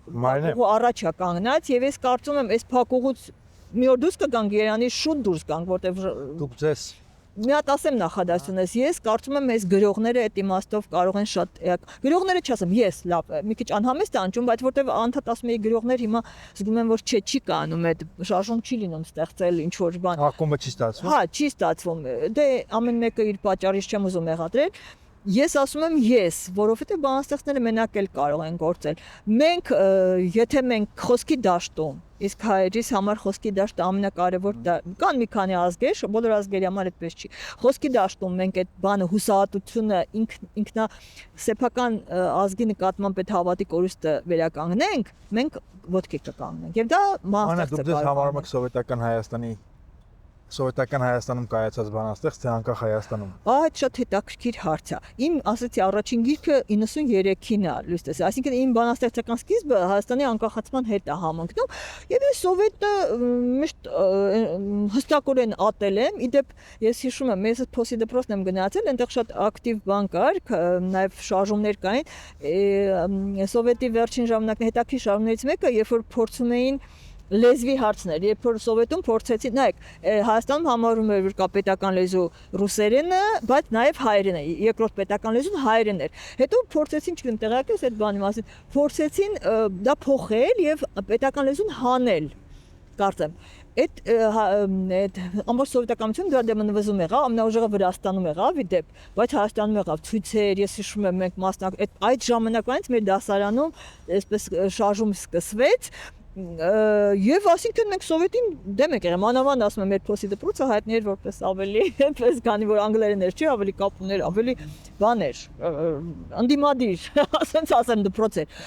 առաջ է կանգնած եւ ես կարծում եմ այս փակուղուց մի օր դուրս կգանք Երևանի շուտ դուրս գանք, որտեվ դուք ձեզ մի հատ ասեմ նախադասությունս, ես կարծում եմ այս գրողները այդ իմաստով կարող են շատ գրողները չասեմ, ես լավ, մի քիչ անհամեստ անջում, բայց որտեվ անդադ ասում էի գրողներ հիմա զգում եմ որ չի կանում այդ շարժում չի լինում ստեղծել ինչ որ բան։ Ակումբը չի ստացվում։ Հա, չի ստացվում։ Դե ամեն մեկը իր պատճառից չեմ ուզում մեղադրել։ Ես ասում եմ ես, որովհետև բանաստեղծները մենակ էլ կարող են գործել։ Մենք, եթե մենք խոսքի դաշտում, իսկ հայերիս համար խոսքի դաշտը ամենակարևոր կան մի քանի ազգեր, բոլոր ազգերի համար այդպես չի։ Խոսքի դաշտում մենք այդ բանը հուսահատությունը ինքնա սեփական ազգի նկատմամբ այդ հավատի կորուստը վերականգնենք, մենք ոտքի կկանգնենք։ Եվ դա դուք ձեզ համարում եք սովետական Հայաստանում կայացած բանաստեղծ թե անկախ Հայաստանում։ Այդ շատ հետաքրքիր հարց է։ Իմ ասացի առաջին գիրքը 93-ին է, լույս տեսա, այսինքն իմ բանաստեղծական սկիզբը Հայաստանի անկախացման հետ է համընկնում, եւ ես սովետը միշտ հստակորեն ատել եմ։ Իդեպ ես հիշում եմ, ես փոսի դպրոցն եմ գնացել, այնտեղ շատ ակտիվ բան կար, նաեւ շարժումներ կային։ Սովետի վերջին ժամանակների հետաքրքիր շարժումներից մեկը, երբ որ փորձում էին լեզվի հարցներ, երբ որ սովետում փորձեցին, նայեք, Հայաստանում համարում էր որ կա պետական լեզու ռուսերենը, բայց նաև հայերենը, երկրորդ պետական լեզուն հայերենն էր։ Հետո փորձեցին, չգիտեմ, տեղյակես այդ բանի մասին, փորձեցին դա փոխել եւ պետական լեզուն հանել, կարծեմ։ Այդ ամբողջ սովետականությունը դրա դեմ նվազում եղավ, ամենաուժեղը Վրաստանում եղավ, իդեպ, բայց Հայաստանում եղավ ցույցեր, ես հիշում եմ մենք մասնակցել այդ ժամանակվանից մեր դասարանում այսպես շարժում սկսվեց եւ ասինքն մենք սովետին դեմ ենք եղել, մանավանդ ասում եմ մեր փոսի դպրոցը հայտնի էր որպես ավելի այդպես քանի որ անգլերեն էր, չի, ավելի կապ ուներ, ավելի բան էր, անդիմադիր, ասենց ասեմ դպրոց էր։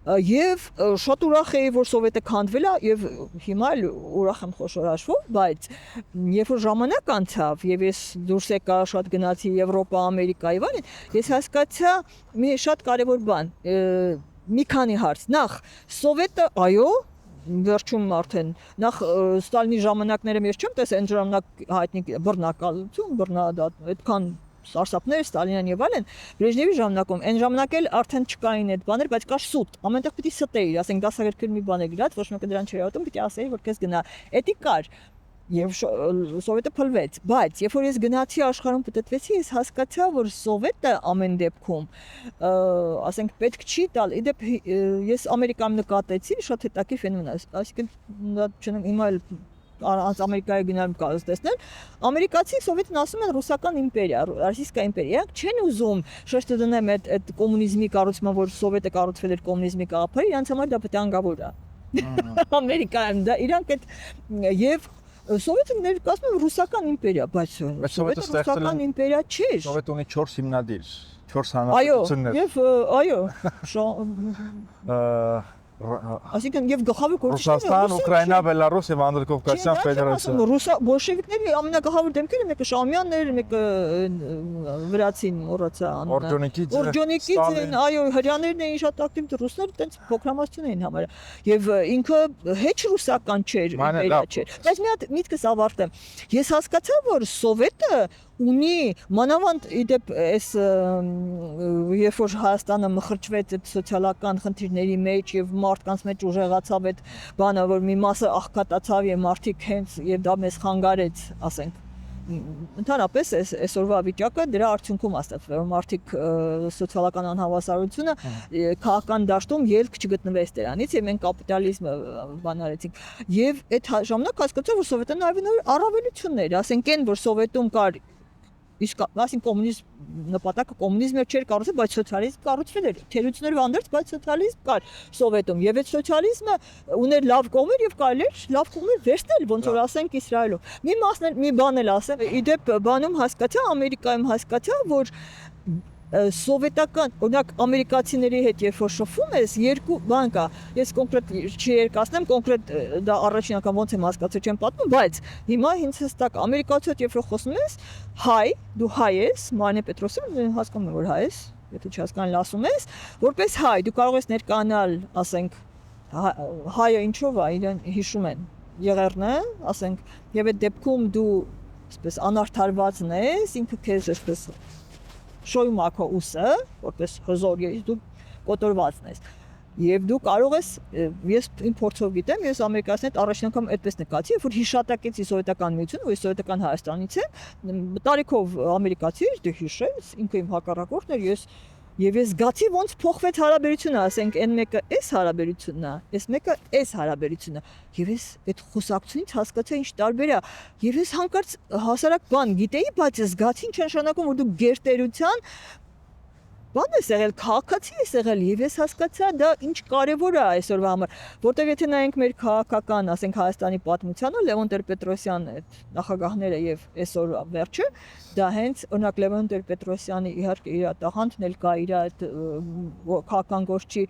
Եվ շատ ուրախ էի որ սովետը քանդվել է եւ հիմա էլ ուրախ եմ խոշոր հաշվով, բայց երբ որ ժամանակ անցավ եւ ես դուրս եկա շատ գնացի Եվրոպա, Ամերիկա եւ այլն, ես հասկացա մի շատ կարեւոր բան մի քանի հարց։ Նախ սովետը այո, վերջում արդեն նախ Ստալինի ժամանակները ես չեմ տեսել, այն ժամանակ հայտնի բռնակալություն, բռնադատ, այդքան սարսափներ, Ստալինյան եւ այլն, Բրեժնևի ժամանակում, այն ժամանակ էլ արդեն չկային այդ բաներ, բայց կար սուտ։ Ամենտեղ պիտի ստեիր, ասենք դասագրքեր մի բան է գրած, ոչ մեկը դրան չէր ատում, պիտի ասեի, որ քեզ գնա։ Էդի կար։ Եվ սովետը փլվեց, բայց երբ որ ես գնացի աշխարհում պատտվեցի, ես հասկացա, որ սովետը ամեն դեպքում, ասենք պետք չի տալ։ Իդեպ ես Ամերիկայում նկատեցի շատ հետաքրքիր ֆենոմեն, այսինքն չնայած հիմա էլ անց Ամերիկայի գնալու կարծես տեսնել, ամերիկացի սովետն ասում են ռուսական իմպերիա, ռոսիյսկա իմպերիա, չեն ուզում շեշտը դնեմ այդ կոմունիզմի կառուցումը, որ սովետը կառուցվել էր կոմունիզմի կաղապարի, իրանց համար դա վտանգավոր է։ Ամերիկայում դա իրանք այդ եւ Սովետը ներկայացնում է ռուսական իմպերիա, բայց սովետը ռուսական իմպերիա չէր։ Սովետը ունի 4 հիմնադիր, 4 հանրապետություններ։ Այո, Այսինքն եւ գլխավոր գործիչները Ռուսաստան, Ուկրաինա, Բելարուս եւ Անդրկովկասյան ֆեդերացիա։ Բոլշևիկների ամենագլխավոր դեմքերը մեկը Շամյանն էր, մեկը վրացին մոռացա անունը։ Օրջոնիկիձին, այո, հрьяաներն էին շատ ակտիվ, ռուսները տենց փոքրամասնություն էին համարը։ Եվ ինքը հեչ ռուսական չէր, իմպերիա չէր։ Բայց մի հատ միտքս ավարտեմ։ Ես հասկացա, որ սովետը ունի մանավանդ իդեպ այս երբ որ Հայաստանը մխրճվեց այդ սոցիալական խնդիրների մեջ եւ մարդկանց մեջ ուժեղացավ այդ բանը, որ մի մասը աղքատացավ եւ մարդիկ հենց եւ դա մեզ խանգարեց, ասենք ընդհանրապես այսօրվա վիճակը դրա արդյունքում աստացվել, որ մարդիկ սոցիալական անհավասարությունը քաղաքական դաշտում ելք չգտնվեց դրանից եւ մենք կապիտալիզմը բանարեցինք եւ այդ ժամանակ հասկացա, որ սովետը նաեւ առավելություններ, ասենք այն, որ սովետում կար իսկ ասին կոմունիզմ նպատակը կոմունիզմը չէր կառուցվել, բայց սոցիալիզմ կառուցվել էր։ Թերություններով անդերձ, բայց սոցիալիզմ կար Սովետում եւ այդ սոցիալիզմը ուներ լավ կողմեր եւ կարելի էր լավ կողմեր վերցնել, ոնց որ ասենք Իսրայելում։ Մի բան էլ ասեմ, իդեպ բանում հասկացա, Ամերիկայում հասկացա, որ սովետական, օրինակ ամերիկացիների հետ երբ որ շփվում ես, երկու բան կա։ Ես կոնկրետ չերկացնեմ, կոնկրետ դա առաջին անգամ ոնց եմ հասկացել, չեմ պատմում, բայց հիմա ինձ հստակ ամերիկացի հետ երբ որ խոսում ես, հայ, դու հայ ես, Մարինե Պետրոսյան, հասկանում եմ, որ հայ ես, եթե չհասկանալ ասում ես, որպես հայ, դու կարող ես ներկանալ, ասենք, հայը ինչով է, իրեն հիշում են եղերն է, ասենք, եւ այդ դեպքում դու, այսպես անարդարվածն ես, ինքը քեզ այսպես շոյում ակո ուսը, որպես հզոր ես, դու կոտորվածն ես։ Եվ դու կարող ես, ես իմ փորձով գիտեմ, ես ամերիկացիների հետ առաջին անգամ այդպես նկատեցի, որ հիշատակեցի սովետական միությունը, որ սովետական Հայաստանից է, տարիքով ամերիկացի էր, դու հիշես, ինքը իմ հակառակորդն էր, Եվ ես զգացի ոնց փոխվեց հարաբերությունը, ասենք, այն մեկը էս հարաբերությունն է, այս մեկը էս հարաբերությունն է։ Եվ ես այդ խոսակցությունից հասկացա ինչ տարբեր է։ Եվ ես հանկարծ հասարակ բան գիտեի, բայց զգացի ինչ նշանակում, որ դու գերտերության բան ես եղել, քաղաքացի ես եղել, եւ ես հասկացա դա ինչ կարեւոր է այսօրվա համար, որտեղ եթե նայենք մեր քաղաքական, ասենք Հայաստանի պատմությանը, Լևոն Տեր-Պետրոսյանն այդ նախագահները եւ այսօր վերջը, դա հենց օրինակ Լևոն Տեր-Պետրոսյանի իհարկե իր տաղանդն էլ կա, իր այդ քաղաքական գործի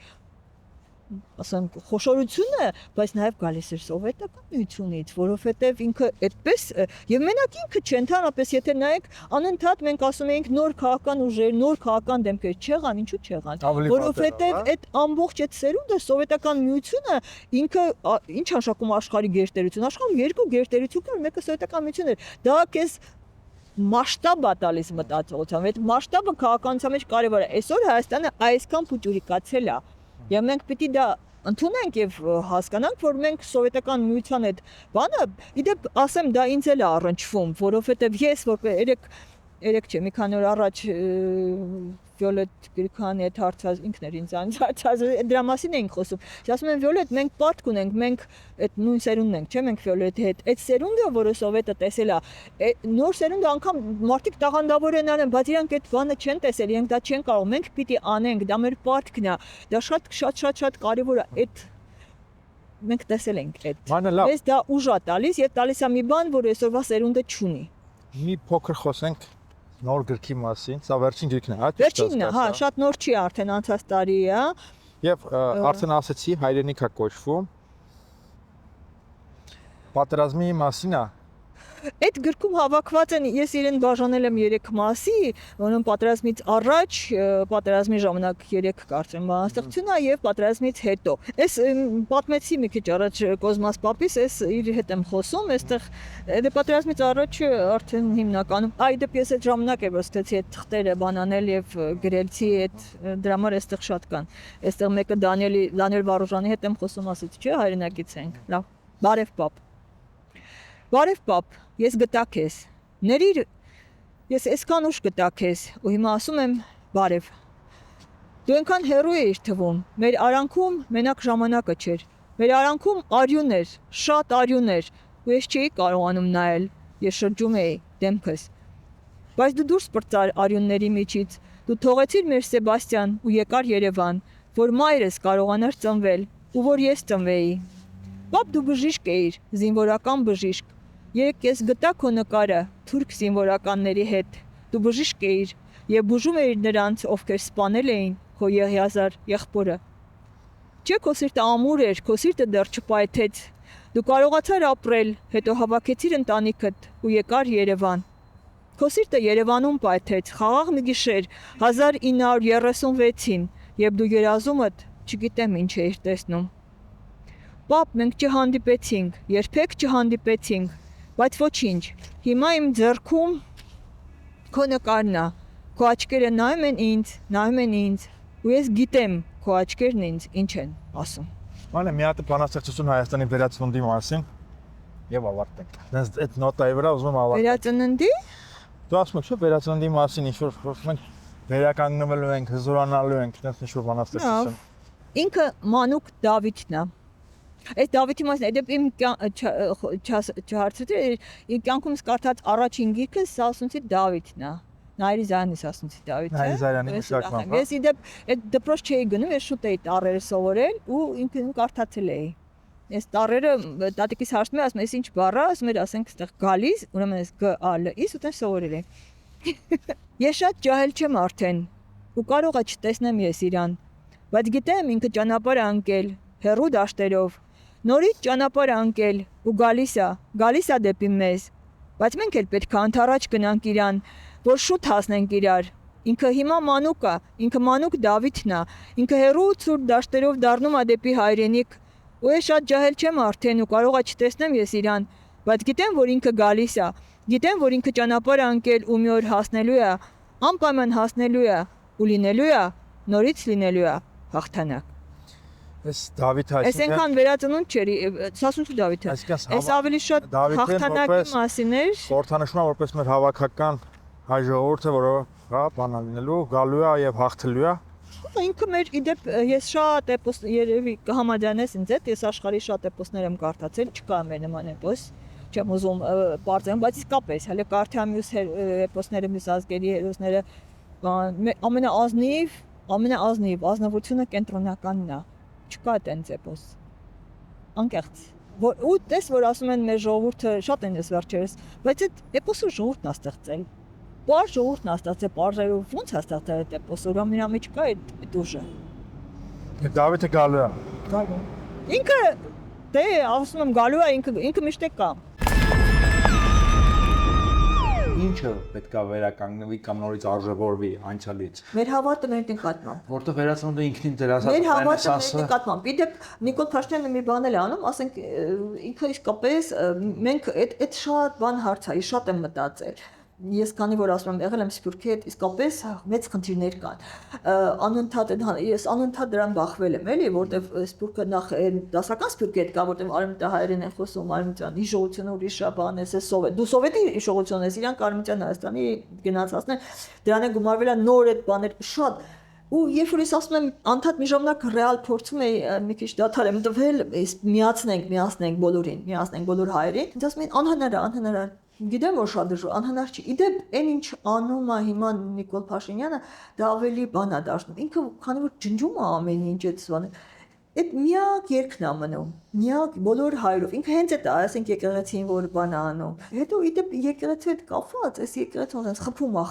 ասենք խոշորությունը, բայց նաև գալիս էր սովետական միությունից, որովհետև ինքը այդպես եւ մենակ ինքը չէ, ընդհանրապես եթե նայեք անընդհատ մենք ասում էինք նոր քաղաքական ուժեր, նոր քաղաքական դեմքեր չեղան, ինչու չեղան, որովհետև այդ ամբողջ այդ սերունդը սովետական միությունը ինքը ինչ նշանակում աշխարհի գերտերություն, աշխարհում երկու գերտերություն կար, մեկը սովետական միությունն էր, դա քեզ մասշտաբ է տալիս մտածողությամբ, այդ մասշտաբը քաղաքականության մեջ կարևոր է, այսօր Հայաստանը այսքան փոճուրիկացել է Եվ մենք պիտի դա ընդունենք եւ հասկանանք, որ մենք սովետական միության այդ բանը, իդեպ ասեմ, դա ինձ էլ է առնչվում, որովհետեւ ես որպես երեք չէ, մի քանի օր առաջ Վիոլետ Գրիգորյանի հետ հարցած ինքն էր ինձ հարցած, դրա մասին էինք խոսում։ Ասում եմ Վիոլետ, մենք պարտք ունենք, մենք այդ նույն սերունդն ենք, չէ՞, մենք Վիոլետի հետ։ Այդ սերունդը, որը սովետը տեսել է, նոր սերունդը անգամ մարդիկ տաղանդավոր են արեն, բայց իրանք այդ բանը չեն տեսել, իրենք դա չեն կարող, մենք պիտի անենք, դա մեր պարտքն է։ Դա շատ կարևոր է այդ մենք տեսել ենք այդ։ Ես դա ուժ է տալիս եւ տալիս է մի բան, որ այսօրվա սերունդը չունի։ Մի փոքր խոսենք նոր գրքի մասին, սա վերջին գրքն է, հա՞։ Վերջինն է, հա, շատ նոր չի, արդեն անցած տարի է։ Եվ արդեն ասացի, հայրենիք է կոչվում։ Պատերազմի մասին է։ Այդ գրքում հավաքված են, ես իրեն բաժանել եմ 3 մասի, որոնք պատերազմից առաջ, պատերազմի ժամանակ 3 կարծեմ բանաստեղծությունն է եւ պատերազմից հետո։ Այս պատմեցի մի քիչ առաջ Կոզմաս Պապիս, այս իր հետ եմ խոսում, այստեղ դե պատերազմից առաջ արդեն հիմնականում այդպես ես այդ ժամանակ եմ ստացի այդ թղթերը բանանել եւ գրելցի այդ դրա համար այստեղ շատ կան։ Այստեղ մեկը Դանիել Վարուժանի հետ եմ խոսում, ասեցի, չէ, հայրենակից ենք։ Լավ։ Բարև պապ։ Բարև պապ, ես գտա քեզ։ Ներիր, ես այսքան ուշ գտա քեզ ու հիմա ասում եմ բարև։ Դու այնքան հեռու էիր թվում, մեր արանքում մենակ ժամանակը չէր։ Մեր արանքում արյուն էր, շատ արյուն էր, ու ես չէի կարողանում նայել, ես շրջում էի դեմքս։ Բայց դու դուրս պրծար արյունների միջից, դու թողեցիր մեր Սեբաստիան ու եկար Երևան, որ մայրս կարողանար ծնվել ու որ ես ծնվեի։ Պապ դու բժիշկ էիր, զինվորական բժիշկ։ Երեկ ես գտա քո նկարը թուրք զինվորականների հետ։ Դու բժիշկ էիր եւ բուժում էիր նրանց, ովքեր սպանել էին քո եղիազար եղբորը։ Չէ, քո սիրտը ամուր էր, քո սիրտը դեռ չպայթեց։ Դու կարողացար ապրել, հետո հավաքեցիր ընտանիքդ ու եկար Երևան։ Քո սիրտը Երևանում պայթեց, խաղաղ մի գիշեր 1936-ին, երբ դու երազումդ չգիտեմ ինչ էիր տեսնում։ Պապ, մենք չհանդիպեցինք, երբեք չհանդիպեցինք, բայց ոչինչ, հիմա իմ ձեռքում քո նկարն է, քո աչքերը նայում են ինձ, ու ես գիտեմ քո աչքերն ինձ ինչ են ասում։ Մանե մի հատ բանաստեղծություն Հայաստանի վերածննդի մասին եւ ավարտենք։ Դες այդ նոտայի վրա ուզում եմ ավարտել։ Վերածննդի։ Դու ասում ես, չէ՞, վերածննդի մասին ինչ որ մենք վերականգնվելու ենք, հզորանալու ենք, դες ինչ որ բանաստեղծություն։ Ինքը Մանուկ Դավիթն է։ Այս Դավիթի մասին այդ իմ չհարցրել, իմ կյանքումս կարդած առաջին գիրքը Սասունցի Դավիթն է։ Նայիրի Զարյանից Սասունցի Դավիթը։ Նայիրի Զարյանի մշակման։ Ես իդեպ այդ դպրոց չէի գնում, ես շուտ էի տառերը սովորել ու ինքն կարդացել էի։ Այս տառերը տատիկիս հարցնում է, ասում է, «Էս ինչ բառ է», ասում էր, ասենք, այդտեղ գալիս, ուրեմն ես G-A-L-I-S ու տես սովորել եմ։ Ես շատ ջահել չեմ արդեն ու կարող է չտեսնեմ ես իրան, բայց գիտեմ ինքը ճանապարհ է ընկել հեռու դաշտերով։ Նորից ճանապարհ է ընկել ու գալիս է դեպի մեզ, բայց մենք էլ պետք է անթառաջ գնանք իրան, որ շուտ հասնենք իրար։ Ինքը հիմա Մանուկ է, ինքը Մանուկ Դավիթն է, ինքը հեռու ցուրտ դաշտերով դառնում է դեպի հայրենիք, ու ես շատ ջահել չեմ արդեն ու կարող է չտեսնեմ ես իրան, բայց գիտեմ, որ ինքը գալիս է, գիտեմ, որ ինքը ճանապարհ է ընկել ու մի օր հասնելու է, անպայման հասնելու է ու լինելու է, նորից լինելու է հաղթանակ։ Այս Դավիթը Այս այնքան վերածնունդ չէր, Սասունցի Դավիթը։ Այս ավելի շատ հաղթանակի մասին էր։ Խորհրդանշում է որպես մեր հավաքական հայ ժողովուրդը, որը հա բանալ լինելու, գալու է եւ հաղթելու է։ Ինքը մեր իդեպ ես շատ էպոս երևի կհամաձայնես ինձ հետ, ես աշխարհի շատ էպոսներ եմ կարդացել, չկա մեր նման էպոս, չեմ ուզում բարձրացնել, բայց իսկապես հələ կարդա մյուս էպոսները, մյուս ազգերի հերոսները ամենաազնիվ ազնվությունը կենտրոնականն է, չկա տենց էպոս, անկեղծ, ու տես որ ասում են մեր ժողովուրդը շատ են ես վերջերս, բայց այդ էպոսը ժողովուրդն է ստեղծել, Պար ժողովուրդն է ստացել, պարզերով ո՞նց է ստացել այդ էպոսը, ուրեմն իրա մեջ կա այդ ուժը։ Դավիթը գալու է։ Գալու։ Ինքը դե ասում եմ գալու է, ինքը միշտ է կա։ Ինչը պետքա վերականգնվի կամ նորից արժևորվի անցյալից։ Մեր հավատը մեր նկատմամբ։ Որտեղ վերածնունդը ինքնին դեր ասած Մեր հավատը մեր նկատմամբ։ Իդեպ Նիկոլ Փաշինյանը մի բան էլ է անում, ասենք ինքը իսկապես մենք այդ շատ բան հարց է, շատ եմ մտածել։ Ես քանի որ ասում եմ եղել եմ Սփյուռքի հետ, իսկապես մեծ խնդիրներ կան։ Ես անընդհատ դրան բախվել եմ, էլի, որտեվ Սփյուռքը նախ դասական Սփյուռքի հետ կա, որտեվ արևմտահայերեն են խոսում, արևմտյան հիշողությունը ուրիշ է, բան է, սովետ։ Դու սովետի հիշողություն ես, իրանք արևմտյան Հայաստանի գնացածներ, դրան է գումարվել է նոր այդ բաներ շատ։ Ու երբ որ ես ասում եմ անդադ մի ժամանակ ռեալ փորձում էի մի քիչ դադար եմ տվել, միացնենք բոլոր հայերին, ինձ ասում են անհնար Գիտեմ որ շատ դժվար անհնար չի։ Իդեպ այն ինչ անում է հիմա Նիկոլ Փաշինյանը, դա ավելի բան է դարձնում։ Ինքը քանի որ ջնջում է ամեն ինչ այդ բանը, այդ միակ երկն է մնում։ Միակ բոլոր հայրով։ Ինքը հենց այդ է, ասենք եկեղեցին որ բան է անում։ Հետո իդեպ եկեղեցու հետ կապված, այս եկեղեցին ոնց խփում է։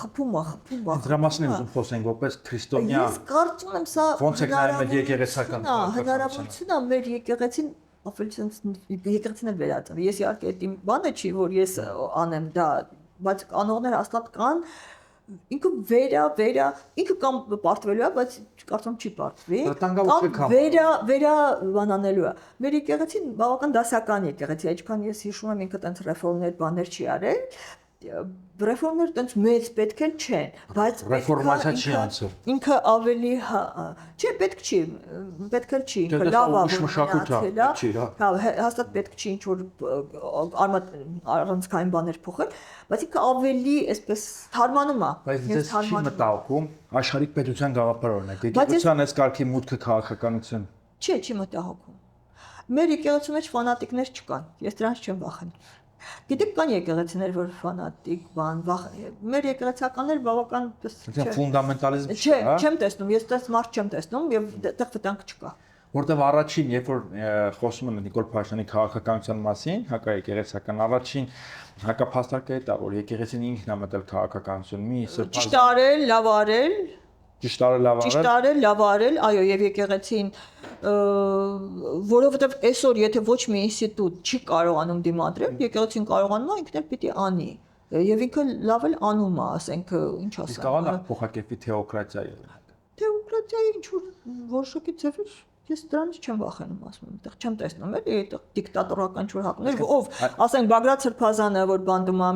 Դրա մասին եմ ուզում խոսենք, որպես քրիստոնյա։ Ես կարծում եմ սա ոնց է նայում այդ եկեղեցական հնարավորություն է մեր եկեղեցին ավելի sense եկեղեցին էլ վերածվի։ Ես իհարկե այդ իմ բանը չի, որ ես անեմ դա, բայց անողներ հաստատ կան, ինքը ինքը կամ պարտվելու է, բայց կարծում չի պարտվի։ Վերա բանանելու է։ Մեր եկեղեցին բավական դասական եկեղեցի, այսքան ես հիշում եմ ինքը տենց ռեֆորմներ բաներ չի արել։ Ռեֆորմներ տենց մեծ պետք էլ չեն, բայց ռեֆորմացիա չի անցել։ Ինքը ավելի չէ, պետք չի, պետք էլ չի, ինքը լավ է, հա, հաստատ պետք չի ինչ որ առանցքային բաներ փոխել, բայց ինքը ավելի այսպես թարմանում է։ Բայց դες չի մտահոգում աշխարհիկ պետության գաղափար օրինակ, եկեղեցիան այս կարգի մուտքը քաղաքականություն։ Չի մտահոգում։ Մեր եկեղեցու մեջ ֆանատիկներ չկան, ես դրանից չեմ վախենում։ Գիտեք, կան եկեղեցիներ, որ ֆանատիկ բան, մեր եկեղեցականներ բավական ֆունդամենտալիզմ չի, հա։ Չեմ տեսնում, ես տես մարդ չեմ տեսնում եւ այդտեղ վտանգ չկա։ Որտեւ առաջին, երբ որ խոսում են Նիկոլ Փաշինյանի քաղաքականության մասին, հակաեկեղեցական առաջին հակափաստարկը դա որ եկեղեցին ինքն է մտել քաղաքականություն, մի ճիշտ արել, լավ արել, լավ արել, այո, եւ եկեղեցին որովհետեւ այսօր եթե ոչ մի ինստիտուտ չի կարողանում դիմադրել, եկեղեցին կարողանում է ինքն էլ պիտի անի։ Եվ ինքը լավ էլ անում է, ասենք, ինչ ասեմ։ Իսկ կարող է փոխակերպի թեոկրատիայի։ Թեոկրատիայի ինչ որ որոշակի ձևեր ես դրանից չեմ վախենում, ասում եմ, այդտեղ չեմ տեսնում, էլի այդտեղ դիկտատորական ինչ որ հակներ, ով, ասենք Բագրատ Սրբազանը, որ բանդում է,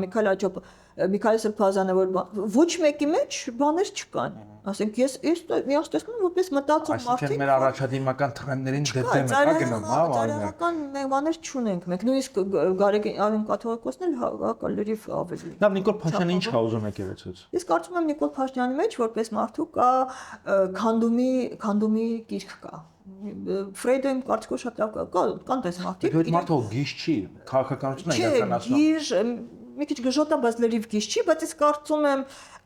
Միքայել Սրբազանը, որ ոչ մեկի մեջ բաներ չկան։ Ասենք ես միած տեսնում եմ որպես մտածող մարդիկ։ Այսինքն մեր առաջադիմական թրենդերին դեպտեմ է գնում, հա, ծայրահեղական բաներ չունենք մենք, նույնիսկ Գարեգին կաթողիկոսն էլ լրիվ ավելի։ Լավ, Նիկոլ Փաշինյանը ինչ ուզում եկեղեցուց։ Ես կարծում եմ Նիկոլ Փաշինյանի մեջ որպես մարդու կա քանդումի գիրք կա։ Ֆրեյդոյի կարծիքով շատ լավ կան դες մարդիկ։ Այդ մարդը գիժ չի, քաղաքականությունն է իրականացնում։ Գիժ, մի քիչ գժոտա, բայց լրիվ գիժ չի, բայց ես կարծում եմ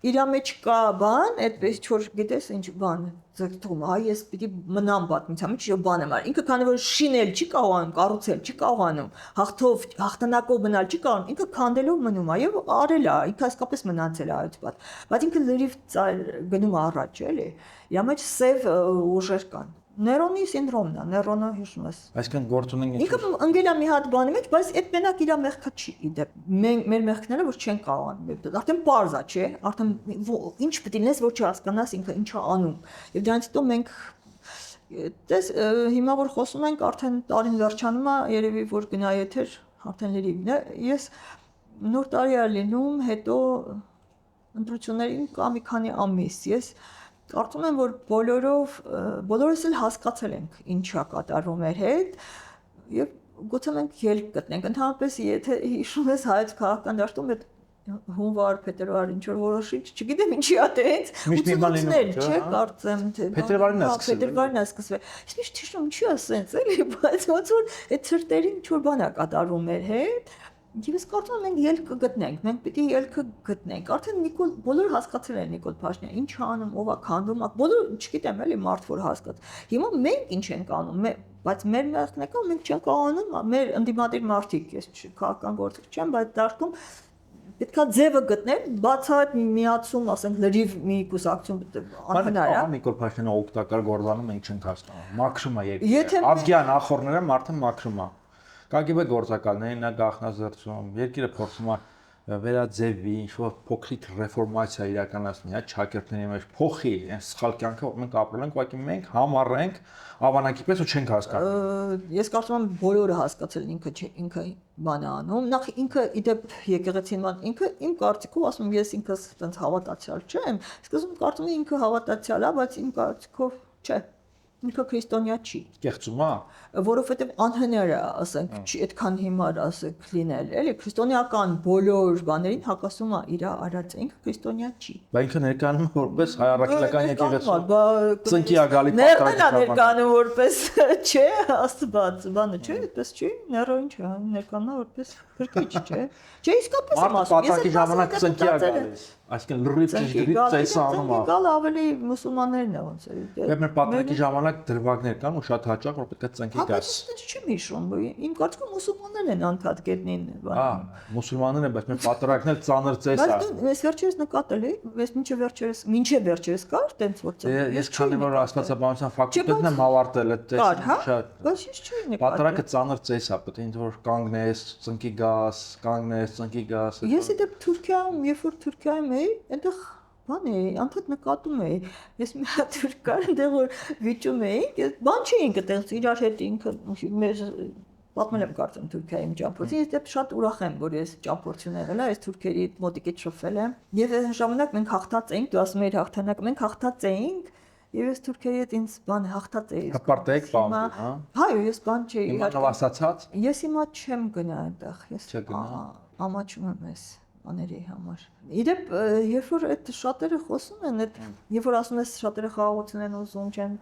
իր մեջ կա բան, այդպես որ գիտես ինչ բան, ձգտում, այ ես պիտի մնամ պատմության մեջ, եւ բան եմ արել։ Ինքը քանի որ շինել չի կարողանում, կառուցել չի կարողանում, հաղթանակով մնալ չի կարողանում, ինքը քանդելով մնում է եւ արել է, ինքը իսկապես մնացել է այդ պատ։ Բայց ինքը լրիվ գնում առաջ, էլի։ Իր մեջ սև ուժեր կան։ Ներոնի սինդրոմն է, Ներոնը հիշում ես։ Այսինքն գործ ունեն ինքը ընկել է մի հատ բանի մեջ, բայց այդ մենակ իր մեղքը չի իդեպ։ Մեր մեղքները որ չեն կարողանում, արդեն པարզ է, չէ՞, արդեն ինչ պետք է լինես, որ չհասկանաս ինքը ինչ է անում։ Եվ դրանից հետո մենք դες հիմա որ խոսում ենք, արդեն տարին վերջանում է, երևի որ գնա եթեր, արդեն լրիվն է։ Ես նոր տարի է լինում, հետո ընտրություններին կա մի քանի ամիս, ես կարծում եմ, որ բոլորս էլ հասկացել ենք ինչա կատարվում մեր հետ եւ գուցե մենք ելք գտնենք։ Ընդհանրապես եթե հիշում ես հայոց քաղաքական դաշտում այդ հունվար, փետրվար ինչ որ որոշիչ, չգիտեմ ինչի է տենց, ուսուցիչներ, չէ, կարծեմ թե փետրվարին է սկսվել։ Իսկ միշտ հիշում ինչի է սենց, էլի, բայց ոնց որ այդ ցրտերին ինչ որ բան է կատարվում մեր հետ։ Ես կարծում եմ մենք ելք կգտնենք, մենք պիտի ելքը գտնենք։ Արդեն բոլորը հասկացել են Նիկոլ Փաշինյանը ինչ անում, ով է քանդում, բոլորը, չգիտեմ, էլի մարդ որ հասկաց։ Հիմա մենք ինչ ենք անում, բայց մեր մեղքն մենք չենք անում, մեր ընդդիմադիր մարդիկ, ես քաղաքական գործիք չեմ, բայց դաշտում պետքա ձևը գտնել, բացահայտ միացում, ասենք լրիվ մի կուսակցություն անհնար է։ Նիկոլ Փաշինյանը օգտակար գործանում ենք չենք հասկանում։ Մաքրում է երկիրը։ Ազգյան ախորները մարդը մաքրում է։ KGB գործակալներին նա գաղտնազրծում, երկիրը փորձում է վերաձևի, ինչ-որ փոքրիկ ռեֆորմացիա իրականացնի, հա, ճակերտների մեջ փոխի, այն սխալ կյանքը մենք ապրել ենք, ուղղակի մենք համառենք ավանակի պես ու չենք հասկանում։ Ես կարծում եմ բոլորը հասկացել ինքը բան է անում։ Նախ ինքը իդեպ եկեղեցին բան, ինքը իմ կարծիքով ասում ես ինքս այդպես հավատացյալ չեմ, սկզբում կարծում եմ ինքը հավատացյալ է, բայց իմ կարծիքով չէ։ Ինքը քրիստոնյա չի։ Կեղծում է, որովհետև անհնար է, ասենք, չի այդքան հիմար ասենք լինել, էլի քրիստոնեական բոլոր բաներին հակասում է իր արածը, ինքը քրիստոնյա չի։ Բայց ինքը ներկայանում է որպես հայ առաքելական եկեղեցու ծնկի է գալի ներկայանում որպես չէ, Աստված, բանը չէ, այդպես չի, ներոին չէ, ներկայանում որպես քրկիչ, չէ։ Չէ, իսկապես եմ ասում, ես ժամանակ ծնկի է գալիս։ Այսինքն լրիվ ճիշտ ծեսանում է։ Գալ ավելի մուսուլմաններն է ոնց է։ Բայց մեր պատրակի ժամանակ դրվագներ կան ու շատ հաճախ որ պետք է ծնկի գաս։ Բայց չեմ հիշում, իմ կարծիքով մուսուլմաններն են անդադ գետնին բանը։ Մուսուլմաններն են, բայց մեր պատրակն էլ ծանր ծես է։ Բայց վերջերս նկատել էի, ես մինչև վերջերս կար տենց որ ծես։ Ես քանի որ աստվածաբանության ֆակուլտետն եմ ավարտել, այդ ծեսը շատ։ Բայց ես չի նկատել։ Պատրակը ծանր ծես է, պետք է ինձ որ կանգնես, ծնկի գաս, կանգնես, ծնկի գաս։ Ես իդեպ Թուրքիայում, երբ որ Թուրքիայում էի, այնտեղ բան է, անդադ նկատում էի։ Ես մի հատ Թուրքար այնտեղ որ վիճում էի, բան չէինք այդտեղ իրար հետ ինքը մեր պատմել եմ կարծեմ Թուրքիայում ճամփորդին, ես դեպի շատ ուրախ եմ, որ ես ճամփորդություն եղել եմ, ես թուրքերի մոտիկից շփվել եմ։ Եվ այն ժամանակ մենք հաղթած էինք, դու ասում էիր հաղթանակ, մենք հաղթած էինք, եւ ես թուրքերի հետ ինձ բան հաղթած էի։ Հպարտեք բան, հա։ Հայ, ես բան չէի։ Հիմա նվաստացած։ Ես հիմա չեմ գնա այնտեղ, ես Չգնա։ ամաչում եմ ես աների համար։ Իդեպ երբ որ այդ շատերը խոսում են, այդ երբ որ ասում ես շատերը խաղաղություն են ուզում, չեն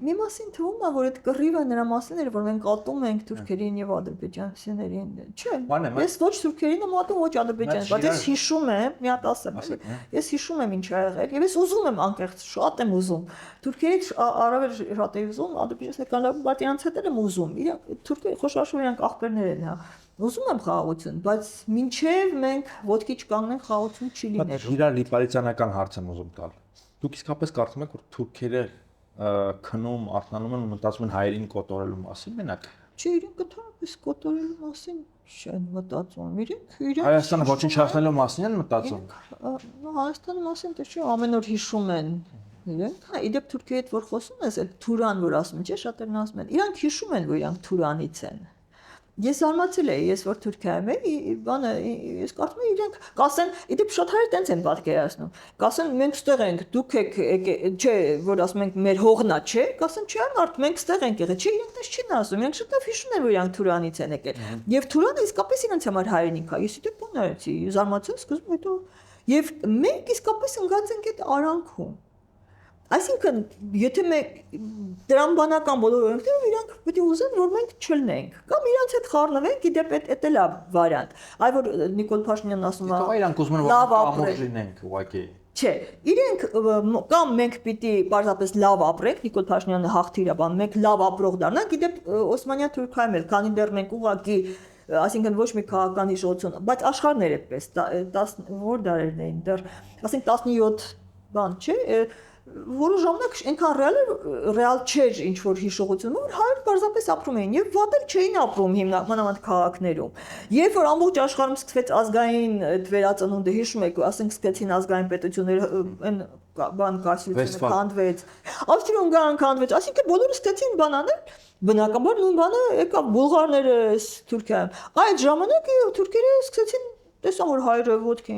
մի մասին թվում է, որ այդ կռիվը նրա մասին էր, որ մենք ատում ենք թուրքերին եւ ադրբեջանցիներին։ Չէ։ Ես ոչ թուրքերին եմ ատում, ոչ ադրբեջանցիներին, բայց ես հիշում եմ, մի հատ ասեմ, ես հիշում եմ ինչ ա եղել եւ ես ուզում եմ անկեղծ, շատ եմ ուզում։ Թուրքերից առավել շատ եմ ուզում, ադրբեջանցիական բայց իրանց հետ եմ ուզում։ Իրանք թուրքերը խոշորաշու իրանք աղբերներ են, հա։ Ուզում եմ խաղաղություն, բայց մինչև մենք ոտքի չկանգնենք խաղաղություն չի լինելու։ Իրար լիպարիցիանական հարց եմ ուզում տալ։ Դուք իսկապես կարծում եք, որ թուրքերը քնում, արթնանում են ու մտածում են հայերին կոտորելու մասին մենակ։ Չէ, իրենք ընդհանրապես կոտորելու մասին չեն մտածում։ Իրենք Հայաստանը ոչնչացնելու մասին են մտածում։ Հայաստանի մասին դե չէ, ամեն օր հիշում են իրենք։ Հա, իդեպ թուրքերի հետ որ խոսում ես, այդ Թուրան որ ասում են, չէ, շատերն ասում են, իրանք հիշում են, որ իրանք Թուրանից են։ Ես զարմացել էի, ես որ Թուրքիայում էի, բանը ես կարծում եմ իրենք կասեն, իդեպ շատ հայեր տենց են պատկերացնում։ Կասեն մենք ստեղ ենք, դուք եք, չէ, որ ասում ենք մեր հողնա, չէ, կասեն չէ, մարդ մենք ստեղ ենք եղել, չէ, իրենք դες չեն ասում, իրենք շուտով հիշում են, որ իրանք Թուրանից են եկել։ Եվ Թուրանը իսկապես իրենց համար հայրենիք է։ Ես իդեպ բան արեցի, զարմացա, սկզբում հետո եւ մենք իսկապես ընկած ենք այդ արանքում։ Այսինքն, եթե մենք տրամբանական բոլոր օրենքները իրանք պետք է ուզեն, որ մենք չլնենք, կամ իրանց հետ խառնվենք, իդեպ այդ էլ է վարիանտ։ Այ որ Նիկոլ Փաշինյանն ասում է, իրանք ուզում են որ ամոթ լինենք, ուղղակի։ Չէ, իրենք կամ մենք պիտի պարզապես լավ ապրենք, Նիկոլ Փաշինյանը հաղթիր է բան, մենք լավ ապրող դառնանք, իդեպ Օսմանյան Թուրքիայում էլ, քանի դեռ մենք ուղղակի, այսինքն ոչ մի քաղաքական իշխանություն, բայց աշխարհներ էպես, 10 որ դարերն էին, դեռ, ասենք 17 բան, չէ, որը ժամանակ այնքան ռեալ չէր ինչ որ հիշողություն, որ հայեր պարզապես ապրում էին եւ վատ էլ չէին ապրում հիմնականamente քաղաքներում։ Երբ որ ամբողջ աշխարհում սկսվեց ազգային վերածնունդը, հիշում եք, ասենք սկսեցին ազգային պետությունները, այն բան կայսրությունը քանդվեց, Ավստրիա-Հունգարիան քանդվեց, այսինքն բոլորը սկսեցին բան անել, բնականաբար նույն բանը եկավ բուլղարները Թուրքիայում։ Այդ ժամանակ թուրքերը սկսեցին տեսա որ հայրը ոտքի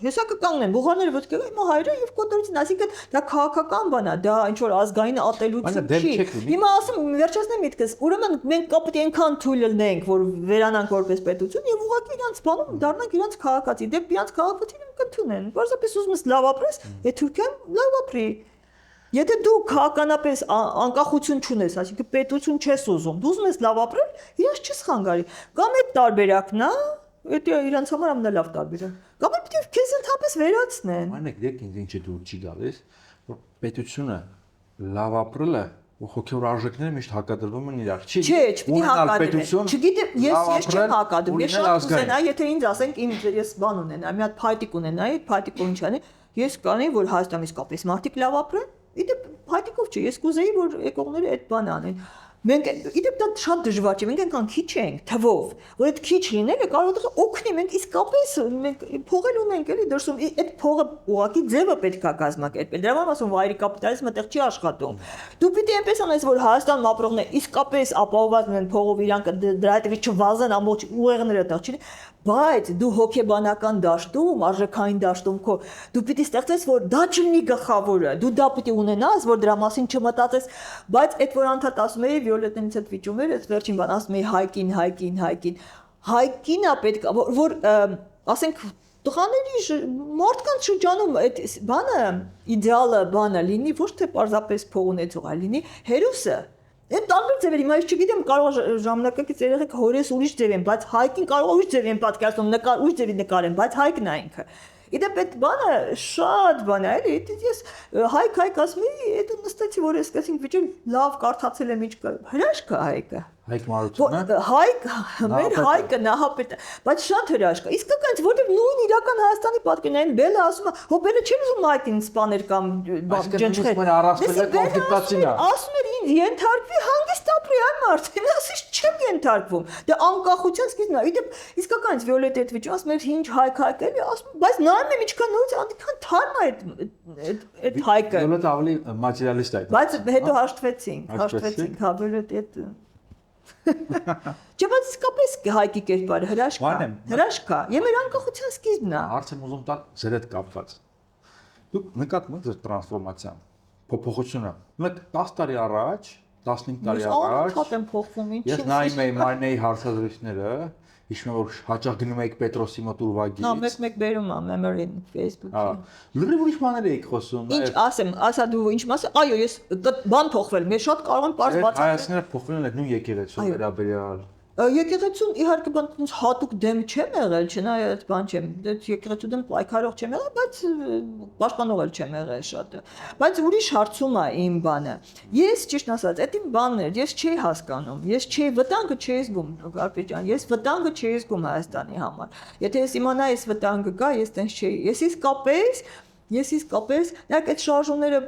հեսա կկանգնեն բուղարները ոտքի հիմա հայրը եւ կոտորեցին այսինքն դա քաղաքական բան է դա ինչ որ ազգային ատելություն չի հիմա ասում վերջացնեմ միտքս ուրեմն մենք կապիտի այնքան թույլ լինենք որ վերանանք որպես պետություն եւ ուղղակի իրանց բանում դառնանք իրանց քաղաքացի դեպի իրանց քաղաքացիին կընդունեն պարզապես ուզում ես լավ ապրես Թուրքիան լավ ապրի Եթե դու քաղաքականապես անկախություն չունես, այսինքն պետություն չես ուզում, դու ուզում ես լավ ապրել, իրաց չես խանգարի։ Կամ այդ տարբերակն է, դա իրանց համար ամենալավ տարբերակը։ Կամ պետք է քեզ ընդհանրապես վերացնեն։ Մանեք դեք ինձ ինչ է դուր չի գալիս, որ պետությունը լավ ապրելը ու հոգեոր արժեքները միշտ հակադրվում են իրար։ Չէ, չպետք է հակադրեն։ Չգիտեմ, ես չեմ հակադրում։ Ես շատ կուզենա, եթե ինձ ասենք, ես բան ունենա, մի հատ փայտիկ ունենայի, այդ փայտիկը ինչ անի, ես կանեի, որ Հայաստանում իսկապես մարդիկ լավ ապրեն։ Իդեպ փայտիկով չի, ես կուզեի, որ եկողները այդ բանը անեն։ Մենք իդեպ դա շատ դժվար չէ, մենք այնքան քիչ ենք թվով, որ այդ քիչ լինելը կարող է օգնի, մենք իսկապես մենք փողել ունենք էլի դրսում, այդ փողը ուղղակի ձևը պետք է կազմակերպել։ Դրա համար ասում վայրի կապիտալիզմը այդտեղ չի աշխատում։ Դու պիտի այնպես անես, որ Հայաստանում ապրողները իսկապես ապահոված են փողով, իրանք դրա հետևից չվազեն ամբողջ ուղեղները այդտեղ չի, բայց դու հոգեբանական դաշտում, արժեքային դաշտում քո դու պիտի ստեղծես, որ դա չլինի գլխավորը, դու դա պիտի ունենաս, որ դրա մասին չմտածես, բայց այդ որ անդադ ասում էի Վիոլետտենից այդ վիճումներ, այդ վերջին բան ասում էի հայկինա պետք է որ ասենք տղաների մարդկանց շրջանում այդ բանը իդեալը բանը լինի ոչ թե պարզապես փող ունեցող, այլ լինի հերոսը Այդ տարբեր ձևեր, հիմա ես չգիտեմ, կարող է ժամանակակից երեխեք հորես ուրիշ ձև են, բայց հայկին կարող է ուրիշ ձև են պատկերացնում, ուրիշ ձևի նկարեն, բայց հայկն է ինքը։ Իդեպ այդ բանը շատ բան է, էլի, ես հայք ասում էի, այդ նստեցի, որ ես ասենք վիճել լավ կարդացել եմ ինչ կա, հրաշք է հայկը։ Հայկ Մարությանը։ Հայկ, մեր հայկը նահապետը, բայց շատ հրաշք է։ Իսկականից, որտեղ նույն իրական Հայաստանի պատկերն են, Բելը ասում է, հո Բելը չի ուզում հայկին սպաներ կամ ջնջել։ Ասում էր ինձ ենթարկվի հանգիստ ապրի այ մարդին, ասես չեմ ենթարկվում։ Դե անկախության սկիզբն է։ Իդեպ իսկականից Վիոլետ Էդվիճը ասում էր ինչ հայկ էլի, ասում, բայց նայում եմ ինչքան նույնց այնքան թարմ է այդ հայկը։ Վիոլետ ավելի մատերիալիստ է։ Բայց հետո հաշտվեցինք, հա Վիոլետ այդ Չէ, բայց իսկապես հայկի կերպարը հրաշք է։ Եվ մեր անկախության սկիզբն է։ Հարց եմ ուզում տալ ձեր հետ կապված։ Դուք նկատում եք ձեր տրանսֆորմացիան, փոփոխությունը։ Մենք 10 տարի առաջ, 15 տարի առաջ Շատ եմ փոխվում, ինչի։ Ես նայում էի Մարինեի հարցազրույցները, հիշում եմ որ հաճախ գնում էիք Պետրոսի մոտ ուրվագից։ Հա, մեկ բերում եմ memory-ին Facebook-ին։ Հա, լրիվ ուրիշ բաներ էիք խոսում։ Ինչ ասեմ, ասա դու ինչ մասը։ Այո, ես բան փոխվել, մեր շատ կարող եմ բարձ բացատրել։ Հայացքները փոխվել են այդ նույն եկեղեցու վերաբերյալ։ Եկեղեցուն իհարկե բանից հատուկ դեմ չեմ եղել, չնայած բան չեմ, եկեղեցու դեմ պայքարող չեմ եղել, բայց պաշտպանող էլ չեմ եղել շատ։ Բայց ուրիշ հարցում է իմ բանը։ Ես ճիշտ ասած, այդ իմ բանն էր, ես չէի հասկանում, ես չէի վտանգը չէի զգում, Կարպետ ջան, ես վտանգը չէի զգում Հայաստանի համար։ Եթե ես իմանայի այս վտանգը կա, ես տենց չէի։ Ես իսկապես, նայեք այդ շարժումները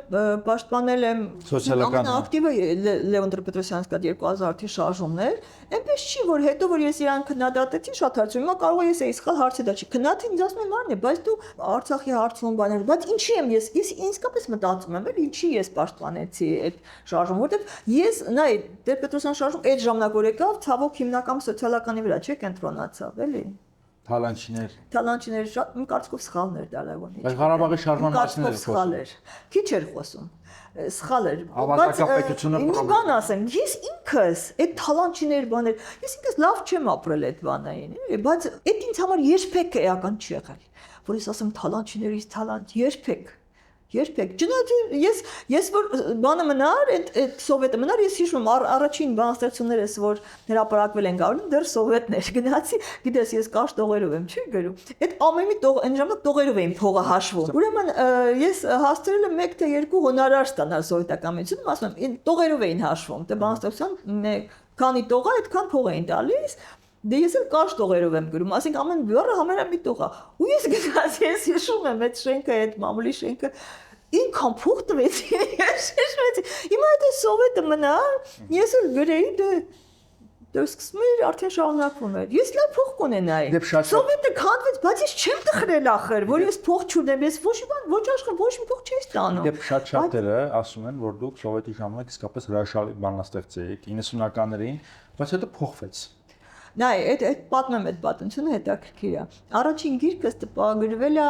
պաշտպանել եմ սոցիալական ակտիվը Լևոն Տրեպետրոսյանից կա 2000-ի շարժումներ, այնպես չի որ հետո որ ես իրան քննադատեցի շատ հարցում, հիմա կարող է ես էի սխալ հարցը դա չի, քննադատին ինձ ասում եմ Մարնե, բայց դու Արցախի հարցում բաներ, բայց ինչի եմ ես իսկապես մտածում եմ, էլ ինչի ես պաշտպանեցի այդ շարժումը, որտեղ ես նայ Տրեպետրոսյան շարժում այդ ժամանակ որ եկավ, ցավոք հիմնական սոցիալականի վրա չէ կենտրոնացավ, էլի։ Թալանչիները շատ իմ կարծիքով սխալներ դա Լևոնի։ Բայց Ղարաբաղի շարժման մասին էր խոսում։ Քիչ էր խոսում։ Սխալ էր։ Ավազակապետությունը մի բան ասեմ, ես ինքս այդ թալանչիներ բաներ, ես ինքս լավ չեմ ապրել այդ բանային, բայց այդ ինձ համար երբեք էական չի եղել, որ ես ասեմ թալանչիներից թալանչ, երբեք։ Չնայած ես որ բանը մնար, այդ սովետը մնար, ես հիշում եմ առաջին բանաստեղծություններս, որ հրապարակվել են գարուն, դեռ սովետներ գնացի, գիտես ես կարճ տողերով եմ, չի գրում։ Այդ ամենի այն ժամանակ տողերով էին փողը հաշվում։ Ուրեմն ես հասցրել եմ 1 թե 2 հոնորար ստանալ սովետական միությունում, ասում եմ, տողերով էին հաշվում, դե բանաստեղծության քանի տող է, այդքան փող էին տալիս։ Դե ես էլ կարճ տողերով եմ գրում, ասենք ամեն բառը համարյա մի տող է։ Ու ես գնացի, ես հիշում եմ այդ շենքը, այդ մամուլի շենքը, ինքան փող տվեցի, ես շշմեցի։ Հիմա այդ սովետը մնար, ես էլ գրեի, դե սկսում էր արդեն շարունակվում էր։ Ես լավ փող կունենայի։ Սովետը քանդվեց, բայց ես չեմ տխրել ախր, որ ես փող չունեմ, ես ոչ մի բան, ոչ աշխարհ, ոչ մի փող չես ստանում։ Դե շատ-շատերը ասում են, որ դուք սովետի ժամանակ իսկապես հրաշալի բանաստեղծ էիք 90-ականներին, բայց հետո փոխվեց։ Նայ, այդ պատմեմ այդ պատմությունը հետաքրքիր է։ Առաջին գիրքս տպագրվել է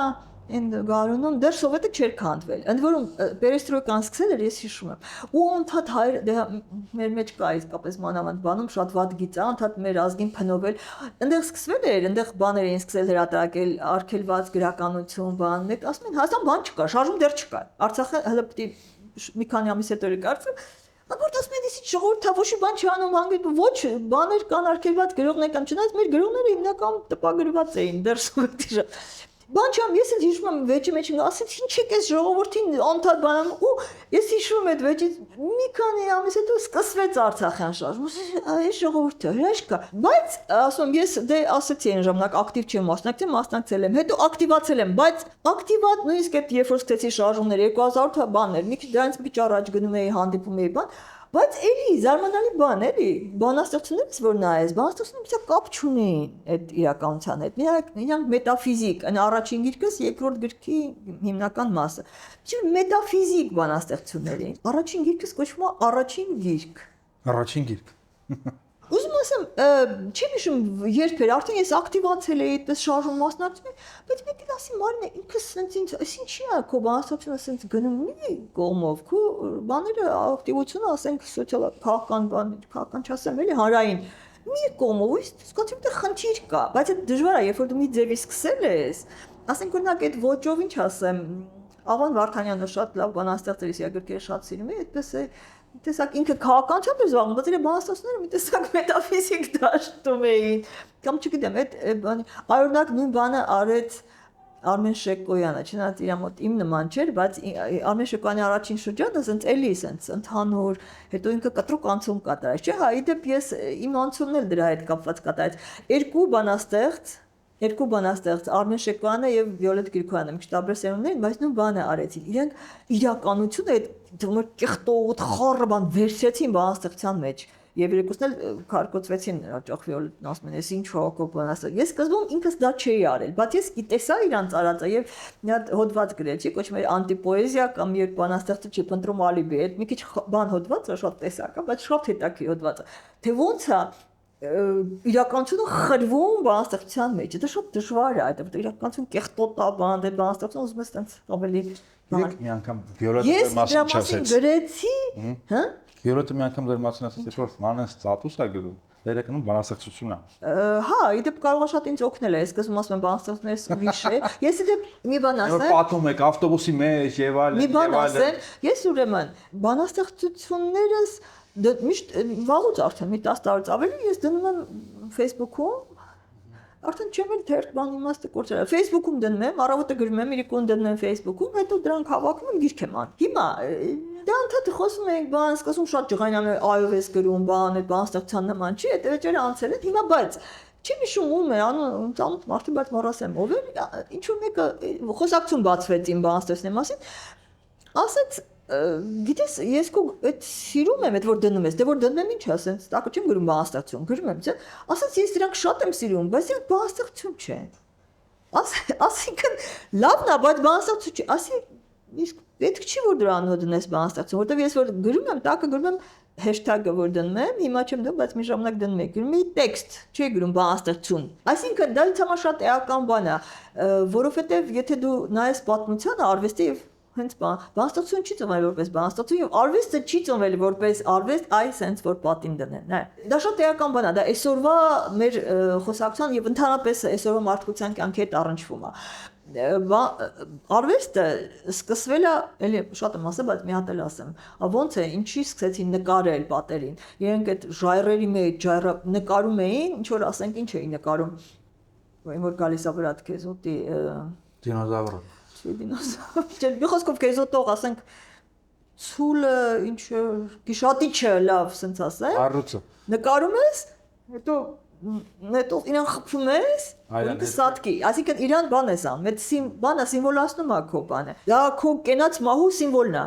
այն գարունում, դեռ սովետը չէր քանդվել։ Ընդ որում պերեստրոյկան սկսել էր, ես հիշում եմ։ Ու անդադ հայր դե մեր մեջ կա իսկապես մանավանդ բանում շատ վատ գիծ է, անդադ մեր ազգին փնովել։ Այնտեղ սկսվել էր, այնտեղ բաներ էին սկսել հրատարակել, արգելված գրականություն, բան։ Մեկ ասում են, Հայաստան բան չկա, շարժում դեռ չկա։ Արցախը հələ պիտի մի քանի ամիս հետո կարծեմ Անկորդ ասում են, իսկ ժողովուրդը ոչ մի բան չի անում, հանգիստ ոչ բաներ կան արգելված գրողներ կան, չնայած մեր գրողները հիմնական տպագրված էին դեռ սովետի ժամանակ։ Բան չեմ, ես էլ հիշում եմ վեճի մեջ ասեցի, ինչ եք այս ժողովրդին անդադ բանան ու ես հիշում եմ այդ վեճից մի քանի ամիս հետո սկսվեց Արցախյան շարժումը, այս ժողովուրդը հրաշք է, բայց ասում ես դե ասեցի այն ժամանակ ակտիվ չեմ մասնակցել եմ, հետո ակտիվացել եմ, բայց ակտիվատ նույնիսկ այդ երբ որ սկսեցի շարժումներ 2008 բաններ, մի քիչ դրանից մի քիչ առաջ գնում էի հանդիպում էի բան Բայց էլի զարմանալի բան էլի բանաստեղծություններից որ նայես բանաստեղծությունները մի կապ չունեին այդ իրականության հետ միանք մետաֆիզիկ այն առաջին գիրքս երկրորդ գրքի հիմնական մասը չէ մետաֆիզիկ բանաստեղծություններ էին առաջին գիրքս կոչվում է առաջին գիրք Ուզում ասեմ չեմ հիշում երբ էր արդեն ես ակտիվացել էի այդպես շարժում մասնակցում բայց մեկ էլ ասի Մարինե ինքս սենց ինձ այսինչի է քո բանաստեղծությունը սենց գնում մի կողմով քո բաները ակտիվությունը ասենք սոցիալ-քաղաքական բաներ քաղաքական չասեմ էլի հանրային մի կողմով ու սկսեցի դե խնդիր կա բայց այդ դժվար է երբ որ դու մի ձևի սկսել ես ասենք օրինակ այդ ոճով ինչ ասեմ Ավան Վարդանյանը շատ լավ բանաստեղծ էր, ես գրքերը շատ սիրում եմ, այդպես է տեսակ ինքը քաղաքականությամբ էր զբաղվում, բայց իր բանաստեղծությունները մի տեսակ մետաֆիզիկ դաշտում էին, կամ չգիտեմ, այդ բանի, օրինակ նույն բանը արեց Արմեն Շեկոյանը, չնայած իր մոտ իմ նման չէր, բայց Արմեն Շեկոյանի առաջին շրջանը ասենց էլի ասենց ընդհանուր, հետո ինքը կտրուկ անցում կատարեց, չէ՞, հա, իդեպ ես իմ անցումն էլ դրա հետ կապված կատարեց։ Երկու բանաստեղծ Արմեն Շեկոյանը եւ Վիոլետ Գրիգորյանը մի քիչ տարբեր սերունդներ են, բայց նույն բանը արեցին։ Իրենք իրականությունը այդ դեռ կեղտոտ խառը բան վերցրեցին բանաստեղծության մեջ։ Եվ երկուսն էլ քարկոծվեցին հաճախ Վիոլետն ասում են, «Էս ինչ հոգով բանաստեղծ»։ Ես սկզբում ինքս դա չէի արել, բայց ես գիտեսա իրանց արածը եւ մի հատ հոդված գրել, չի կոչվում էր անտիպոեզիա կամ երբ բանաստեղծը չի փնտրում ալիբի, այդ մի քիչ բան հոդված է, շատ տեսակ է, բայց շատ հետաքրքիր հոդված է։ Թե ոնց է իրականությունը խրվում բանաստեղծության մեջ, դա շատ դժվար է, այդտեղ իրականություն կեղտոտա բան, դե բանաստեղծությունը ուզում ես տենց ավելի Մի անգամ Վիոլետի մասին չասեց։ գրեցի, հա? Վիոլետը մի անգամ դեր մասին ասեց, որ մանեն ստատուս է գրում։ Դերականում բանաստեղծություն է։ Հա, իդեպ կարող է շատ ինձ օգնել է, ես սկզբում ասում եմ բանաստեղծություններս ուրիշ է։ Ես իդեպ մի բան ասեմ։ Որ պատում եք ավտոբուսի մեջ եւ այլն։ Մի բան ասեմ, ես ուրեմն բանաստեղծություններս միշտ վաղուց արդեն մի 10 տարուց ավելի ես դնում եմ Facebook-ում արդեն չեմ էլ թերթ բան իմաստը կորցրել։ Facebook-ում դնում եմ, առավոտը գրում եմ, իրիկուն դնում եմ Facebook-ում, հետո դրանք հավաքում եմ, գիրք եմ անում։ Հիմա դա ընդհանուր խոսում ենք, բան, սկսում շատ ջղայնան այով ես գրում, բան, այդ բանաստեղծության նման չի, այդ վեճերը անցել են, հիմա բայց չի հիշում ում է, ծանոթ մարդու բայց մոռացեմ ով էր, ինչ որ մեկը խոսակցություն բացվեց իմ բանաստեղծների մասին, ասեց գիտես ես քո այդ սիրում եմ այդ որ դնում ես դե որ դնում եմ ինչ ասենց տակը չեմ գրում բանաստեղծություն գրում եմ չէ ասած ես դրանք շատ եմ սիրում բայց իրանք բանաստեղծություն չեն ասինքն լավն է բայց բանաստեղծություն չի ասի իսկ պետք չի որ դրանով դնես բանաստեղծություն որտեվ ես որ գրում եմ տակը գրում եմ hashtag-ը որ դնում եմ հիմա չեմ դնում բայց մի ժամանակ դնում եմ գրում եմ տեքստ չի գրում բանաստեղծություն այսինքն դա ինձ համար շատ էական բան է որովհետեւ եթե դու նայես պատմությանը արվեստի եւ հենց բանաստեղծություն չի ծնվել որպես բանաստեղծություն եւ արվեստը չի ծնվել որպես արվեստ այ sense որ պատին դնեն հա դա շատ էական բան է դա այսօրվա մեր խոսակցության եւ ընդհանրապես այսօրվա մարդկության կյանքի հետ առնչվում է արվեստը սկսվել է էլի շատ եմ ասել բայց մի հատ էլ ասեմ ոնց է ինչի սկսեցին նկարել պատերին իրենք այդ ժայռերի մեջ նկարում էին ինչ որ ասենք ինչ էին նկարում որ գալիս է վրատ քեզ ուտի դինոզավրը Դինոզավր մի խոսքով կեզոտող ասենք ցուլը ինչ գիշատիչը լավ ասենց ասեմ առուծը նկարում ես հետո իրան խփում ես ինքը սատկի այսինքն իրան բան ես անում այդ բանը սիմվոլացնում է քո բանը դա քո կենաց մահու սիմվոլն է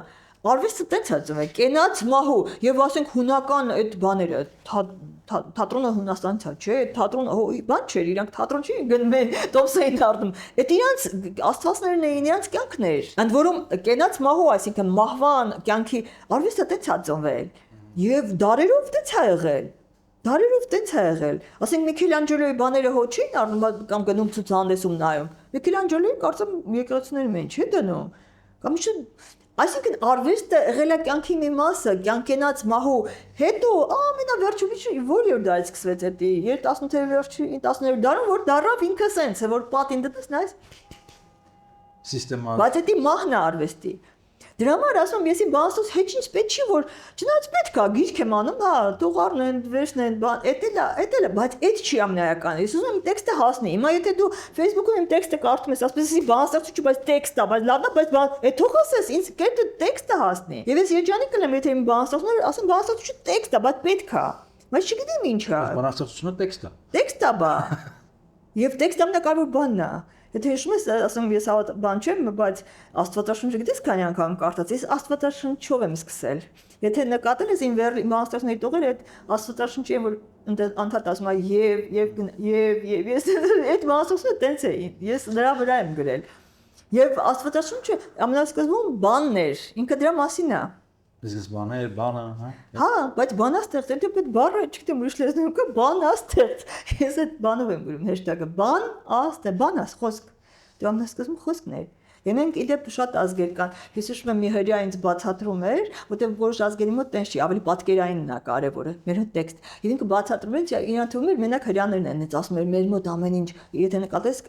արվեստը տենց է ծնվել կենաց մահու եւ ասենք հունական այդ բաները թատրոնը Հունաստանից է չէ թատրոնը բան չէր իրանք թատրոն չի գնում են տոպս էին դառնում այդ իրանց աստվածներն էին իրանց կյանքներ ընդ որում կենաց մահու այսինքն մահվան կյանքի արվեստը տենց է ծնվել եւ դարերով տենց է եղել ասենք Միքելանջելոյի բաները հո չէին առնում կամ գնում ցուցահանդեսում նայում Միքելանջելոյի կարծեմ եկեղեցիների մեջ չի դնում կամ ինչ Այսինքն արվեստը եղել է կյանքի մի մասը, կյանքենաց մահու, հետո ամենավերջի որ դարից սկսվեց էդի, 18-րդ վերջի 19-րդ դարում որ դարավ ինքը սենց է որ պատին դտես նայես սիստեմա Բայց էդի մահն է արվեստի Դրա համար ասում ես իմ բանաստոց հետ ինչ պետք չի որ չնայած պետք է գիրք եմ անում, հա, տողարն են, վերջն են, բան, էդ էլ է, բայց այդ չի ամենայականը։ Ես ուզում եմ տեքստը հասնի։ Հիմա եթե դու Facebook-ում իմ տեքստը կարդում ես, ասես էսի բանաստոց չի, բայց տեքստ է, բայց լավն է, բայց այդ թող ասես, ինձ կերտը տեքստը հասնի։ Եվ ես երջանիկ կլեմ, եթե իմ բանաստոցները ասում բանաստոց չի տեքստ է, բայց պետք է։ Բայց չգիտեմ ինչ է։ Բանաստեղծությունը տեքստ է։ Տեքստ է, բա։ Եվ տեքստը ամենակարևոր բանն է։ Եթե հիշում ես, ասում ես բան չեմ, բայց Աստվածաշունչը գիտես քանի անգամ կարդաց, ես Աստվածաշունչով եմ սկսել։ Եթե նկատել ես իմ մաստերների տողերը այդ Աստվածաշունչի են որ անդադ ասում եւ ես այդ մաստերները տենց էին։ Ես նրա վրա եմ գրել։ Եվ Աստվածաշունչը ամենասկզբում բանն էր, ինքը դրա մասին է։ Սկզբանե բանը, հա։ Հա, բայց բանաստեղծ, դե այդ բառը չգիտեմ ուրիշ լեզվում կա բանաստեղծ։ Ես այդ բանով եմ գրում հեշտագը բանաս խոսք։ Դու ամենասկզբում խոսքն էր։ Եվ մենք իդեպ շատ ազգեր կան։ Ես հիշում եմ մի հրյա ինձ բացատրում էր, որտեղ որոշ ազգերի մոտ տենց չի, ավելի պատկերայինն է կարևորը, մեր հետ տեքստ։ Եվ ինքը բացատրում էր, իրան թվում էր մենակ հրյաներն են, այնց ասում էր մեր մոտ ամեն ինչ, եթե նկատես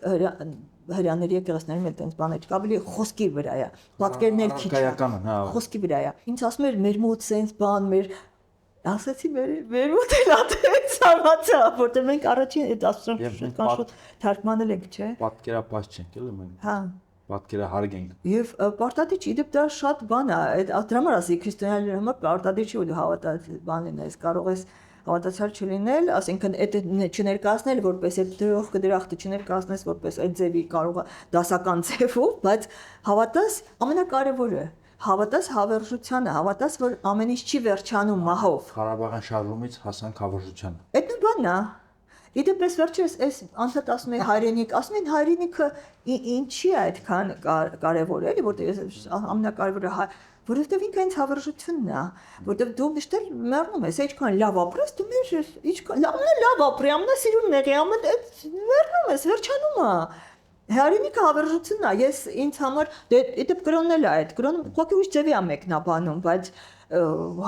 հրյաների եկեղեցիների մեջ տենց բաներ չկա, ավելի խոսքի վրա է։ Պատկերներ քիչ։ Կայականն, հա։ Խոսքի վրա է։ Ինձ ասում էր մեր մոտ սենց բան, մեր Ասացի մեր մոդելատորից հարվածա, որտեղ մենք առաջին այդ աստղական շուտ թարգմանել ենք, չէ՞։ Պատկերապաշտ չենք, էլի մենք։ Հա։ Պատկերահարգ ենք։ Եվ պարտադիր չի, իդեպ դա շատ բան է, այդ դրա համար ասի քրիստոնյաների համար պարտադիր չի ու հավատալ բան լինես, կարող ես հավատացյալ չլինել, ասենքն այդ չներկայացնել որպես այդ դրողքը դրախտը չներկայացնես որպես այդ ձևի կարող է դասական ձևով, բայց հավատաս ամենակարևորը հավատաս հավերժությանը, հավատաս որ ամեն ինչ չի վերջանում մահով։ Ղարաբաղյան շարժումից հասանք հավերժությանը։ Այդ նույն բանն է։ Իդեպ վերջերս այս անդադ ասում են հայրենիք, ասում են հայրենիքը ինչի է այդքան կարևոր էլի, որտեղ ամենակարևորը որովհետև ինքը ինձ հավերժությունն է, որովհետև դու միշտ մեռնում ես, այդքան լավ ապրես, դու մեր ինչքան լավ ապրի, ամենասիրունն եղի, մեռնում ես, վերջանում է։ Հայրենիքը հավերժությունն է, ես ինձ համար իդեպ կրոնն էլ է այդ, կրոնը ուղղակի ուրիշ ձևի է մեկնաբանում, բայց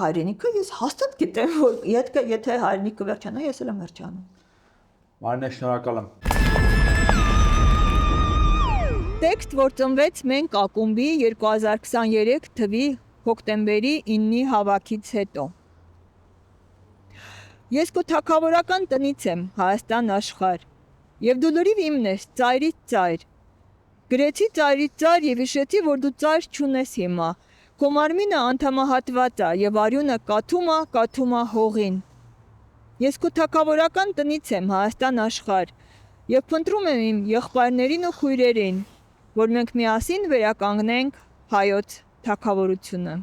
հայրենիքը ես հաստատ գիտեմ, որ եթե հայրենիքը վերջանա, ես էլ եմ վերջանում։ Մարինե, շնորհակալ եմ։ Տեքստ, որ ծնվեց մենք ակումբի 2023 թվականի հոկտեմբերի 9-ի հավաքից հետո։ Ես քո թագավորական տնից եմ, Հայաստան աշխարհ, եւ դու լրիվ իմն ես, ծայրից ծայր։ Գրեցի ծայրից ծայր եւ հիշեցի, որ դու ծայր չունես հիմա։ Քո մարմինը անդամահատված է եւ արյունը կաթում է հողին։ Ես քո թագավորական տնից եմ, Հայաստան աշխարհ, եւ փնտրում եմ իմ եղբայրներին ու քույրերին, որ մենք միասին վերականգնենք հայոց թագավորությունը։